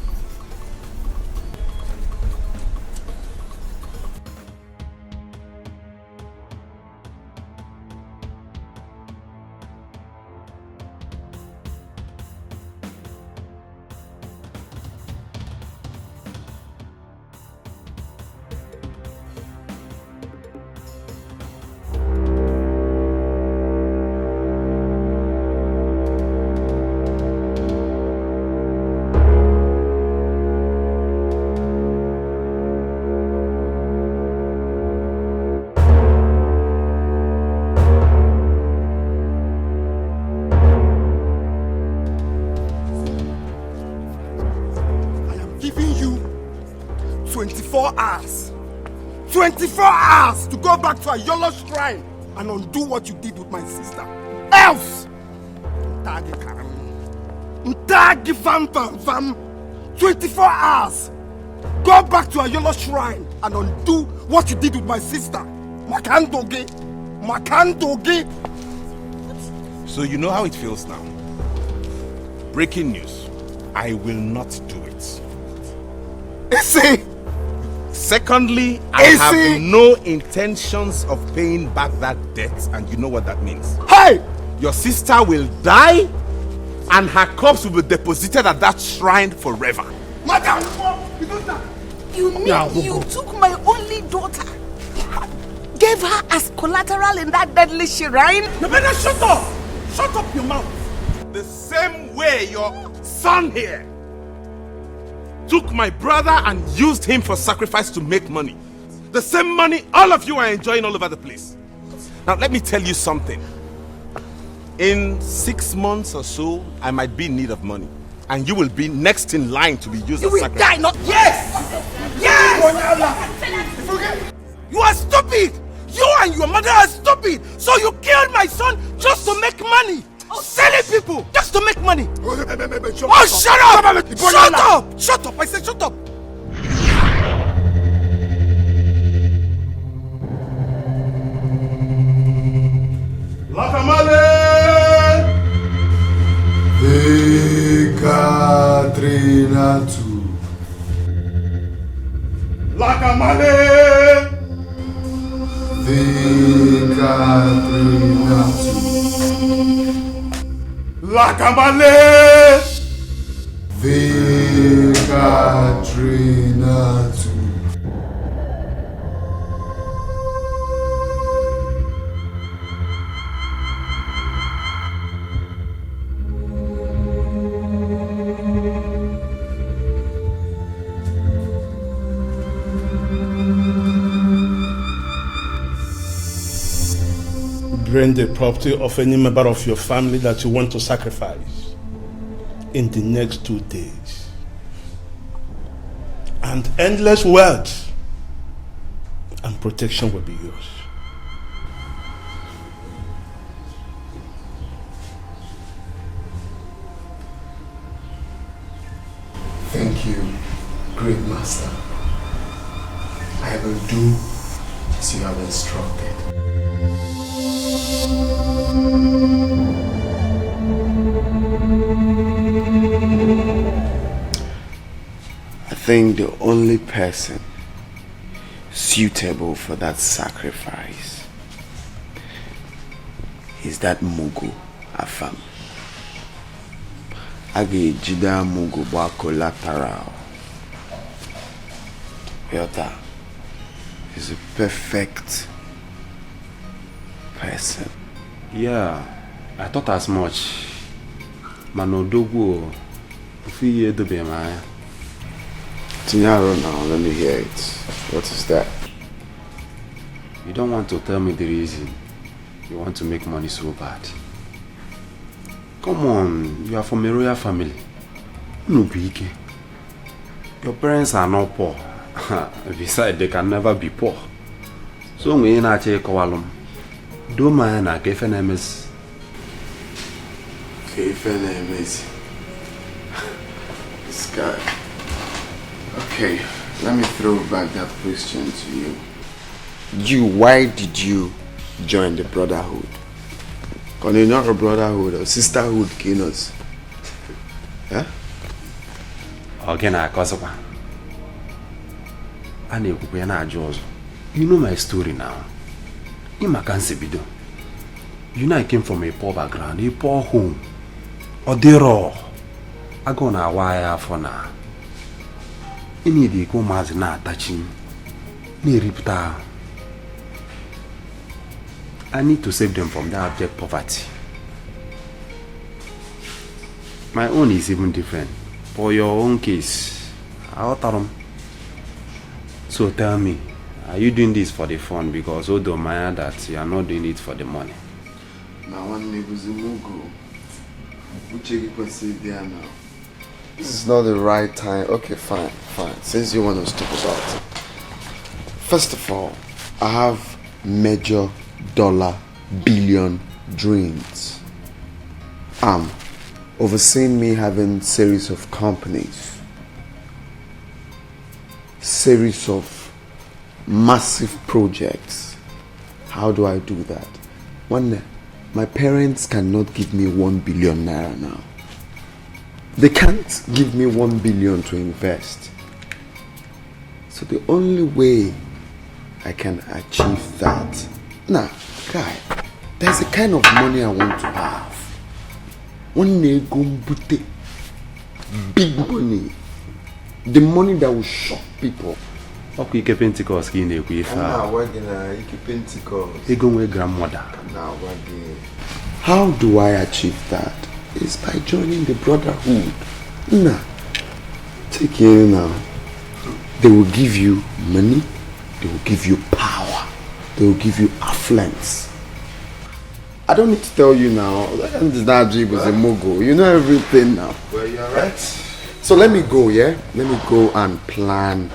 Giving you 24 hours. 24 hours to go back to a Yolo shrine and undo what you did with my sister. Else! 24 hours. Go back to a Yolo shrine and undo what you did with my sister. Makandoge. So you know how it feels now. Breaking news. I will not do it. Secondly, I have no intentions of paying back that debt, and you know what that means. Hey! Your sister will die, and her corpse will be deposited at that shrine forever. Madam! You mean you took my only daughter, gave her as collateral in that deadly shrine? You better shut up! Shut up your mouth! The same way your son here took my brother and used him for sacrifice to make money. The same money all of you are enjoying all over the place. Now let me tell you something. In 6 months or so, I might be in need of money. and you will be next in line to be used You as will sacrifice. die, not yes! Yes! You are stupid! You and your mother are stupid! So you killed my son just to make money! Selling people just to make money! Oh, shut up! Shut up! Shut up! I said shut up! Lakamale! Ekatrinatu. Lakamale! Ekatrinatu. Lakamale! Ekatrinatu. Bring the property of any member of your family that you want to sacrifice in the next 2 days. And endless wealth and protection will be yours. Thank you, great master. I will do as you have instructed. I think the only person suitable for that sacrifice is that Mugu Afam. Age Jida Mugu Ba collateral. Yota is a perfect person. Yeah, I thought as much. Manodogo, Fiye Dobemaya. Tinyaro now, let me hear it. What is that? You don't want to tell me the reason. You want to make money so bad. Come on, you are from a royal family. No big. Your parents are not poor. Besides, they can never be poor. So we ain't actually call do man a KFNMS. KFNMS. This guy. Okay, let me throw back that question to you. Why did you join the brotherhood? Because you're not a brotherhood or sisterhood, Kinos. Huh? Again, I cause you know my story now. You know I came from a poor background, a poor home. Or they raw. I go na wire for now. Any day go mas na touching. Ni ripta. I need to save them from that abject poverty. My own is even different. For your own case, I'll tell them. So tell me, are you doing this for the fun? Because although Maya that you are not doing it for the money. Now one neighbor's Mugu. Uchechi can say there now. This is not the right time. Okay, fine. Since you want to talk about it. First of all, I have major dollar billion dreams. Overseeing me having series of companies, series of massive projects. How do I do that? One, my parents cannot give me 1 billion naira now. They can't give me 1 billion to invest. So the only way I can achieve that. Now, guy, there's a kind of money I want to have. One negombute, big money. The money that will shock people. Okay, you Pentecost in a way. Now, what you Pentecost? You go with grandmother. Now, what how do I achieve that? It's by joining the brotherhood. Nah, take it now. They will give you money. They will give you power. They will give you affluence. I don't need to tell you now. That Najib was a mogul. You know everything now. Well, you're Alright. So let me go, yeah? Let me go and plan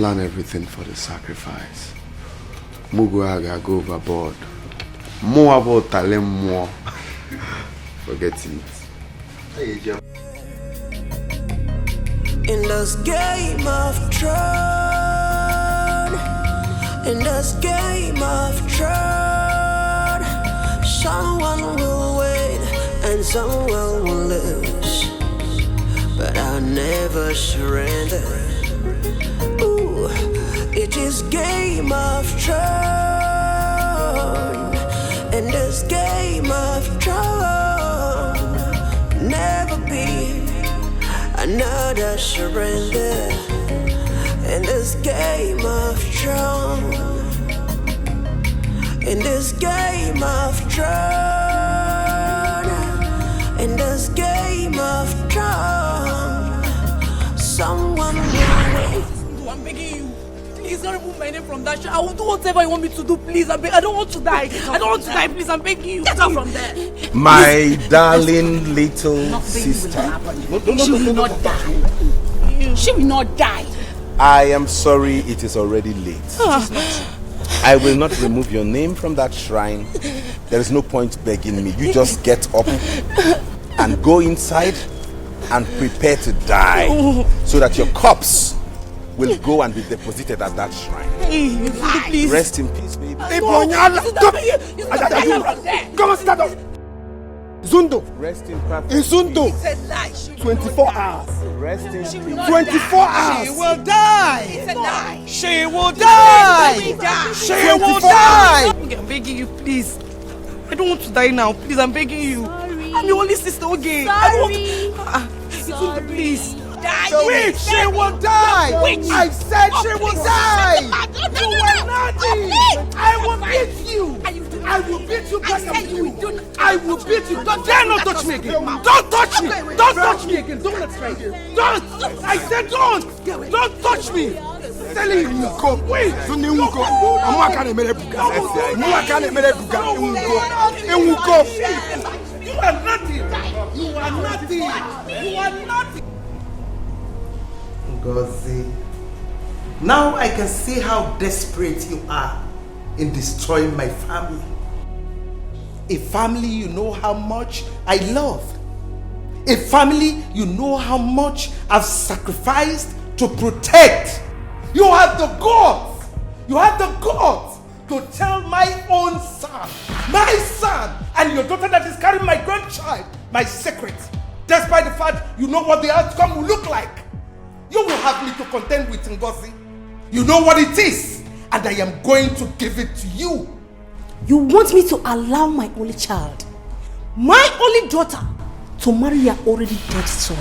everything for the sacrifice. Muguaga go overboard. More about talent, more. Forget it. Hey, Jim. In this game of throne, in this game of throne, someone will win and someone will lose, but I'll never surrender. Ooh, it is game of throne, in this game of throne, never be another surrender. In this game of throne, in this game of throne, in this game of throne, someone will wait. I'm begging you. Please don't remove my name from that show. I will do whatever you want me to do, please. I don't want to die. I don't want to die, please. I'm begging you. Get off from there. My darling little sister. She will not die. She will not die. I am sorry it is already late. I will not remove your name from that shrine. There is no point begging me. You just get up and go inside and prepare to die so that your corpse will go and be deposited at that shrine. Please. Rest in peace, baby. Come on, stand up. Izundu. Rest in peace. Izundu. 24 hours. Rest in peace. 24 hours. She will die. She will die. She will die. I'm begging you, please. I don't want to die now. Please, I'm begging you. I'm your only sister, okay? I don't want to... please. Witch, she will die. I said she will die. You will not die. I will beat you. I will beat you back and you. I will beat you. Don't dare not touch me again. Don't touch me. Don't touch me again. Don't let's try. Don't. I said don't. Don't touch me. Tell you go. Wait. I'm not going to make You are nothing. You are nothing. You are nothing. Ngozi, now I can see how desperate you are in destroying my family. A family you know how much I love. A family you know how much I've sacrificed to protect. You have the guts. You have the guts to tell my own son, and your daughter that is carrying my grandchild, my secret. Despite the fact you know what the outcome will look like. You will have me to contend with Ngozi. You know what it is, and I am going to give it to you. You want me to allow my only child, my only daughter, to marry your already dead son?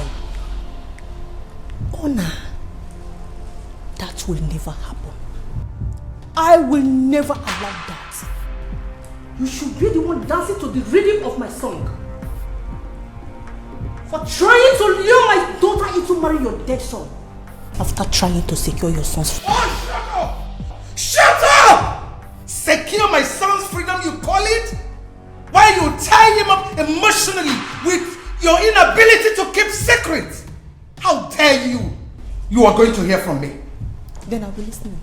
Honor, that will never happen. I will never allow that. You should be the one dancing to the rhythm of my song. For trying to lure my daughter into marrying your dead son. After trying to secure your son's freedom. Oh, shut up! Shut up! Secure my son's freedom, you call it? While you tie him up emotionally with your inability to keep secrets. How dare you? You are going to hear from me. Then I'll be listening.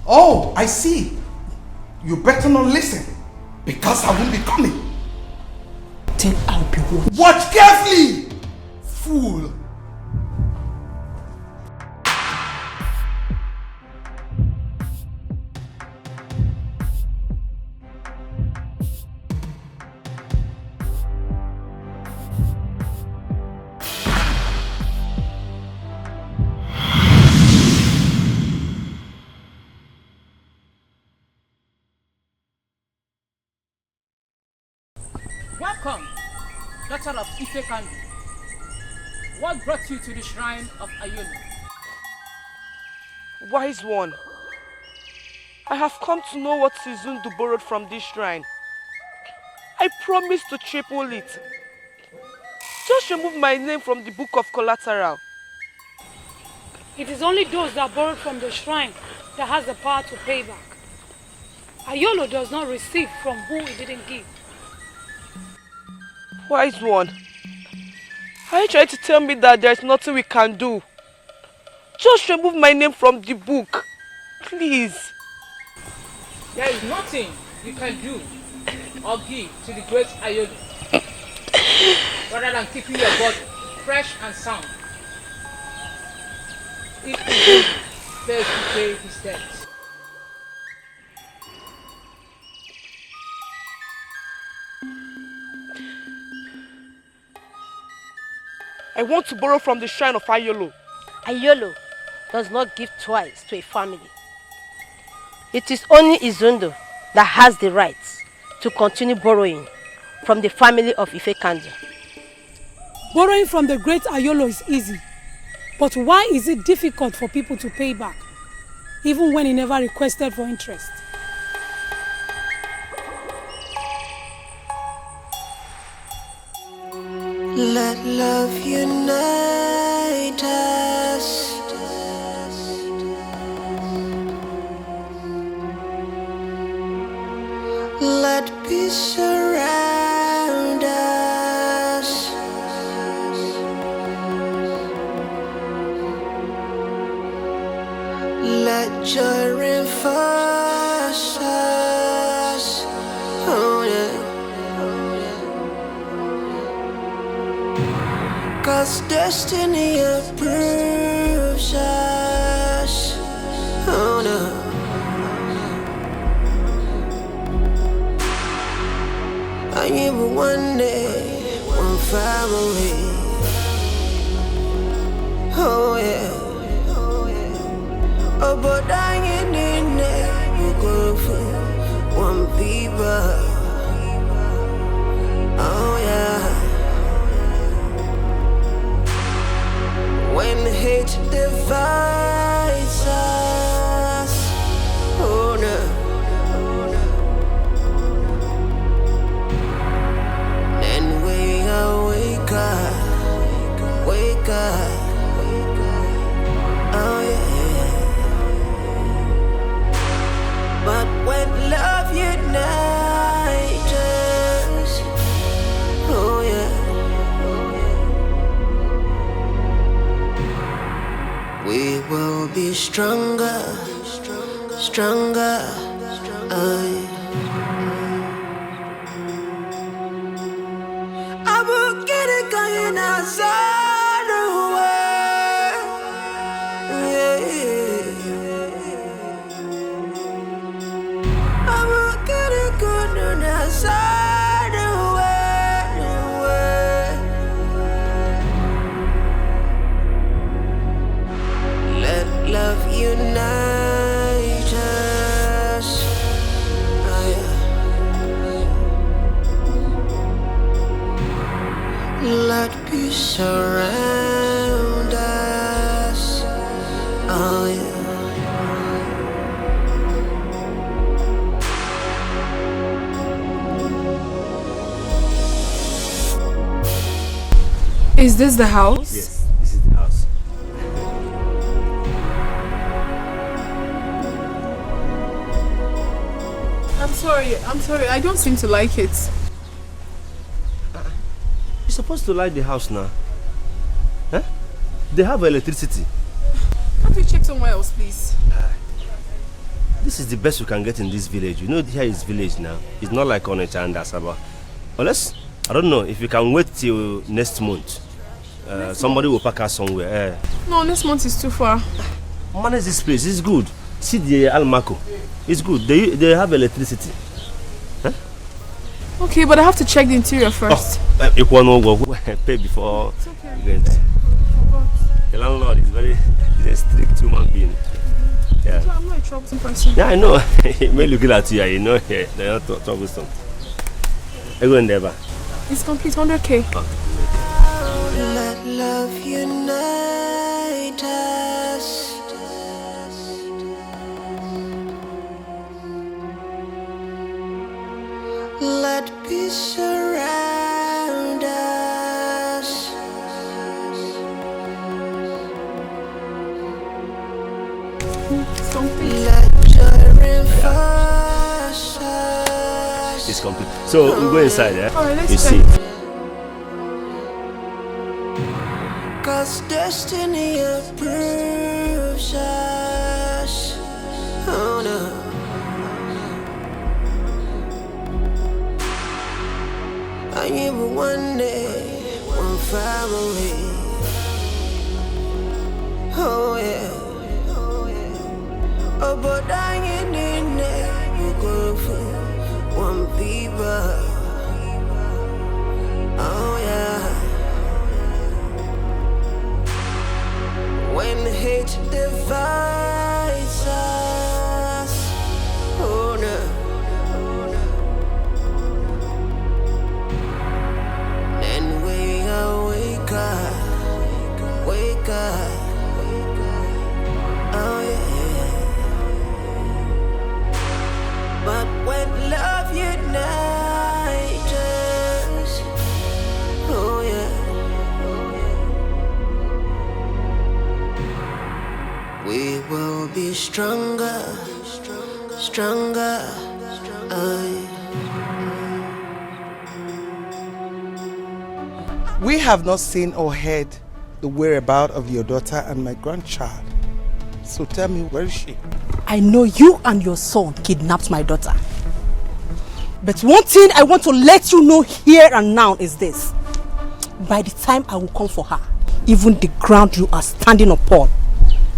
Oh, I see. You better not listen, because I won't be coming. Then I'll be watching. Watch carefully, fool. Welcome, daughter of Etiko. What brought you to the shrine of Ayolo? Wise one, I have come to know what Izundu borrowed from this shrine. I promise to triple it. Just remove my name from the book of collateral. It is only those that borrowed from the shrine that has the power to pay back. Ayolo does not receive from whom he didn't give. Wise one, Are you trying to tell me that there's nothing we can do? Just remove my name from the book. Please. There is nothing you can do or give to the great Ayolo rather than keeping your body fresh and sound. If he fails to pay his debts. I want to borrow from the shrine of Ayolo. Ayolo does not give twice to a family. It is only Izundu that has the right to continue borrowing from the family of Ifekandu. Borrowing from the great Ayolo is easy. But why is it difficult for people to pay back, even when he never requested for interest? Let love unite us. Let peace surround us. Let joy reinforce us. Oh yeah. 'Cause destiny approves us. Oh no. I am one day, one family. Oh yeah. Oh, but I ain't in there. You go for one people. Oh yeah. When hate divides us, oh no. Then we wake up, wake up, oh yeah. But when love unites us, oh yeah. We will be stronger, stronger. I will get it going outside the world. Yeah. I will get it going outside the world. Let love unite us. Oh, yeah. Let peace surround us. Oh yeah. Is this the house? Yes, this is the house. I'm sorry, I don't seem to like it. You're supposed to like the house now. Huh? They have electricity. Can't we check somewhere else, please? This is the best we can get in this village. You know, here is village now. It's not like Coronation and Asaba. Unless, I don't know, if you can wait till next month. Somebody will pack us somewhere. No, next month is too far. Manage this place, it's good. See the Almaco. It's good. They have electricity. Huh? Okay, but I have to check the interior first. You want to pay before you go in there. The landlord is he's a strict human being. Yeah. I'm not a troublesome person. Yeah, I know. He may look at you, you know, they're not troublesome. I go in there, ba. It's complete 100K. Oh. Let love unite us. Let peace surround us. Let joy reinforce us. It's complete. So we go inside, yeah? Alright, let's you check. see. 'Cause destiny approves us. Oh no. I am one day, one family. Oh yeah. Oh, but I ain't in there. You go for one people. Oh yeah. When hate divides us, oh no. Then we all wake up, wake up. Oh yeah. But when love unites us, oh yeah. We will be stronger, stronger. We have not seen or heard the whereabouts of your daughter and my grandchild. So tell me, where is she? I know you and your son kidnapped my daughter. But one thing I want to let you know here and now is this. By the time I will come for her, even the ground you are standing upon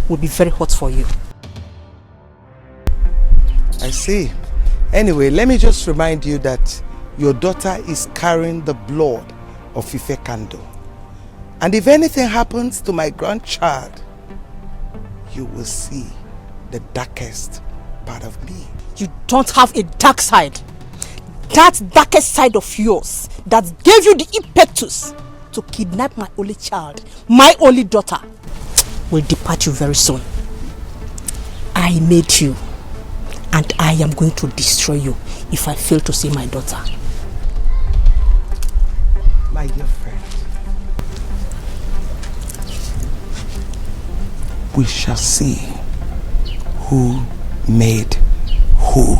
will be very hot for you. I see. Anyway, let me just remind you that your daughter is carrying the blood of Ife Kando. And if anything happens to my grandchild, you will see the darkest part of me. You don't have a dark side. That darkest side of yours that gave you the impetus to kidnap my only child, my only daughter, will depart you very soon. I made you, and I am going to destroy you if I fail to see my daughter. My dear friend, we shall see who made who.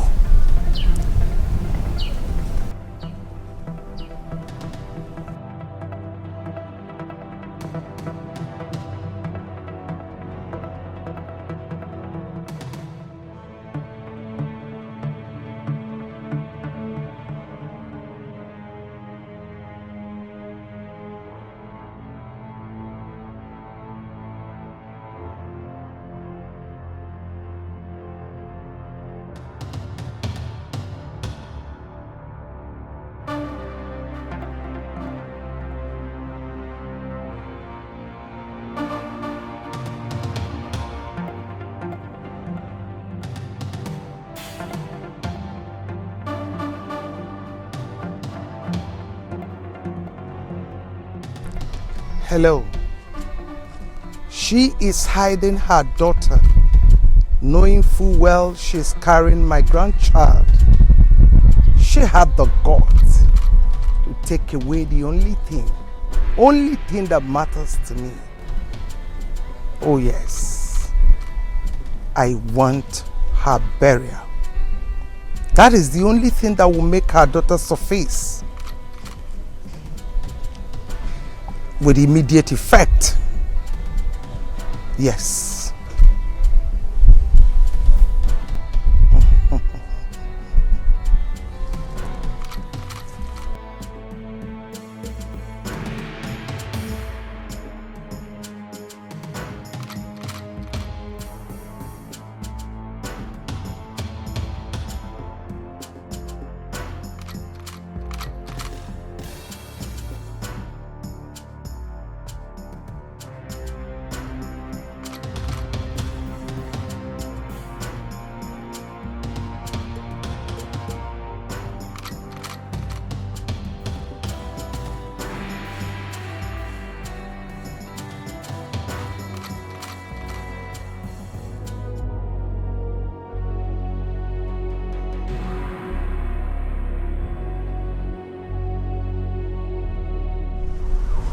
Hello. She is hiding her daughter, knowing full well she's carrying my grandchild. She had the guts to take away the only thing that matters to me. Oh yes, I want her burial. That is the only thing that will make her daughter surface with immediate effect. Yes.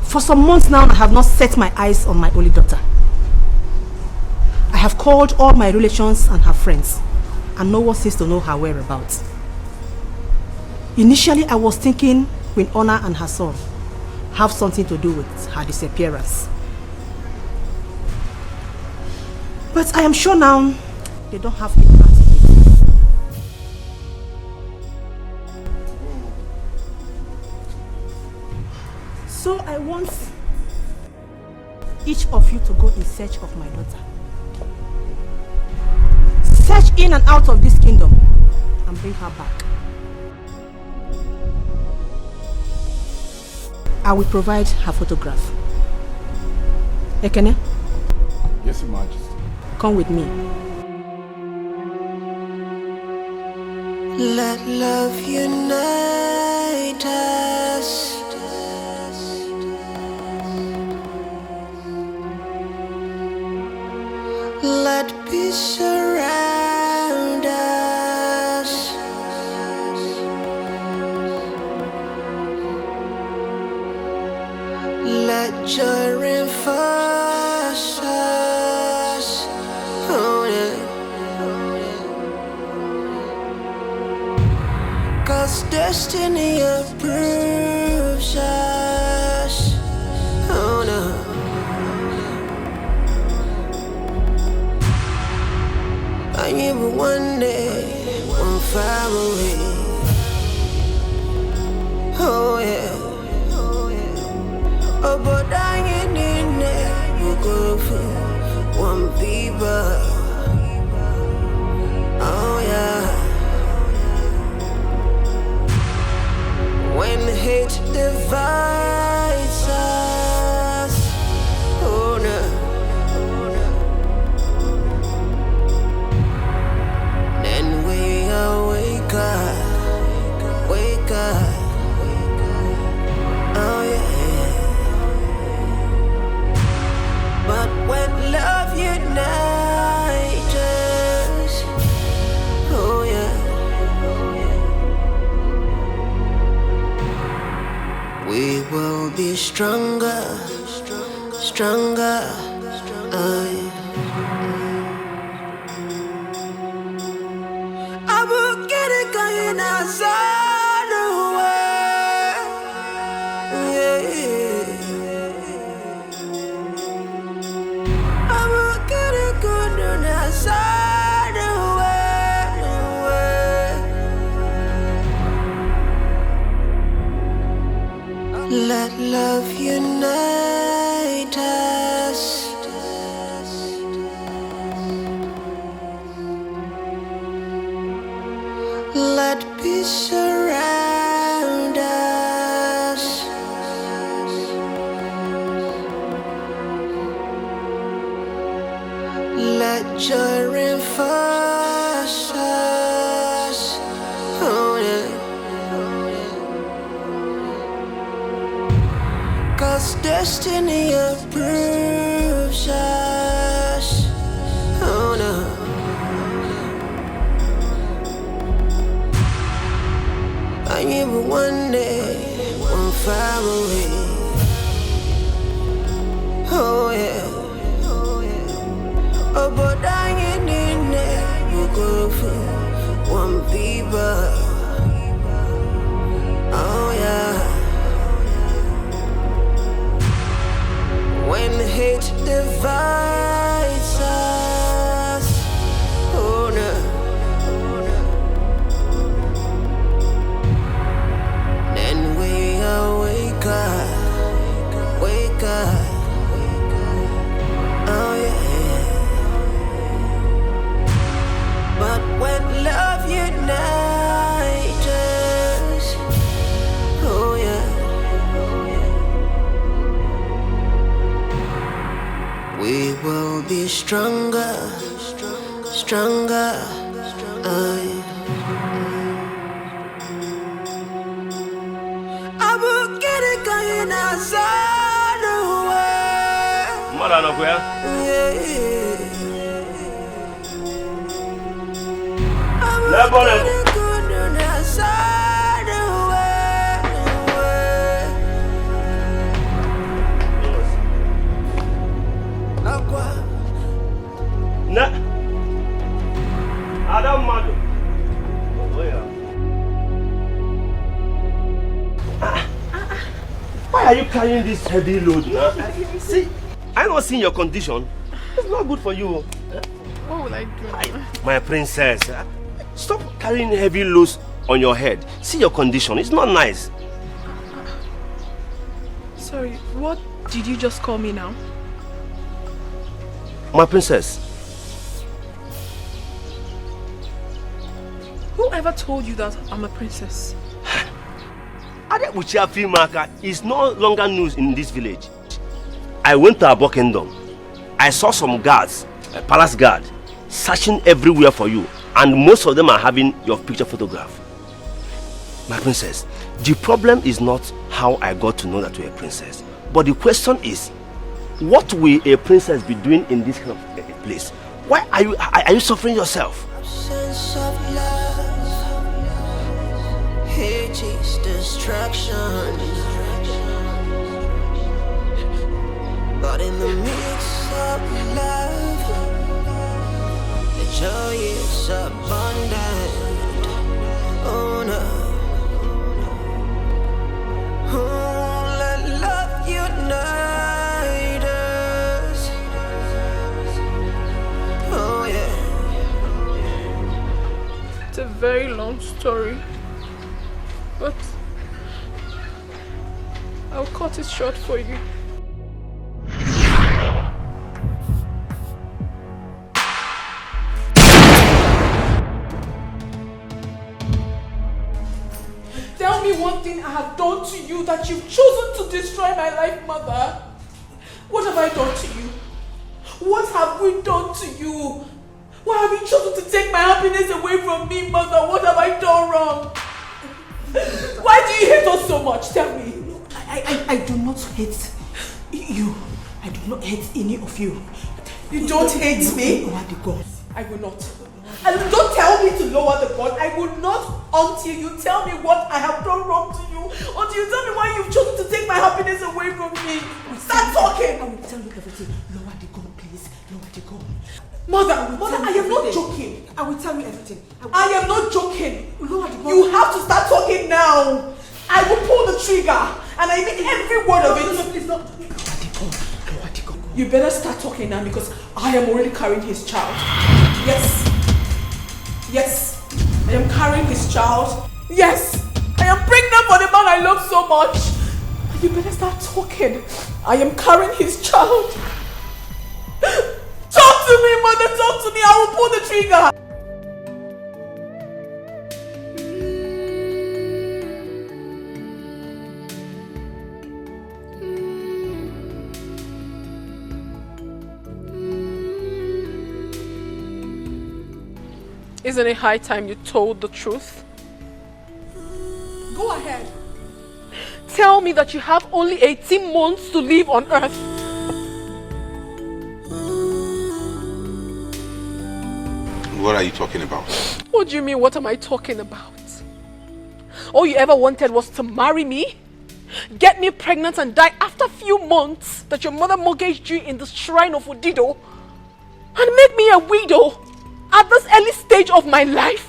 For some months now, I have not set my eyes on my only daughter. I have called all my relations and her friends, and no one seems to know her whereabouts. Initially, I was thinking Queen Honor and her son. have something to do with her disappearance. But I am sure now they don't have any part in it. So I want each of you to go in search of my daughter. Search in and out of this kingdom and bring her back. I will provide her photograph. Ekene? Yes, Your Majesty. Come with me. Let love unite us. Let peace surround us. Let joy reinforce us. Oh, yeah. 'Cause destiny approves us. Oh, no. I am one day, one family. Oh yeah. Oh, but I ain't in there. You go for one people. Oh yeah. When hate divides us. Oh no. Wake up, oh yeah. But when love unites us, oh yeah, we will be stronger, stronger, oh yeah. I will get it going outside the way. Yeah. I will get it going outside the way. Let love unite us. Let peace surround us. Let joy reinforce us. Oh yeah. 'Cause destiny approves us. Oh no. I am one day, one family. Oh yeah. Oh, but I ain't in there. You go for one people. Oh yeah. When hate divides us. Oh no. Wake up, oh yeah. But when love unites us, oh yeah, we will be stronger, stronger, oh yeah. I will get it going outside the way. Mother, no, where? Never, never. Outside the way. Nah. Adam Madu. Oh yeah. Why are you carrying this heavy load now? See, I'm not seeing your condition. It's not good for you. What will I do? My princess, stop carrying heavy loads on your head. See your condition. It's not nice. Sorry, what did you just call me now? My princess. Whoever told you that I'm a princess? Uchechi is no longer news in this village. I went to Abo Kingdom. I saw some guards, a palace guard, searching everywhere for you, and most of them are having your picture photograph. My princess, the problem is not how I got to know that you're a princess, but the question is, what will a princess be doing in this kind of place? Why are you suffering yourself? Sense of love, hate is destruction. But in the midst of love, the joy is abundant. Oh no. Oh, let love unite us. Oh yeah. It's a very long story, but I'll cut it short for you. Tell me one thing I have done to you that you've chosen to destroy my life, Mother. What have I done to you? What have we done to you? Why have you chosen to take my happiness away from me, Mother? What have I done wrong? Why do you hate us so much? Tell me. I do not hate you. I do not hate any of you. You don't hate me? Lower the gun. I will not. And don't tell me to lower the gun. I will not until you tell me what I have done wrong to you. Until you tell me why you've chosen to take my happiness away from me. Start talking. I will tell you everything. Lower the gun, please. Lower the gun. Mother, I am not joking. I will tell you everything. I am not joking. Lower the gun. You have to start talking now. I will pull the trigger. And I mean every word of it. No, please, no. Lower the gun. You better start talking now because I am already carrying his child. Yes. Yes. I am carrying his child. Yes. I am pregnant for the man I love so much. You better start talking. I am carrying his child. Talk to me, Mother. Talk to me. I will pull the trigger. Isn't it high time you told the truth? Go ahead. Tell me that you have only 18 months to live on earth. What are you talking about? What do you mean, what am I talking about? All you ever wanted was to marry me, get me pregnant and die after a few months that your mother mortgaged you in the shrine of Udido, and make me a widow at this early stage of my life?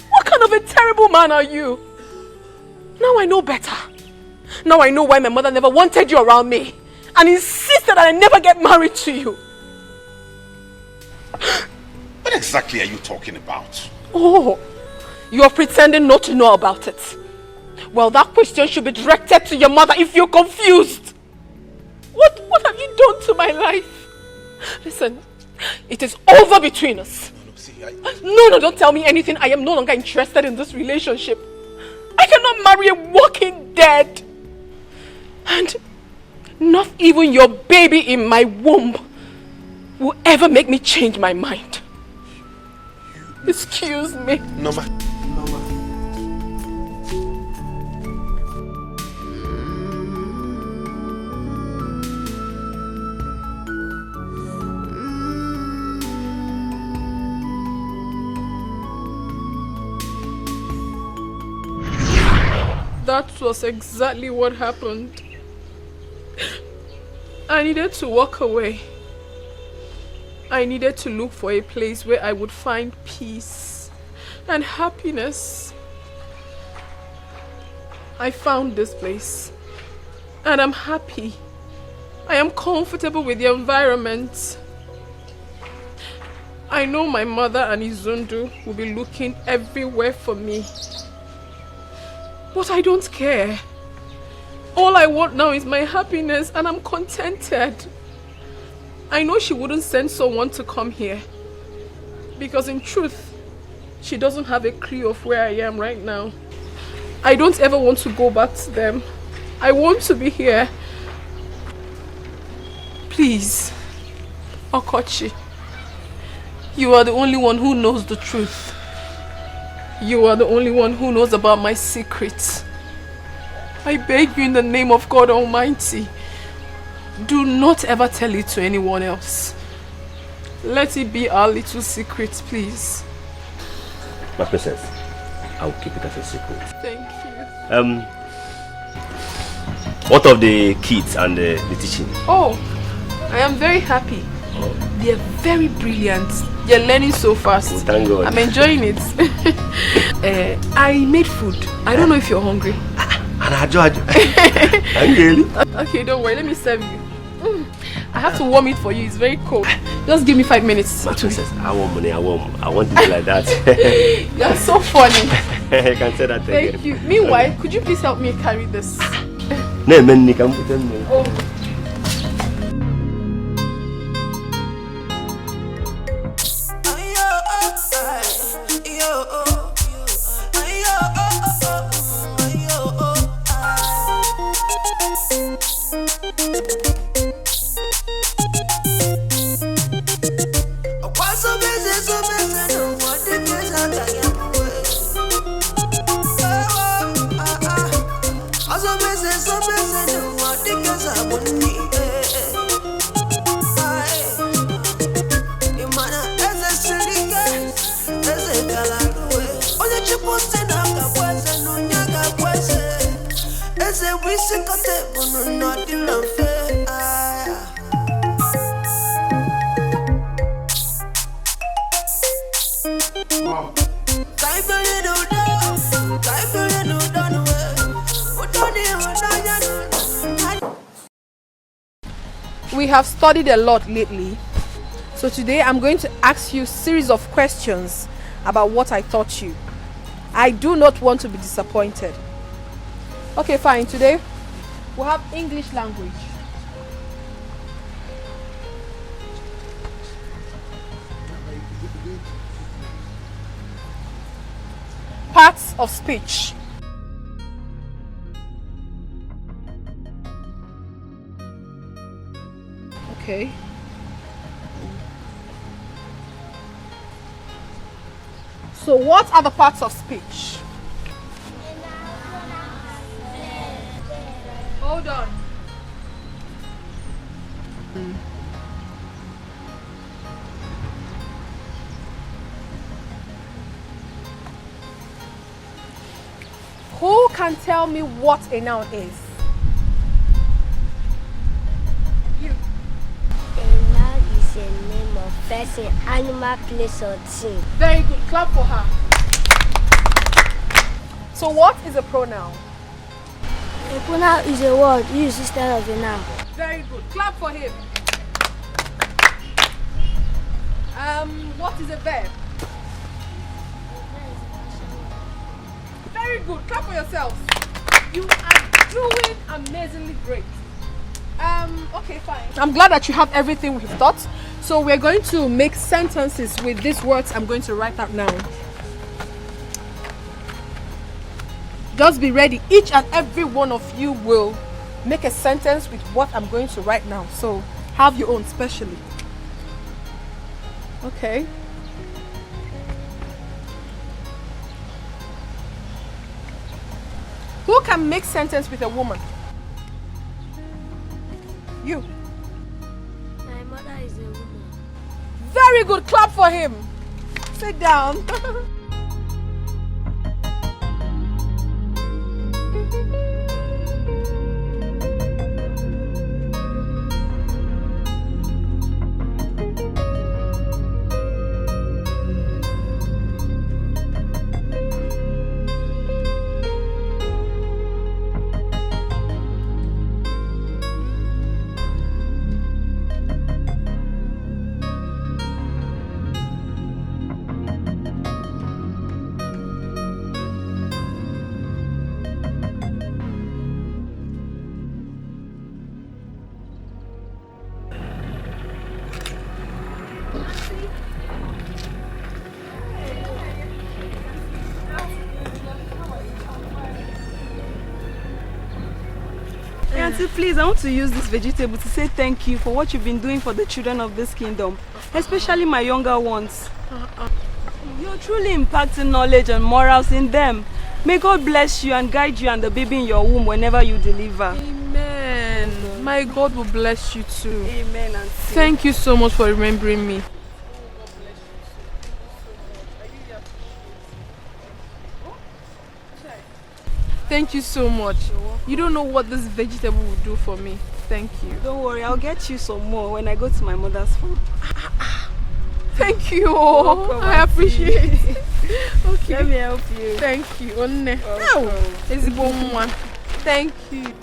What kind of a terrible man are you? Now I know better. Now I know why my mother never wanted you around me and insisted that I never get married to you. What exactly are you talking about? Oh, you are pretending not to know about it. Well, that question should be directed to your mother if you're confused. What have you done to my life? Listen, it is over between us. No, don't tell me anything. I am no longer interested in this relationship. I cannot marry a walking dead. And not even your baby in my womb will ever make me change my mind. Excuse me. Norma. That was exactly what happened. I needed to walk away. I needed to look for a place where I would find peace and happiness. I found this place. And I'm happy. I am comfortable with the environment. I know my mother and Izundu will be looking everywhere for me. But I don't care. All I want now is my happiness, and I'm contented. I know she wouldn't send someone to come here. Because in truth, she doesn't have a clue of where I am right now. I don't ever want to go back to them. I want to be here. Please, Uchechi, you are the only one who knows the truth. You are the only one who knows about my secrets. I beg you in the name of God Almighty, do not ever tell it to anyone else. Let it be our little secret, please. My princess, I'll keep it as a secret. Thank you. What of the kids and the teaching? Oh, I am very happy. They are very brilliant. They are learning so fast. Oh, thank God. I'm enjoying it. I made food. I don't know if you're hungry. Okay, don't worry. Let me serve you. I have to warm it for you. It's very cold. Just give me 5 minutes. My princess, I want money. I want it like that. You're so funny. I can say that again. Thank you. Meanwhile, could you please help me carry this? No, man, you can put them. Oh. We have studied a lot lately, so today I'm going to ask you a series of questions about what I taught you. I do not want to be disappointed. Okay, fine. Today we'll have English language. Parts of speech. Okay. So what are the parts of speech? Hold on. Who can tell me what a noun is? You. A noun is a name of person, animal, place, or thing. Very good. Clap for her. So what is a pronoun? A pronoun is a word used instead of a noun. Very good. Clap for him. What is a verb? Very good. Clap for yourself. You are doing amazingly great. Okay, fine. I'm glad that you have everything we've taught. So we're going to make sentences with these words I'm going to write out now. Just be ready. Each and every one of you will make a sentence with what I'm going to write now. So have your own specially. Okay. Who can make sentence with a woman? You. My mother is a woman. Very good. Clap for him. Sit down. Auntie, please, I want to use this vegetable to say thank you for what you've been doing for the children of this kingdom, especially my younger ones. You're truly impacting knowledge and morals in them. May God bless you and guide you and the baby in your womb whenever you deliver. Amen. My God will bless you too. Amen, Auntie. Thank you so much for remembering me. Thank you so much. You don't know what this vegetable will do for me. Thank you. Don't worry, I'll get you some more when I go to my mother's farm. Thank you. I appreciate it. Okay. Let me help you. Thank you. It's a bon one. Thank you.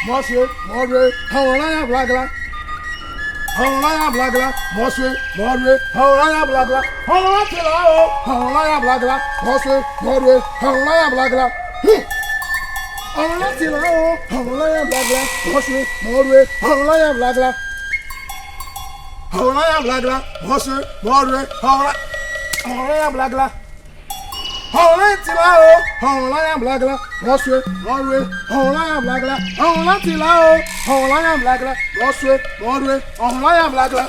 Monsieur, Mordre, Hawana Blagla. Hawana Blagla, Monsieur, Mordre, Hawana Blagla. Hawana Tilao, Hawana Blagla, Monsieur, Mordre, Hawana Blagla. Hawana Tilao, Hawana Blagla, Monsieur, Mordre, Hawana Blagla. Hawana Blagla, Monsieur, Mordre, Hawana Blagla. Hawana Tilao, Hawana Blagla, Monsieur, Mordre, Hawana Blagla. Hawana Tilao, Hawana Blagla, Monsieur, Mordre, Hawana Blagla.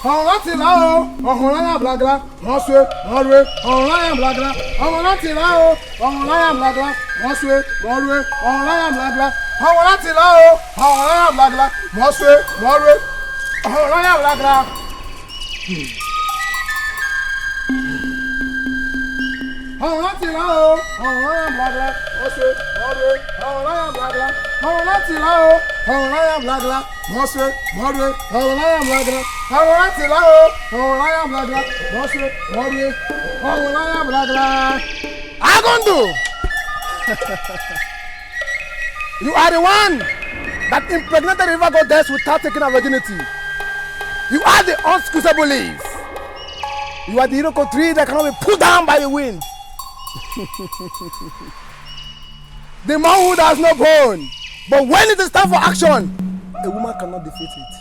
Hawana Tilao, Hawana Blagla, Monsieur, Mordre, Hawana Blagla. Hawana Tilao, Hawana Blagla, Monsieur, Mordre, Hawana Blagla. Hawana Tilao, Hawana Blagla, Monsieur, Mordre, Hawana Blagla. Hawana Tilao, Hawana Blagla, Monsieur, Mordre, Hawana Blagla. Hawana Tilao, Hawana Blagla, Monsieur, Mordre, Hawana Blagla. Hawana Tilao, Hawana Blagla, Monsieur, Mordre, Hawana Blagla. Izundu! You are the one that impregnated the river goddess without taking her virginity. You are the unsqueezable leaf. You are the Etiko tree that cannot be pulled down by the wind. The manhood has no bone, but when it is time for action, a woman cannot defeat it.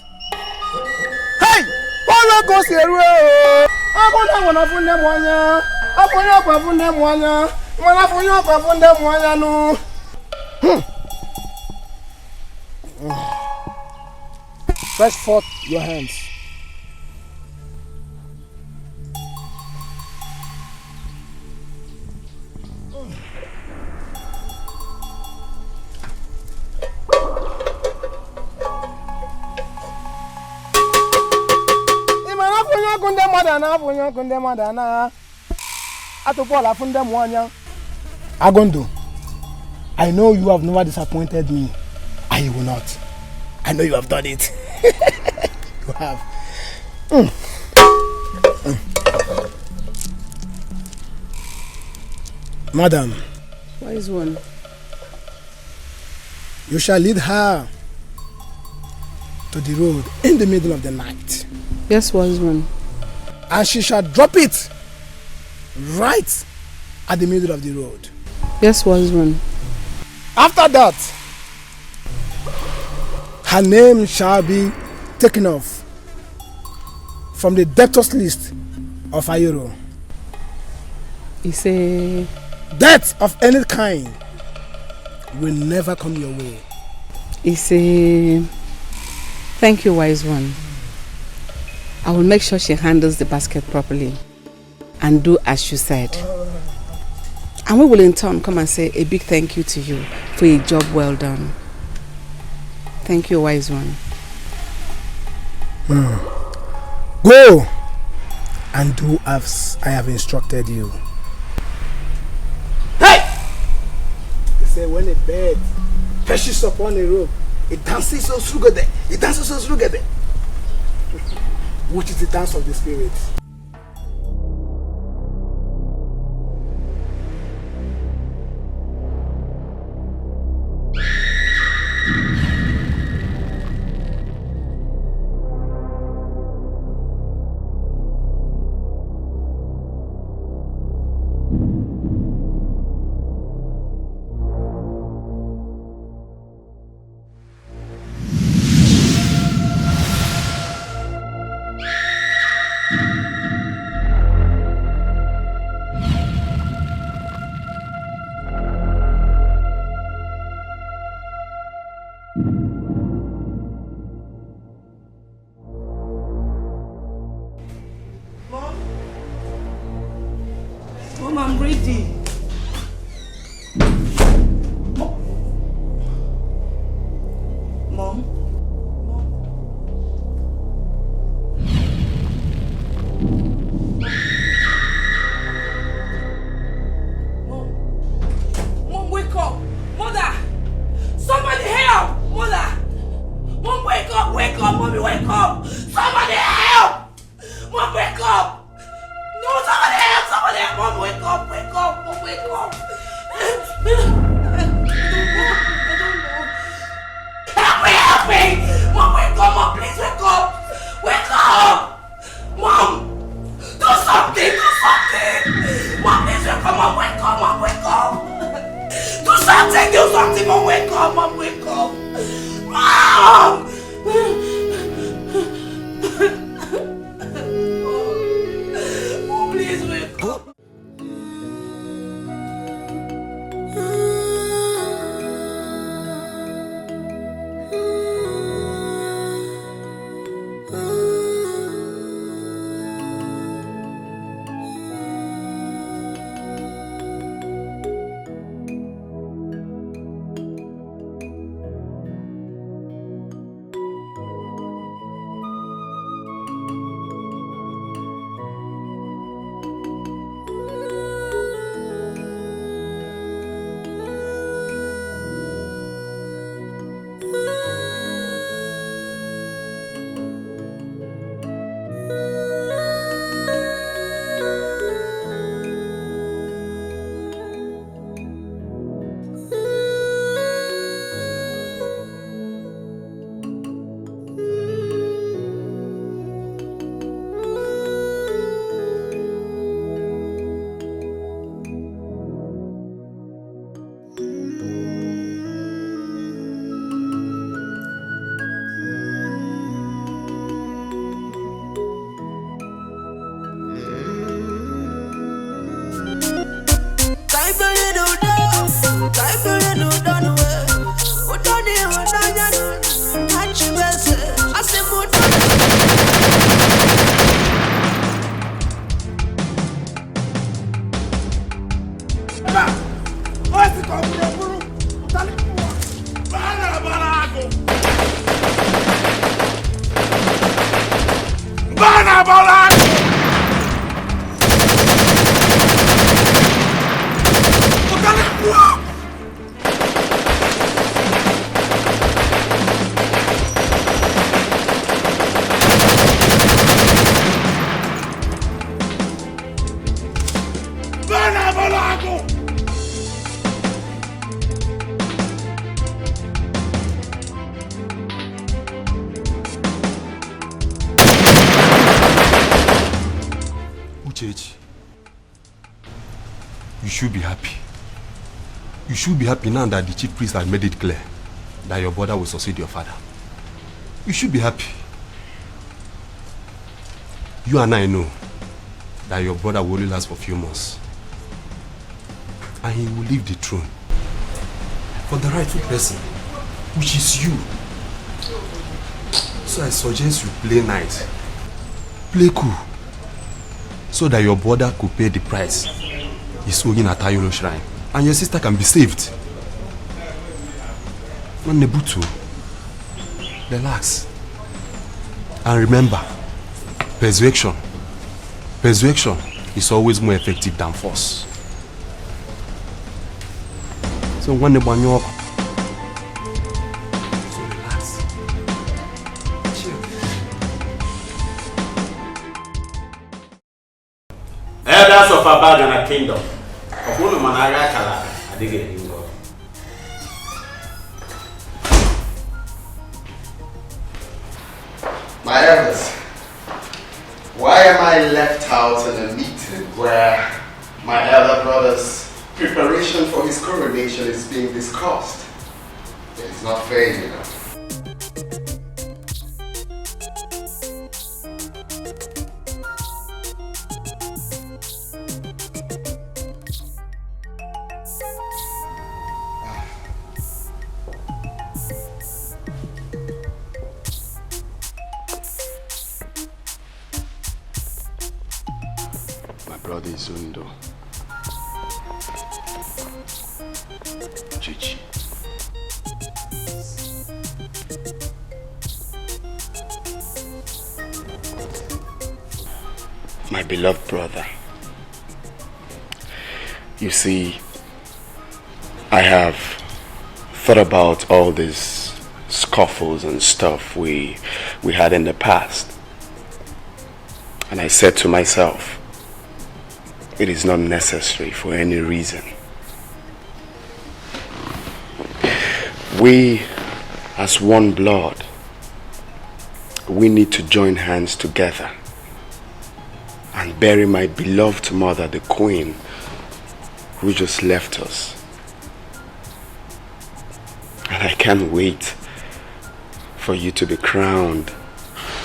Hey! Follow goes here. I'm going to find them one. I'm going to find them one. I'm going to find them one. Stretch forth your hands. Izundu, I know you have never disappointed me, and you will not. I know you have done it. You have. Madam. Wise one. You shall lead her to the road in the middle of the night. Yes, wise one. And she shall drop it right at the middle of the road. Yes, wise one. After that, her name shall be taken off from the debtors list of Ayoro. It's a... Death of any kind will never come your way. It's a... Thank you, wise one. I will make sure she handles the basket properly and do as you said. And we will in turn come and say a big thank you to you for a job well done. Thank you, wise one. Go and do as I have instructed you. Hey! They say when a bird perches upon a rope, it dances so sugade. It dances so sugade. Which is the dance of the spirit. Mom, I'm ready. Mom? Mom, wake up! Mother! Somebody help! Mother! Mom, wake up! Wake up! Mommy, wake up! Somebody help! Mom, wake up! No, somebody help! Somebody help! Mom, wake up! Wake up! Mom, wake up! I don't know. Help me! Mom, wake up! Mom, please wake up! Wake up! Mom! Do something! Do something! Mom, please wake up! Mom, wake up! Mom, wake up! Do something! Do something! Mom, wake up! Mom, wake up! Mom! Mom, please wake up! Uchechi, you should be happy. You should be happy now that the chief priest has made it clear that your brother will succeed your father. You should be happy. You and I know that your brother will only last for a few months. And he will leave the throne for the rightful person, which is you. So I suggest you play nice. Play cool. So that your brother could pay the price he's owing at Ayolo Shrine. And your sister can be saved. Nebutu, relax. And remember, persuasion is always more effective than force. So when the banyo, so relax. Chill. Elders of Abagana Kingdom. Okunu managa kala adige ingo. My elders, why am I left out in a meeting where my elder brother's preparation for his coronation is being discussed? It's not fair, you know. Brother Izundu, Uchechi. My beloved brother, you see, I have thought about all these scuffles and stuff we had in the past, and I said to myself, it is not necessary for any reason. We, as one blood, we need to join hands together and bury my beloved mother, the Queen, who just left us. And I can't wait for you to be crowned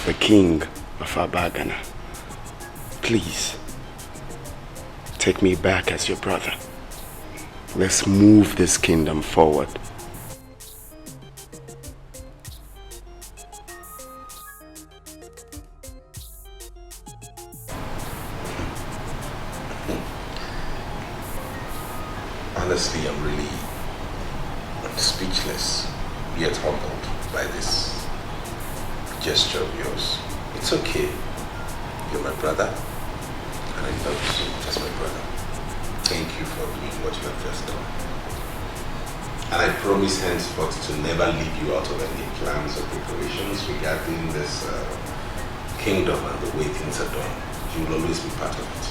the King of Abagana. Please, take me back as your brother. Let's move this kingdom forward. Honestly, I'm really speechless, yet humbled by this gesture of yours. It's okay. You're my brother, and I love you as my brother. Thank you for doing what you have just done. And I promise henceforth to never leave you out of any plans or preparations regarding this kingdom and the way things are done. You will always be part of it.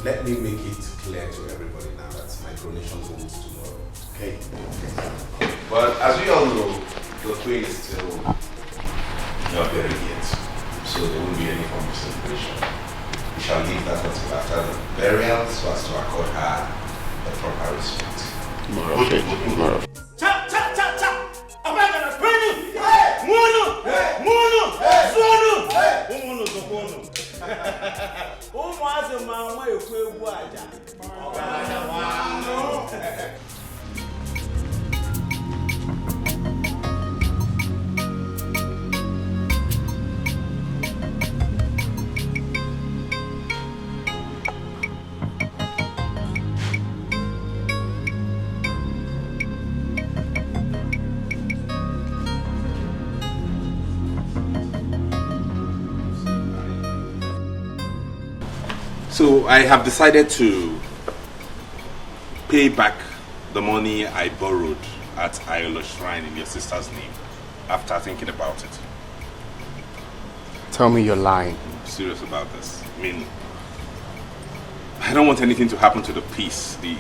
Let me make it clear to everybody now that my coronation holds tomorrow. Okay? But as we all know, the queen is still not buried yet. So there won't be any form of celebration. We shall leave that until after the burial so as to accord her the proper respect. Tomorrow. Cha cha cha cha! Abagana Queen! Munu! Munu! Zonu! Munu Zokono! Umuaze mama yokwe egwu aja. Ogana wano. So I have decided to pay back the money I borrowed at Ayolo Shrine in your sister's name after thinking about it. Tell me you're lying. I'm serious about this. I mean, I don't want anything to happen to the peace, the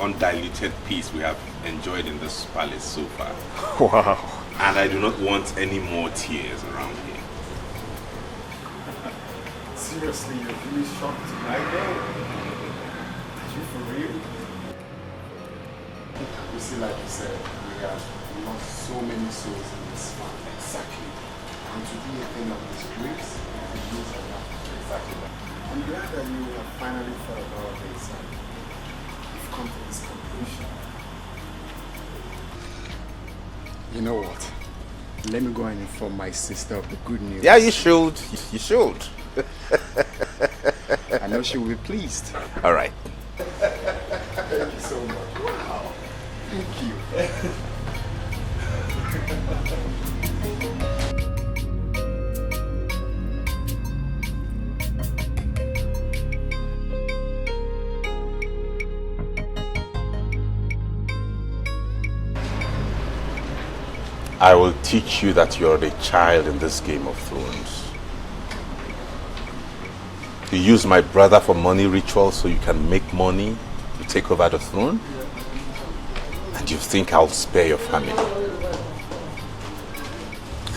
undiluted peace we have enjoyed in this palace so far. Wow. And I do not want any more tears around here. Seriously, you're really shocked. I know. Are you for real? You see, like you said, we we have lost so many souls in this family. Exactly. And to be a thing of disgrace, we lose a lot. Exactly. I'm glad that you have finally thought about this and you've come to this conclusion. You know what? Let me go and inform my sister of the good news. Yeah, you should. You should. I know she will be pleased. All right. Thank you so much. Wow. Thank you. I will teach you that you're the child in this Game of Thrones. You use my brother for money rituals so you can make money to take over the throne? And you think I'll spare your family?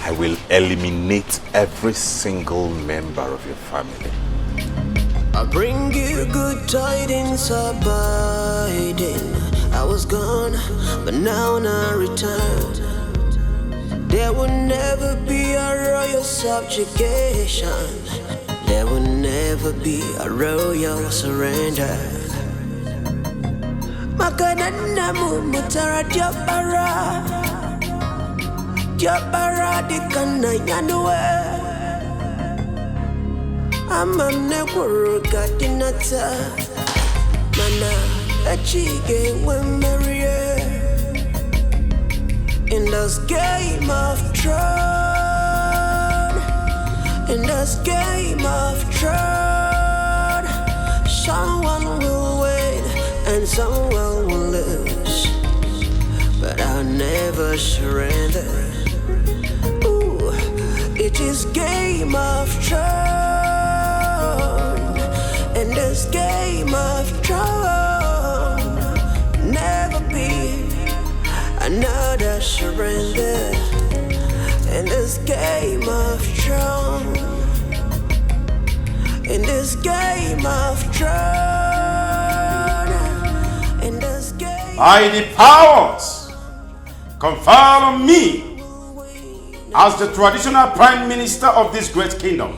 I will eliminate every single member of your family. I bring you good tidings abiding. I was gone, but now I return. There will never be a royal subjugation. There will never be a royal surrender. Makanana mutara diapara. Diapara dikana yanwe. Amamne kuruga dinata. Mana achige wemeriye. In this game of Thrones, in this game of Thrones, someone will win and someone will lose, but I'll never surrender. Ooh, it is Game of Thrones, in this Game of Thrones, never be another surrender in this Game of Thrones. In this Game of Thrones. In this game. By the powers conferred on me as the traditional prime minister of this great kingdom,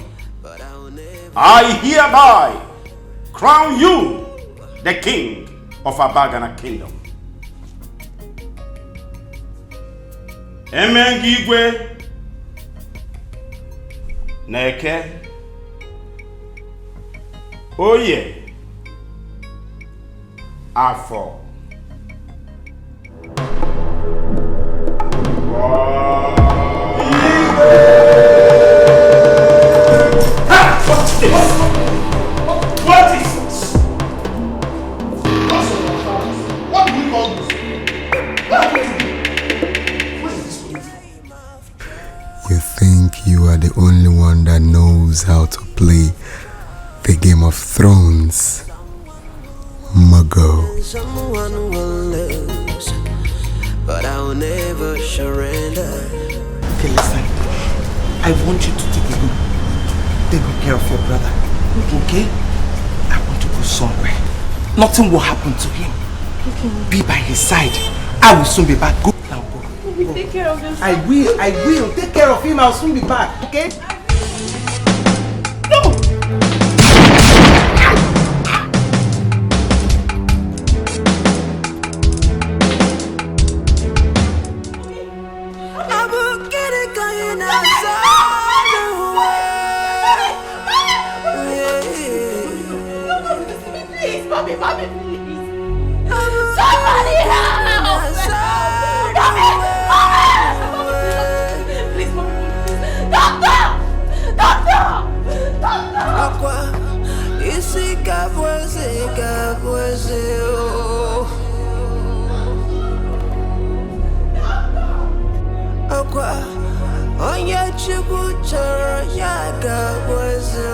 I hereby crown you the king of Abagana kingdom. Emengigwe Neke Oye Afo What is this? What do you call this? You think you are the only one that knows how to play the Game of Thrones, Mago. Someone will lose, but I will never surrender. Okay, listen. I want you to take good care of your brother. Okay? I want to go somewhere. Nothing will happen to him. Okay. Be by his side. I will soon be back. Go now, go. Go. Take care of yourself. I will. Take care of him. I'll soon be back. Okay? No! Mommy, please. Somebody help! Please, Mommy. Doctor! Aqua, isi kabweze, Aqua, onye chukwu chọrọ ya kabweze.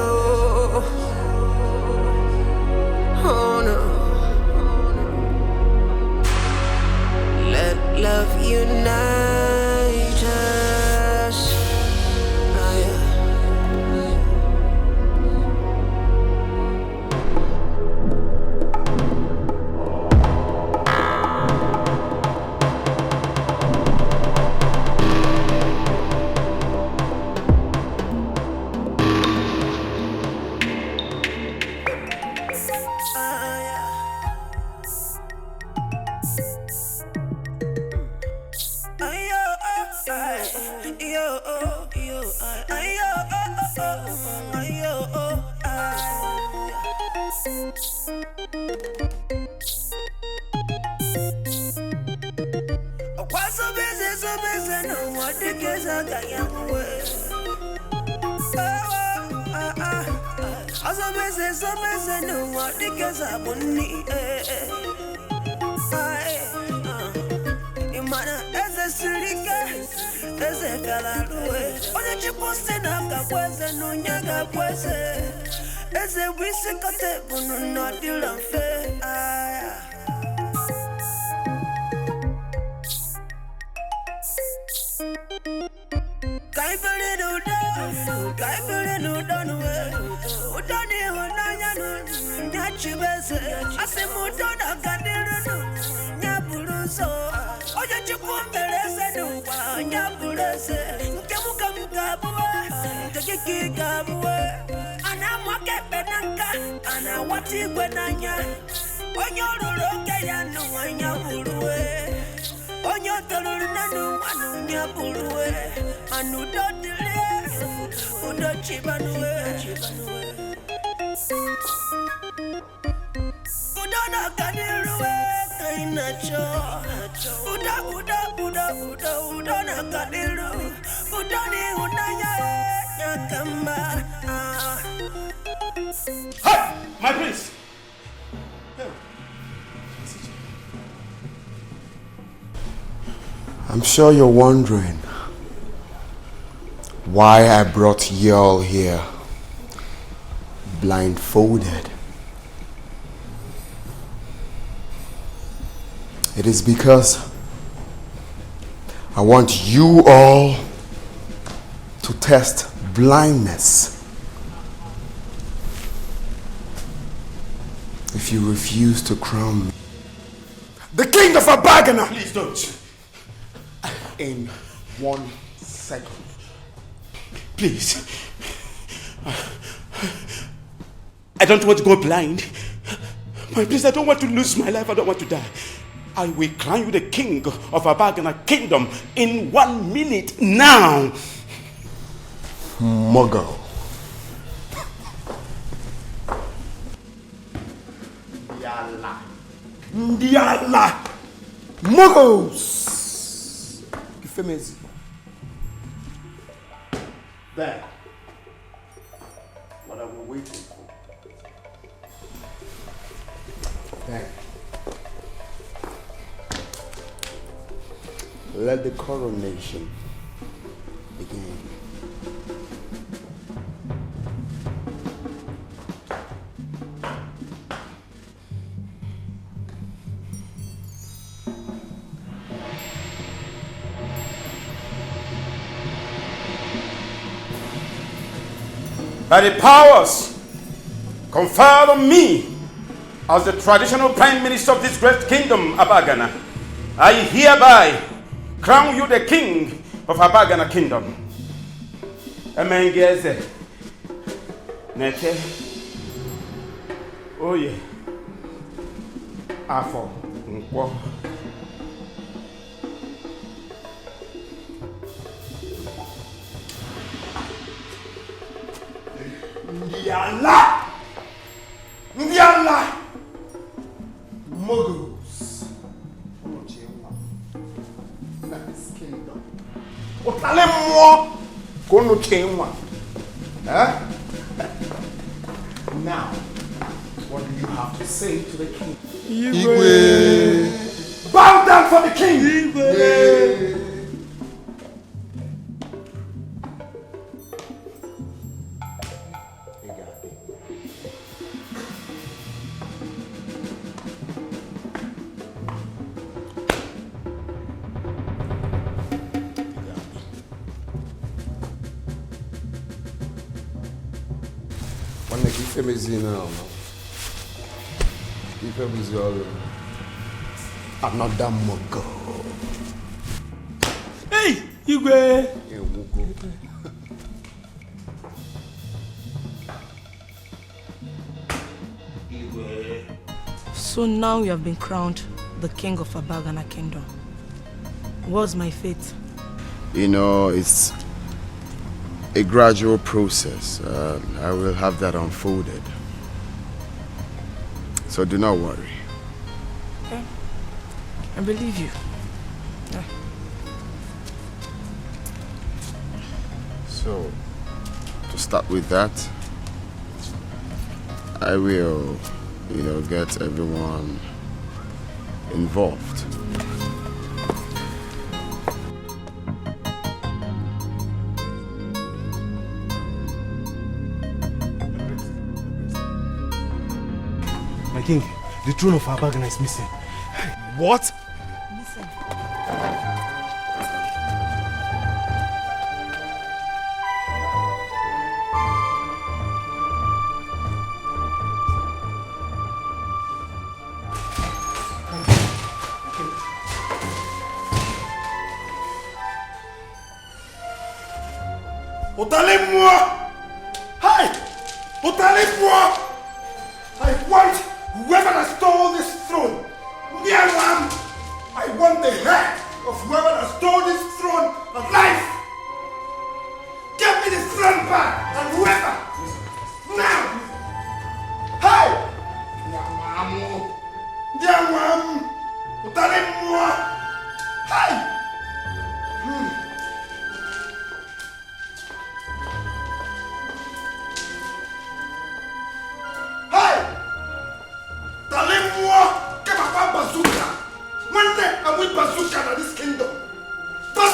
Oh no. Let love unite us. My prince! I'm sure you're wondering why I brought you all here blindfolded. It is because I want you all to test blindness. If you refuse to crown me the king of Abagana, please don't. In 1 second. Please. I don't want to go blind. My prince, I don't want to lose my life. I don't want to die. I will crown you the king of Abagana kingdom in 1 minute now. Muggle. Ndiala. Muggles. Ifemezi. There. What are we waiting for? There. Let the coronation begin. By the powers conferred on me as the traditional prime minister of this great kingdom, Abagana, I hereby crown you the king of Abagana kingdom. Emengeze. Neke. Oye. Afo. Nkwo. Ndiala! Ndiala! Muggles. Nice kingdom. Otale mo kono chenwa. Now, what do you have to say to the king? Igwe. Bow down for the king! Igwe. I'm not that muggle. Hey, Igwe! So now you have been crowned the king of Abagana kingdom. What's my fate? You know, it's a gradual process. I will have that unfolded. So do not worry. Okay. I believe you. Yeah. So, to start with that, I will, get everyone involved. My king, the throne of Abagana is missing. What? Otalez-moi! Hey! Otalez-moi! I want whoever that stole this throne. I want the head of whoever that stole this throne alive. Give me the throne back and whoever. Now! Hey! Nyamamu! Otalez-moi! Hey! Talez-moi que papa bazooka. One day I will bazooka in this kingdom. But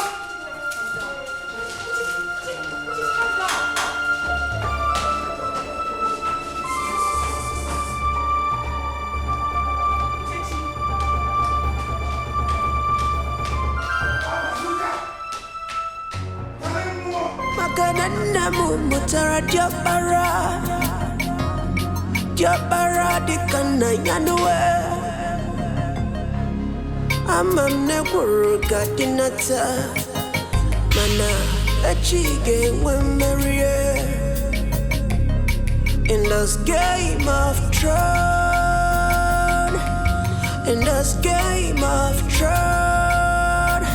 Makanana mumutara Jabara di kana yanwe Amamne kuruka dinata Mana achige wemarie In this game of throne In this game of throne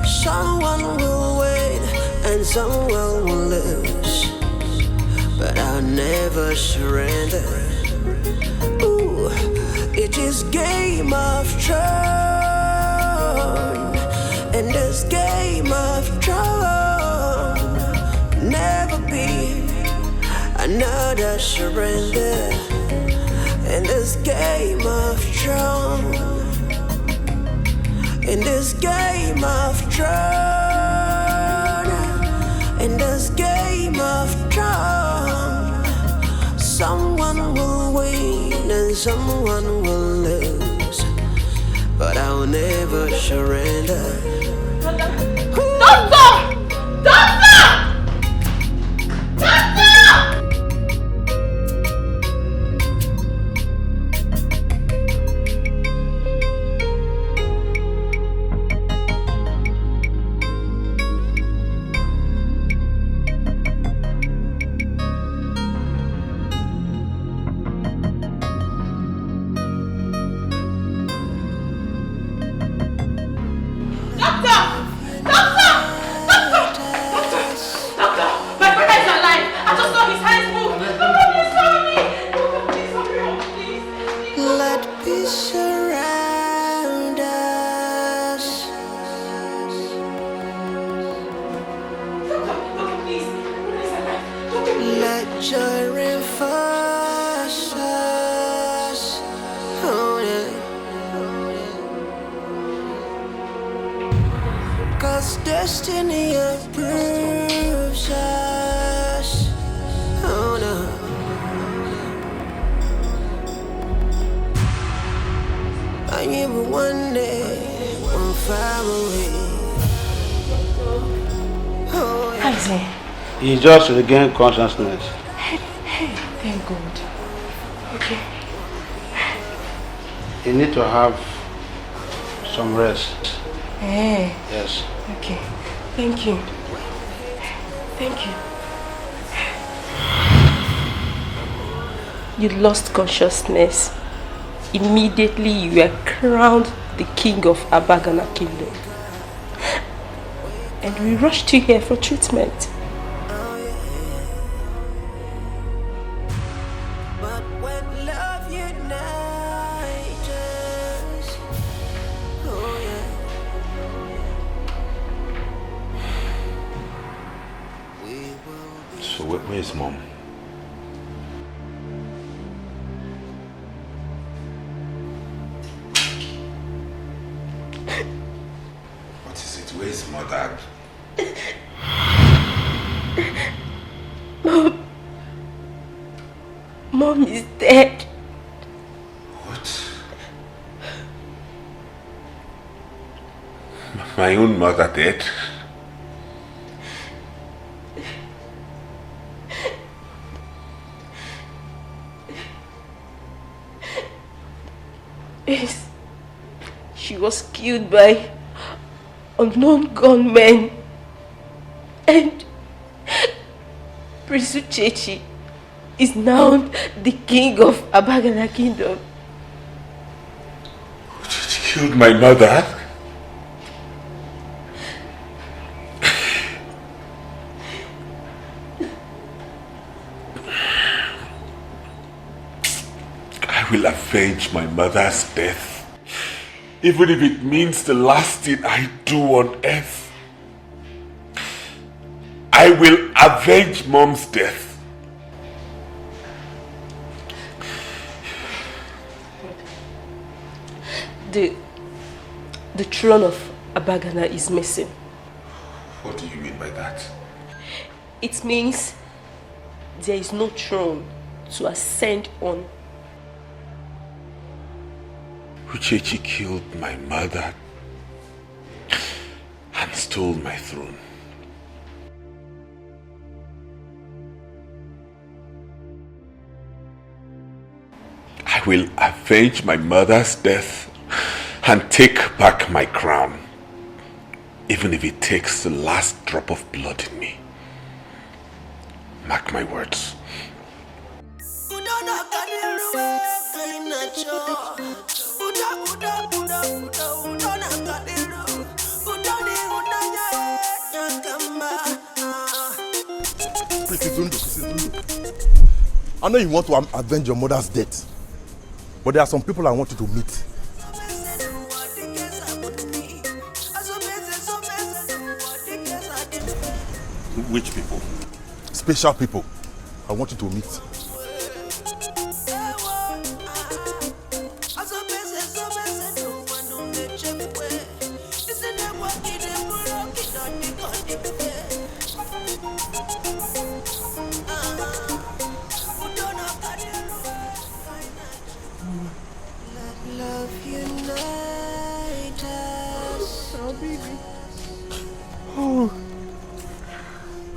Someone will win and someone will lose But I'll never surrender It is game of throne, and this game of throne never be another surrender. In this game of throne, in this game of throne, in this game of throne, someone will win and someone will lose, but I'll never surrender. Doctor! Doctor! Doctor! Destiny approves us. Oh no. I am one day, one family. Oh, yeah. He just regained consciousness. Hey, thank God. Okay. You need to have some rest. Hey. Yes. Okay. Thank you. Thank you. You lost consciousness. Immediately you were crowned the king of Abagana Kingdom. And we rushed you here for treatment. So where is Mom? What is it? Where is Mother? Mom is dead. What? My own mother dead? Yes. She was killed by unknown gunmen. And Prince Uchechi is now the king of Abagana Kingdom. Uchechi killed my mother? I will avenge my mother's death, even if it means the last thing I do on earth. I will avenge Mom's death. The throne of Abagana is missing. What do you mean by that? It means there is no throne to ascend on. Uchechi killed my mother and stole my throne. I will avenge my mother's death and take back my crown, even if it takes the last drop of blood in me. Mark my words. Izundu. I know you want to avenge your mother's death, but there are some people I want you to meet. Which people? Special people I want you to meet.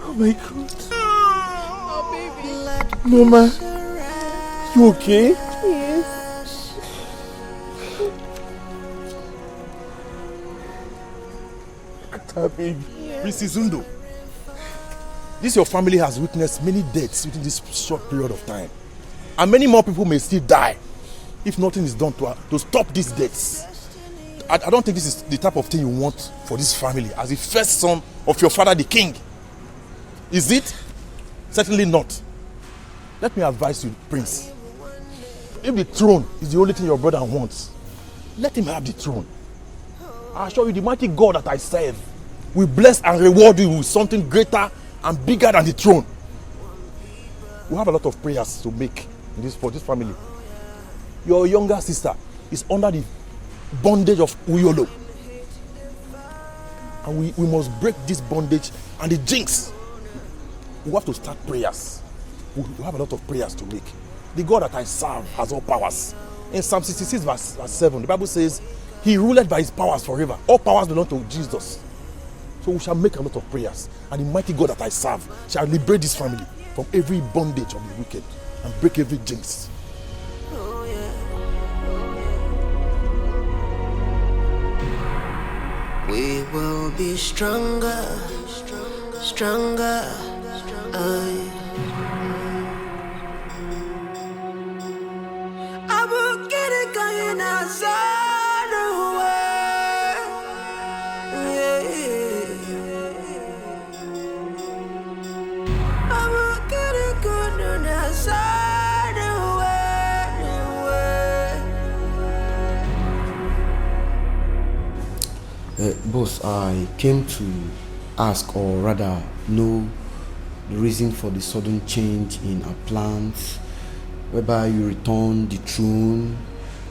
Oh my God. Oh, baby. Mama, you okay? Yes. Baby. Prince Izundu, this your family has witnessed many deaths within this short period of time. And many more people may still die if nothing is done to stop these deaths. I don't think this is the type of thing you want for this family as the first son of your father, the king. Is it? Certainly not. Let me advise you, Prince. If the throne is the only thing your brother wants, let him have the throne. I assure you, the mighty God that I serve will bless and reward you with something greater and bigger than the throne. We have a lot of prayers to make for this family. Your younger sister is under the bondage of Uyolo. And we must break this bondage and the jinx. We have to start prayers. We have a lot of prayers to make. The God that I serve has all powers. In Psalm 66 verse 7, the Bible says, He ruled by His powers forever. All powers belong to Jesus. So we shall make a lot of prayers. And the mighty God that I serve shall liberate this family from every bondage of the wicked and break every jinx. We will be stronger, stronger. I will get it going outside the way. I will get it going outside the way. Boss, I came to ask, or rather know, the reason for the sudden change in our plans, whereby you return the throne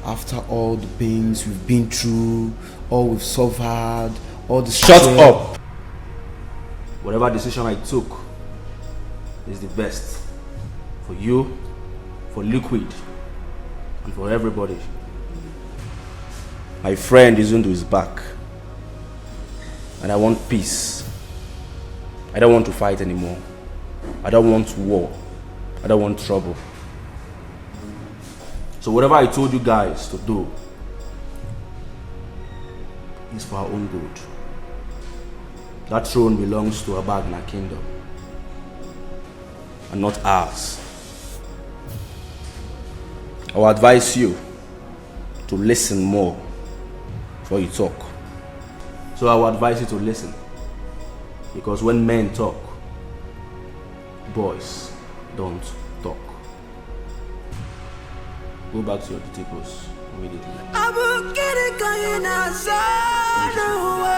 after all the pains we've been through, all we've suffered, all the Shut up! Whatever decision I took is the best for you, for Liquid, and for everybody. My friend Izundu is back, and I want peace. I don't want to fight anymore. I don't want war. I don't want trouble. So whatever I told you guys to do is for our own good. That throne belongs to Abagna Kingdom and not ours. I will advise you to listen more before you talk. So I will advise you to listen, because when men talk, boys don't talk. Go back to your Etikos immediately. I will get it going outside the way.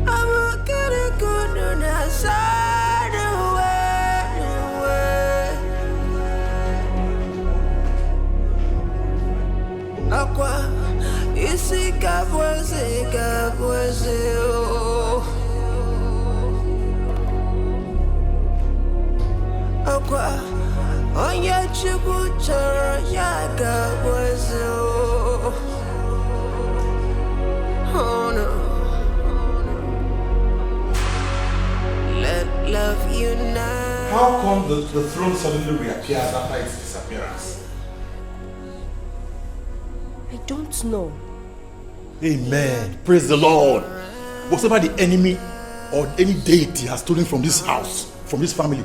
I will get it going outside the way. Aqua, isi kabweze, oh. Aqua, onye chukwu chọrọ ya gabweze, oh. Oh no. Let love unite. How come the throne suddenly reappears after its disappearance? I don't know. Amen. Praise the Lord. Whatever the enemy or any deity has stolen from this house, from this family,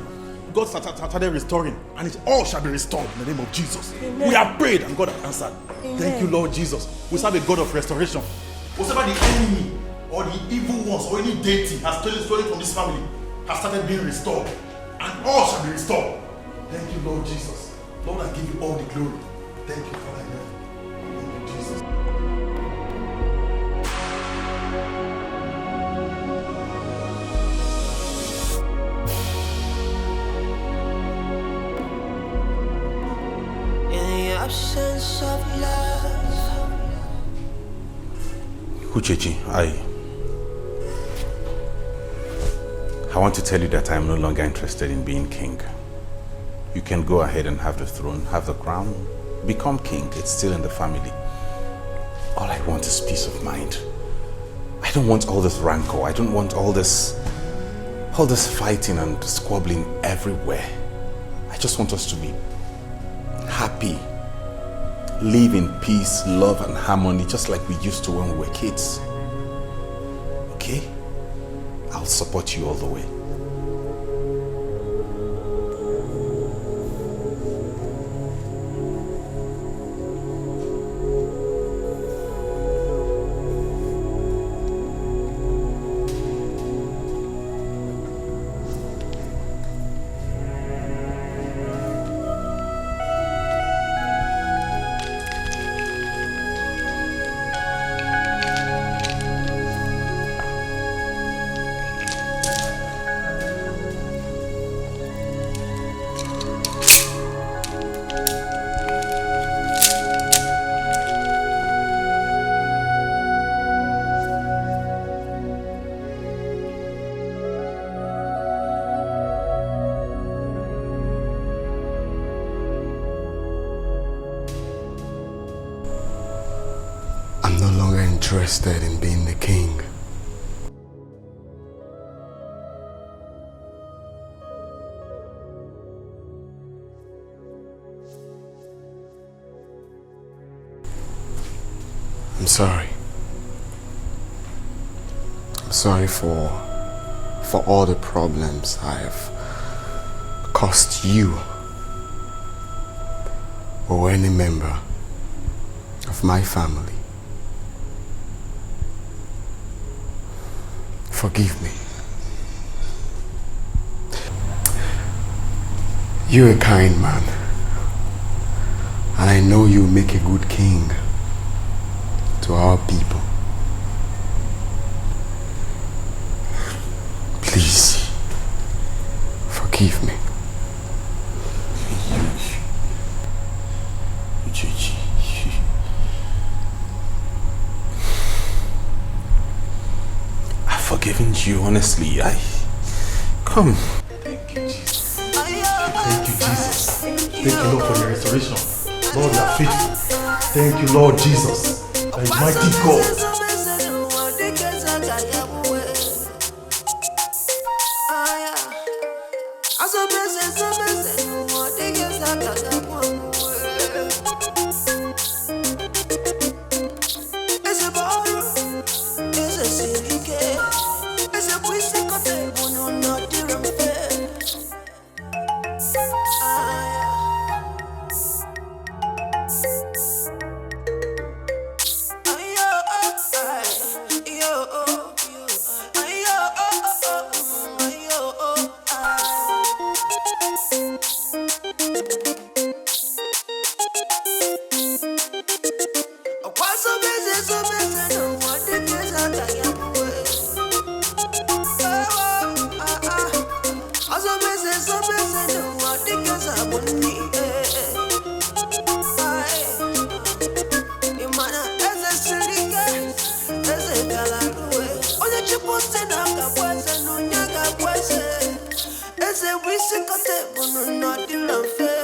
God started restoring, and it all shall be restored in the name of Jesus. Amen. We have prayed and God has answered. Amen. Thank you, Lord Jesus. We serve a God of restoration. Whatever the enemy or the evil ones or any deity has stolen from this family has started being restored, and all shall be restored. Thank you, Lord Jesus. Lord, I give you all the glory. Thank you, Father. Thank you, Jesus. Absence of love. Uchechi, I want to tell you that I am no longer interested in being king. You can go ahead and have the throne, have the crown, become king. It's still in the family. All I want is peace of mind. I don't want all this rancor. I don't want all this fighting and squabbling everywhere. I just want us to be happy. Live in peace, love, and harmony, just like we used to when we were kids. Okay? I'll support you all the way. Interested in being the king. I'm sorry. I'm sorry for all the problems I have caused you or any member of my family. Forgive me. You're a kind man, and I know you'll make a good king to our people. Please, forgive me. Uchechi. I've forgiven you, honestly. Come. Thank you, Jesus. Thank you, Jesus. Thank you, Lord, for your restoration. Lord, you are faithful. Thank you, Lord Jesus. Thank you, mighty God. Ese wisi kote bunu no di love.